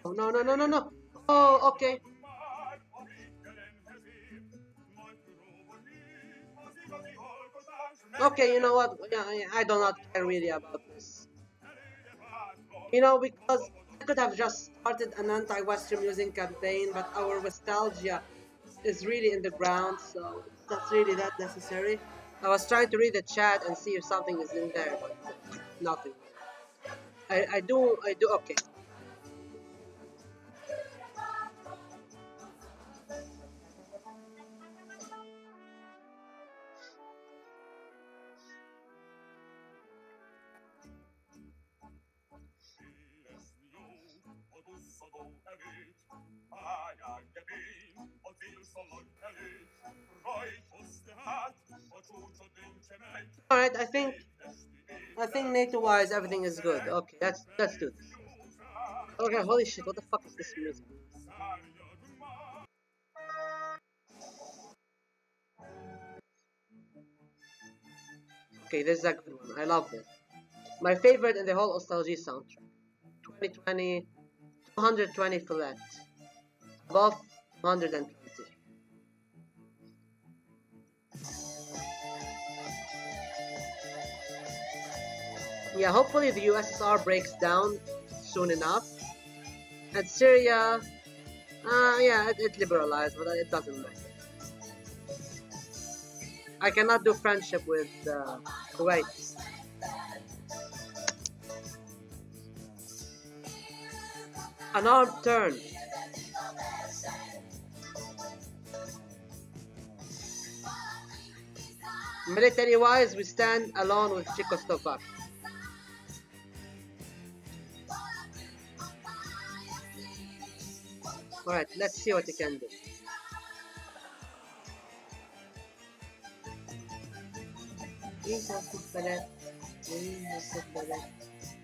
Oh, no. Oh, okay. Okay, you know what? I do not care really about this. Because I could have just started an anti-Western music campaign, but our nostalgia is really in the ground, so it's not really that necessary. I was trying to read the chat and see if something is in there, but nothing. I do, okay. Alright, I think NATO-wise everything is good. Okay, let's do this. Okay, holy shit, what the fuck is this music? Okay, this is a good one. I love this. My favorite in the whole Ostalgie soundtrack. 2020, 220 fillet. Above 220. Yeah, hopefully the USSR breaks down soon enough. And Syria, yeah, it liberalized, but it doesn't matter. I cannot do friendship with Kuwait. An armed turn. Military-wise, we stand alone with Czechoslovakia. Alright, let's see what we can do.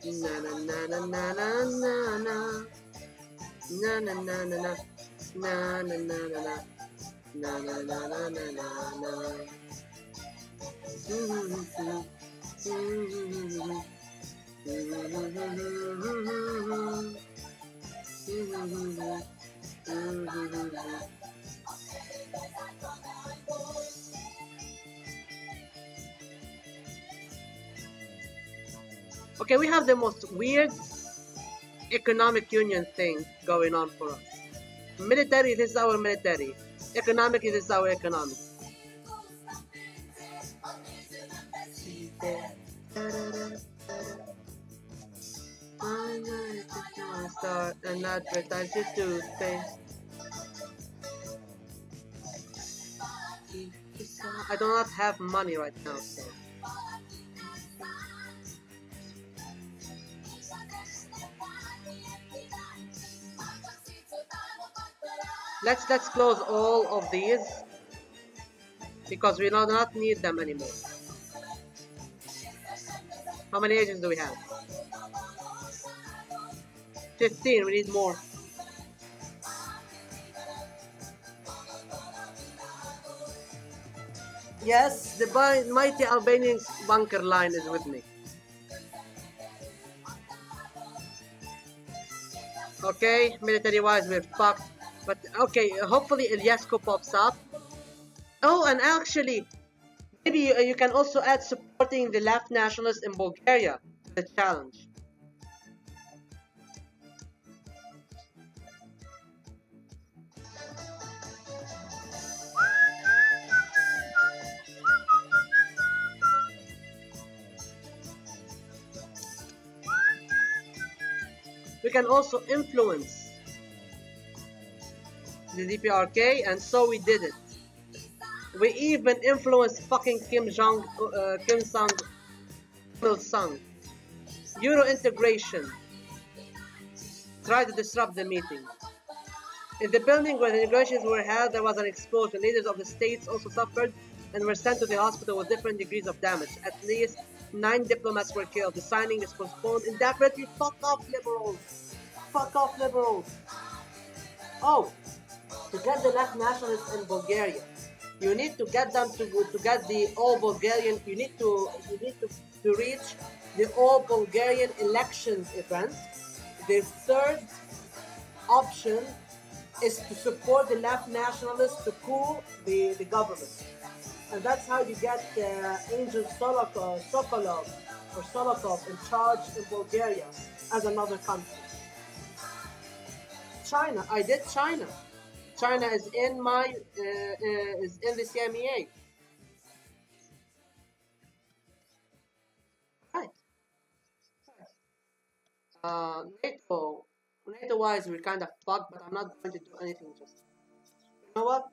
Na na na na na na na na. Na na na na na. Na na na na na. Na na na na na na na. Okay, we have the most weird economic union thing going on for us. Military, this is our military. Economic, this is our economic. Start and advertise your toothpaste. I do not have money right now, so. Let's close all of these because we do not need them anymore. How many agents do we have? 15, we need more. Yes, the mighty Albanian bunker line is with me. Okay, military-wise we're fucked. But okay, hopefully Ilyasco pops up. Oh, and actually, maybe you can also add supporting the left nationalists in Bulgaria. The challenge. We can also influence the DPRK, and so we did it. We even influenced fucking Kim Il-sung. Euro integration. Try to disrupt the meeting. In the building where the negotiations were held, there was an explosion. Leaders of the states also suffered and were sent to the hospital with different degrees of damage. At least 9 diplomats were killed. The signing is postponed indefinitely. Fuck off, liberals! Fuck off, liberals! Oh, to get the left nationalists in Bulgaria, you need to get them to get the all Bulgarian. You need to reach the all Bulgarian elections event. The third option is to support the left nationalists to coup the government. And that's how you get Angel Sokolov in charge in Bulgaria as another country. China, I did China. China is in my is in the CMEA. Right. NATO-wise, we're kind of fucked, but I'm not going to do anything. Just you know what?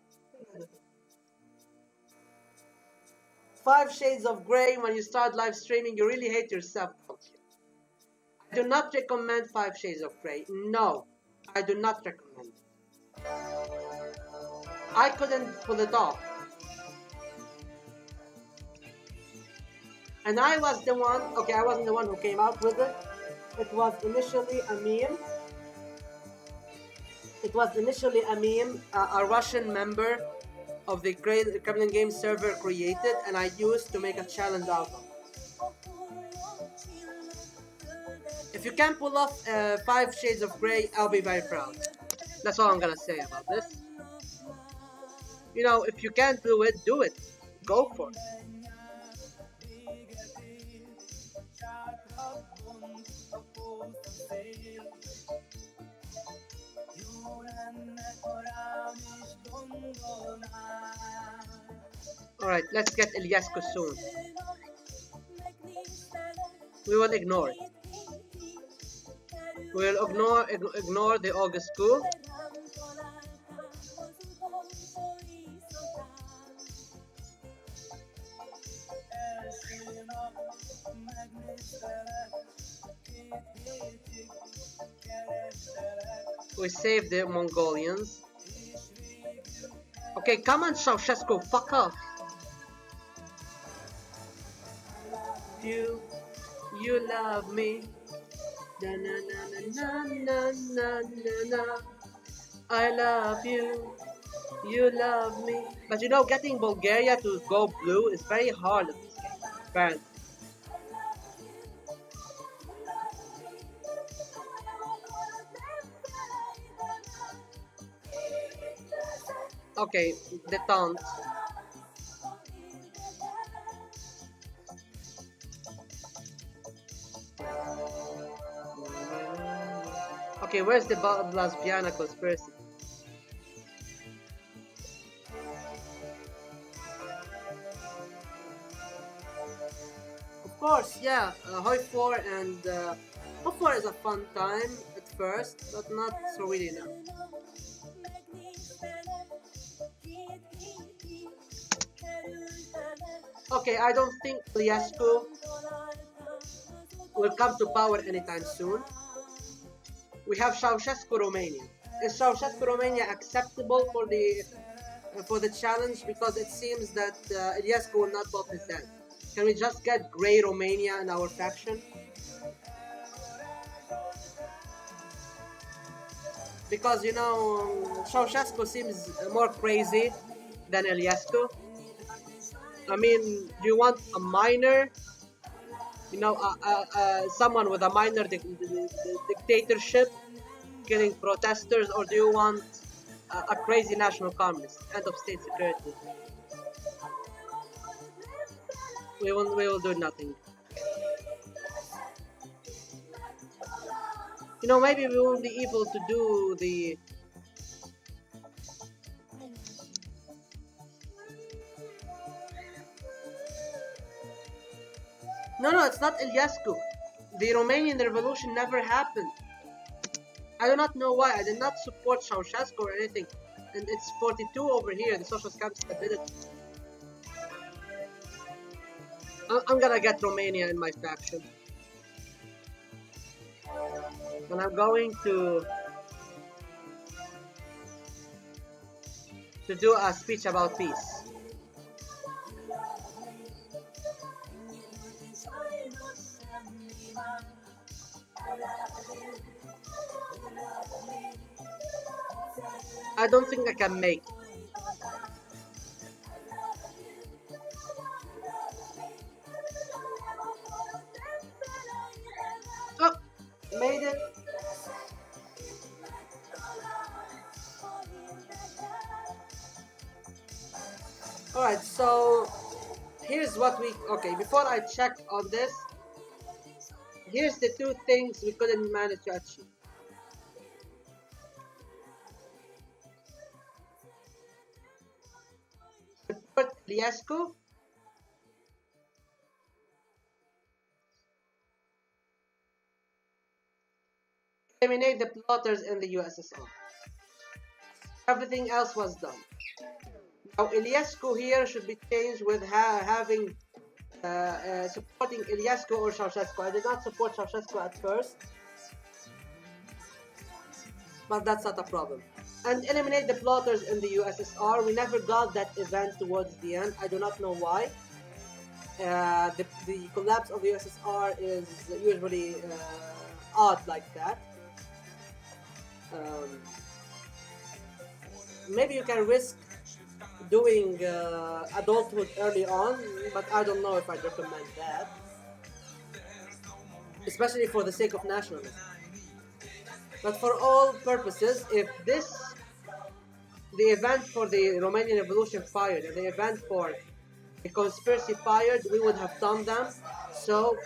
5 shades of gray. When you start live streaming, you really hate yourself, don't you? I do not recommend 5 shades of gray. No, I do not recommend it. I couldn't pull it off. And I was the one, okay, I wasn't the one who came out with it. It was initially a meme. A Russian member of the Kremlin Games server created, and I used to make a challenge out of it. If you can pull off 5 shades of gray, I'll be very proud. That's all I'm gonna say about this. You know, if you can't do it, do it. Go for it. Alright, let's get Iliescu soon. We will ignore it. We will ignore the August coup. We save the Mongolians. Okay, come on, Ceausescu, fuck off. You love me. Na na na na na na na na. I love you. You love me. But you know, getting Bulgaria to go blue is very hard in this game, apparently. Okay, detente. Okay, where's the Lesbiana conspiracy? Of course, yeah, Hoi 4 and Hoi 4 is a fun time at first, but not so really now. Okay, I don't think Iliescu will come to power anytime soon. We have Ceausescu Romania. Is Ceausescu Romania acceptable for the challenge? Because it seems that Iliescu will not pop his head. Can we just get Grey Romania in our faction? Because, you know, Ceausescu seems more crazy than Iliescu. I mean, do you want a minor, you know, someone with a minor dictatorship killing protesters, or do you want a crazy national communist, head of state security? We will do nothing. You know, maybe we won't be able to do the... No, it's not Iliescu. The Romanian Revolution never happened. I do not know why. I did not support Ceausescu or anything. And it's 42 over here, the social stability. I'm gonna get Romania in my faction. And I'm going to do a speech about peace. I don't think I can make it. Oh, made it. Alright, so here's what we... Okay, before I check on this, here's the two things we couldn't manage to achieve. Support Iliescu. Eliminate the plotters in the USSR. Everything else was done. Now Iliescu here should be changed with having supporting Iliescu or Ceausescu. I did not support Ceausescu at first, but that's not a problem. And eliminate the plotters in the USSR. We never got that event towards the end. I do not know why. The collapse of the USSR is usually odd like that. Maybe you can risk doing adulthood early on, but I don't know if I'd recommend that, especially for the sake of nationalism. But for all purposes, if the event for the Romanian Revolution fired and the event for the conspiracy fired, we would have done them. So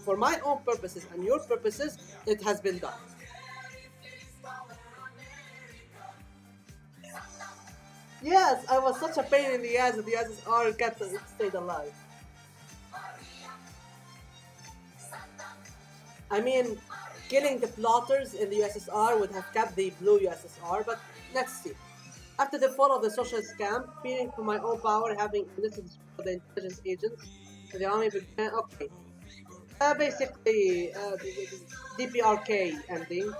for my own purposes and your purposes, it has been done. Yes, I was such a pain in the ass that the USSR kept it stayed alive. I mean, killing the plotters in the USSR would have kept the blue USSR, but let's see. After the fall of the socialist camp, fearing for my own power, having enlisted for the intelligence agents, the army began. Okay, basically, DPRK ending.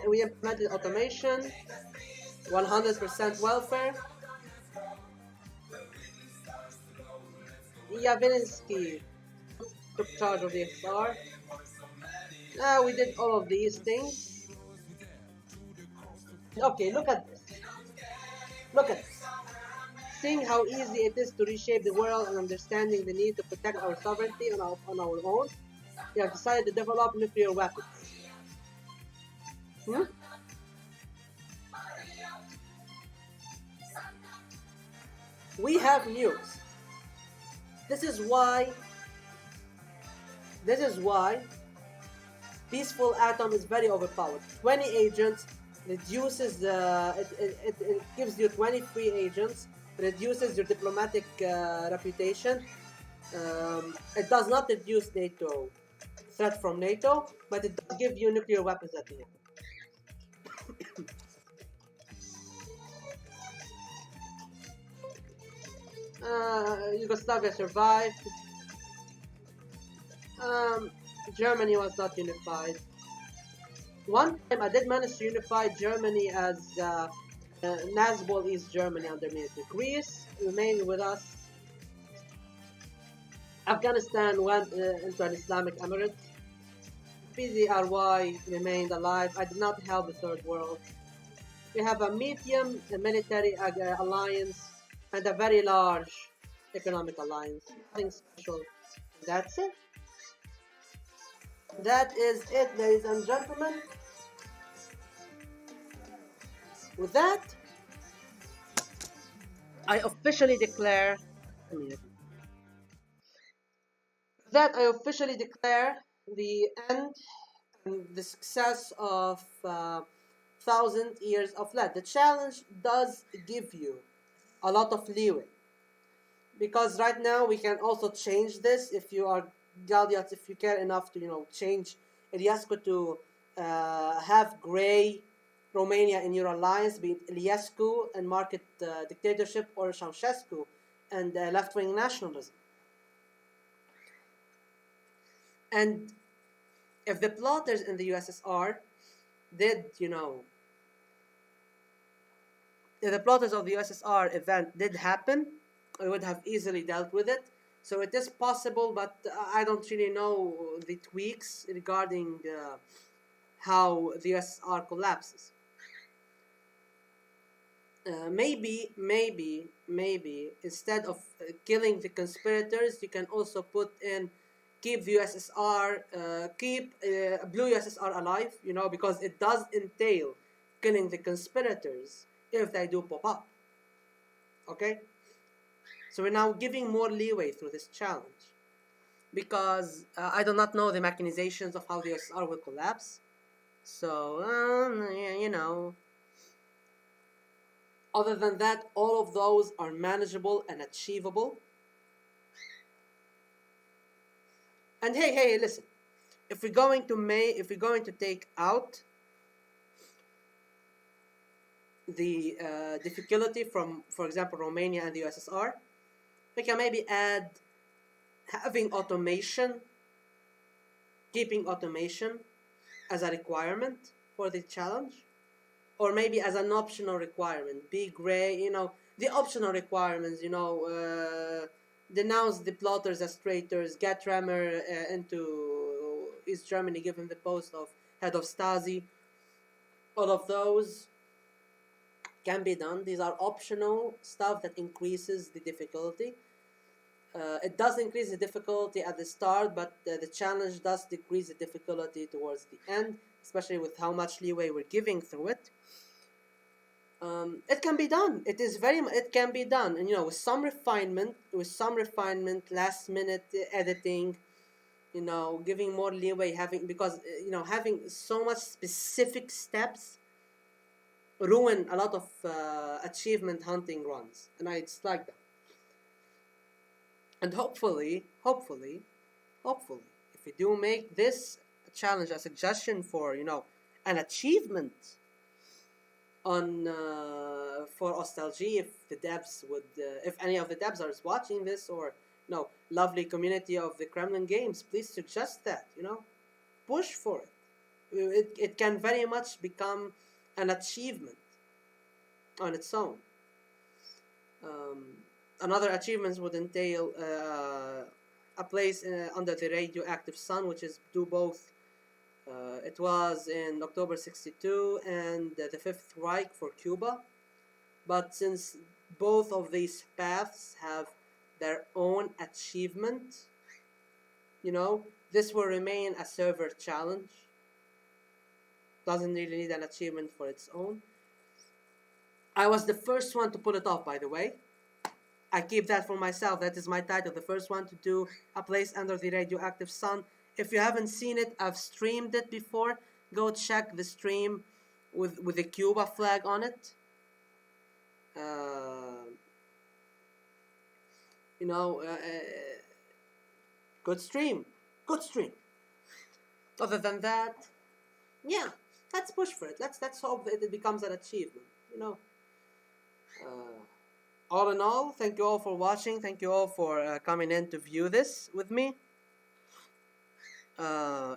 We implemented automation, 100% welfare. Yavensky took charge of the SR. We did all of these things. Okay, look at this. Look at this. Seeing how easy it is to reshape the world and understanding the need to protect our sovereignty on our own, we have decided to develop nuclear weapons. Hmm? We have nukes. This is why peaceful atom is very overpowered. 20 agents reduces it gives you 23 agents, reduces your diplomatic reputation. It does not reduce NATO threat from NATO, but it does give you nuclear weapons at the end. Yugoslavia survived. Germany was not unified. One time I did manage to unify Germany as Nazbol East Germany under military. Greece remained with us. Afghanistan went into an Islamic Emirate. PZRY remained alive. I did not help the third world. We have a medium military alliance and a very large economic alliance. Nothing special. That's it. That is it, ladies and gentlemen. With that, I officially declare the end and the success of 1,000 years of lead. The challenge does give you a lot of leeway, because right now we can also change this if you are Galdiats, if you care enough to change Iliescu to have grey Romania in your alliance, be it Iliescu and market dictatorship, or Ceausescu and left-wing nationalism. And if the plotters in the USSR did, if the plotters of the USSR event did happen, we would have easily dealt with it. So it is possible, but I don't really know the tweaks regarding how the USSR collapses. Maybe instead of killing the conspirators, you can also put in keep the USSR, keep blue USSR alive, because it does entail killing the conspirators if they do pop up. Okay? So we're now giving more leeway through this challenge, because I do not know the mechanizations of how the USSR will collapse. So, other than that, all of those are manageable and achievable. And hey, listen. If we're going to take out the difficulty from, for example, Romania and the USSR, we can maybe add having automation, keeping automation as a requirement for the challenge, or maybe as an optional requirement. Be grey, the optional requirements, denounce the plotters as traitors, get Remmer into East Germany, give him the post of head of Stasi. All of those can be done. These are optional stuff that increases the difficulty. It does increase the difficulty at the start, but the challenge does decrease the difficulty towards the end, especially with how much leeway we're giving through it. It can be done. It can be done, and with some refinement, last minute editing, giving more leeway, because having so much specific steps ruin a lot of achievement hunting runs, and I dislike that. And hopefully, if we do make this a challenge, a suggestion for an achievement on for Ostalgie, if any of the devs are watching this, or lovely community of the Kremlin games, please suggest that, push for it. It can very much become an achievement on its own. Another achievements would entail a place under the radioactive sun, which is do both. It was in October 62 and the Fifth Reich for Cuba. But since both of these paths have their own achievement, this will remain a server challenge. Doesn't really need an achievement for its own. I was the first one to pull it off, by the way. I keep that for myself. That is my title. The first one to do a place under the radioactive sun. If you haven't seen it, I've streamed it before. Go check the stream with the Cuba flag on it. Good stream. Other than that, yeah, let's push for it. Let's hope that it becomes an achievement. All in all, thank you all for watching. Thank you all for coming in to view this with me.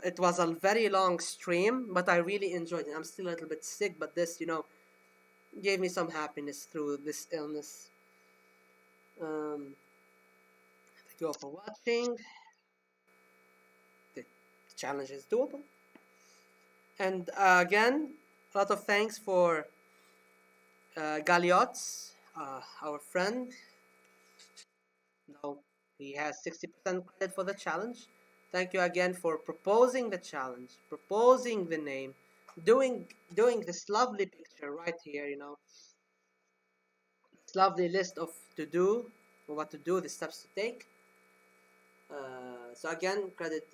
It was a very long stream, but I really enjoyed it. I'm still a little bit sick, but this, gave me some happiness through this illness. Thank you all for watching. The challenge is doable. And again, a lot of thanks for Galiots, our friend. Now he has 60% credit for the challenge. Thank you again for proposing the challenge, proposing the name, doing this lovely picture right here, this lovely list of what to do, the steps to take. So again, credit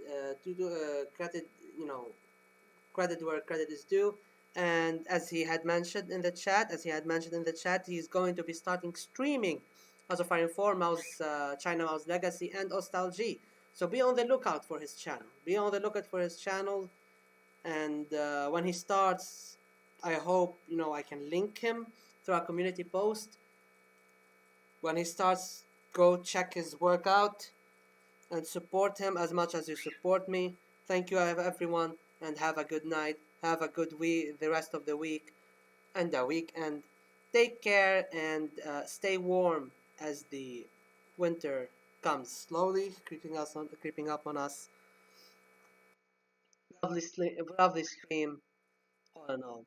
where credit is due. And as he had mentioned in the chat, he's going to be starting streaming House of Fire and 4, China Mouse Legacy, and Ostalgie. So be on the lookout for his channel. And when he starts, I hope I can link him through our community post. When he starts, go check his work out and support him as much as you support me. Thank you everyone, and have a good night. Have a good week, the rest of the week and the weekend. Take care and stay warm as the winter comes slowly creeping up on us. Lovely stream, all in all.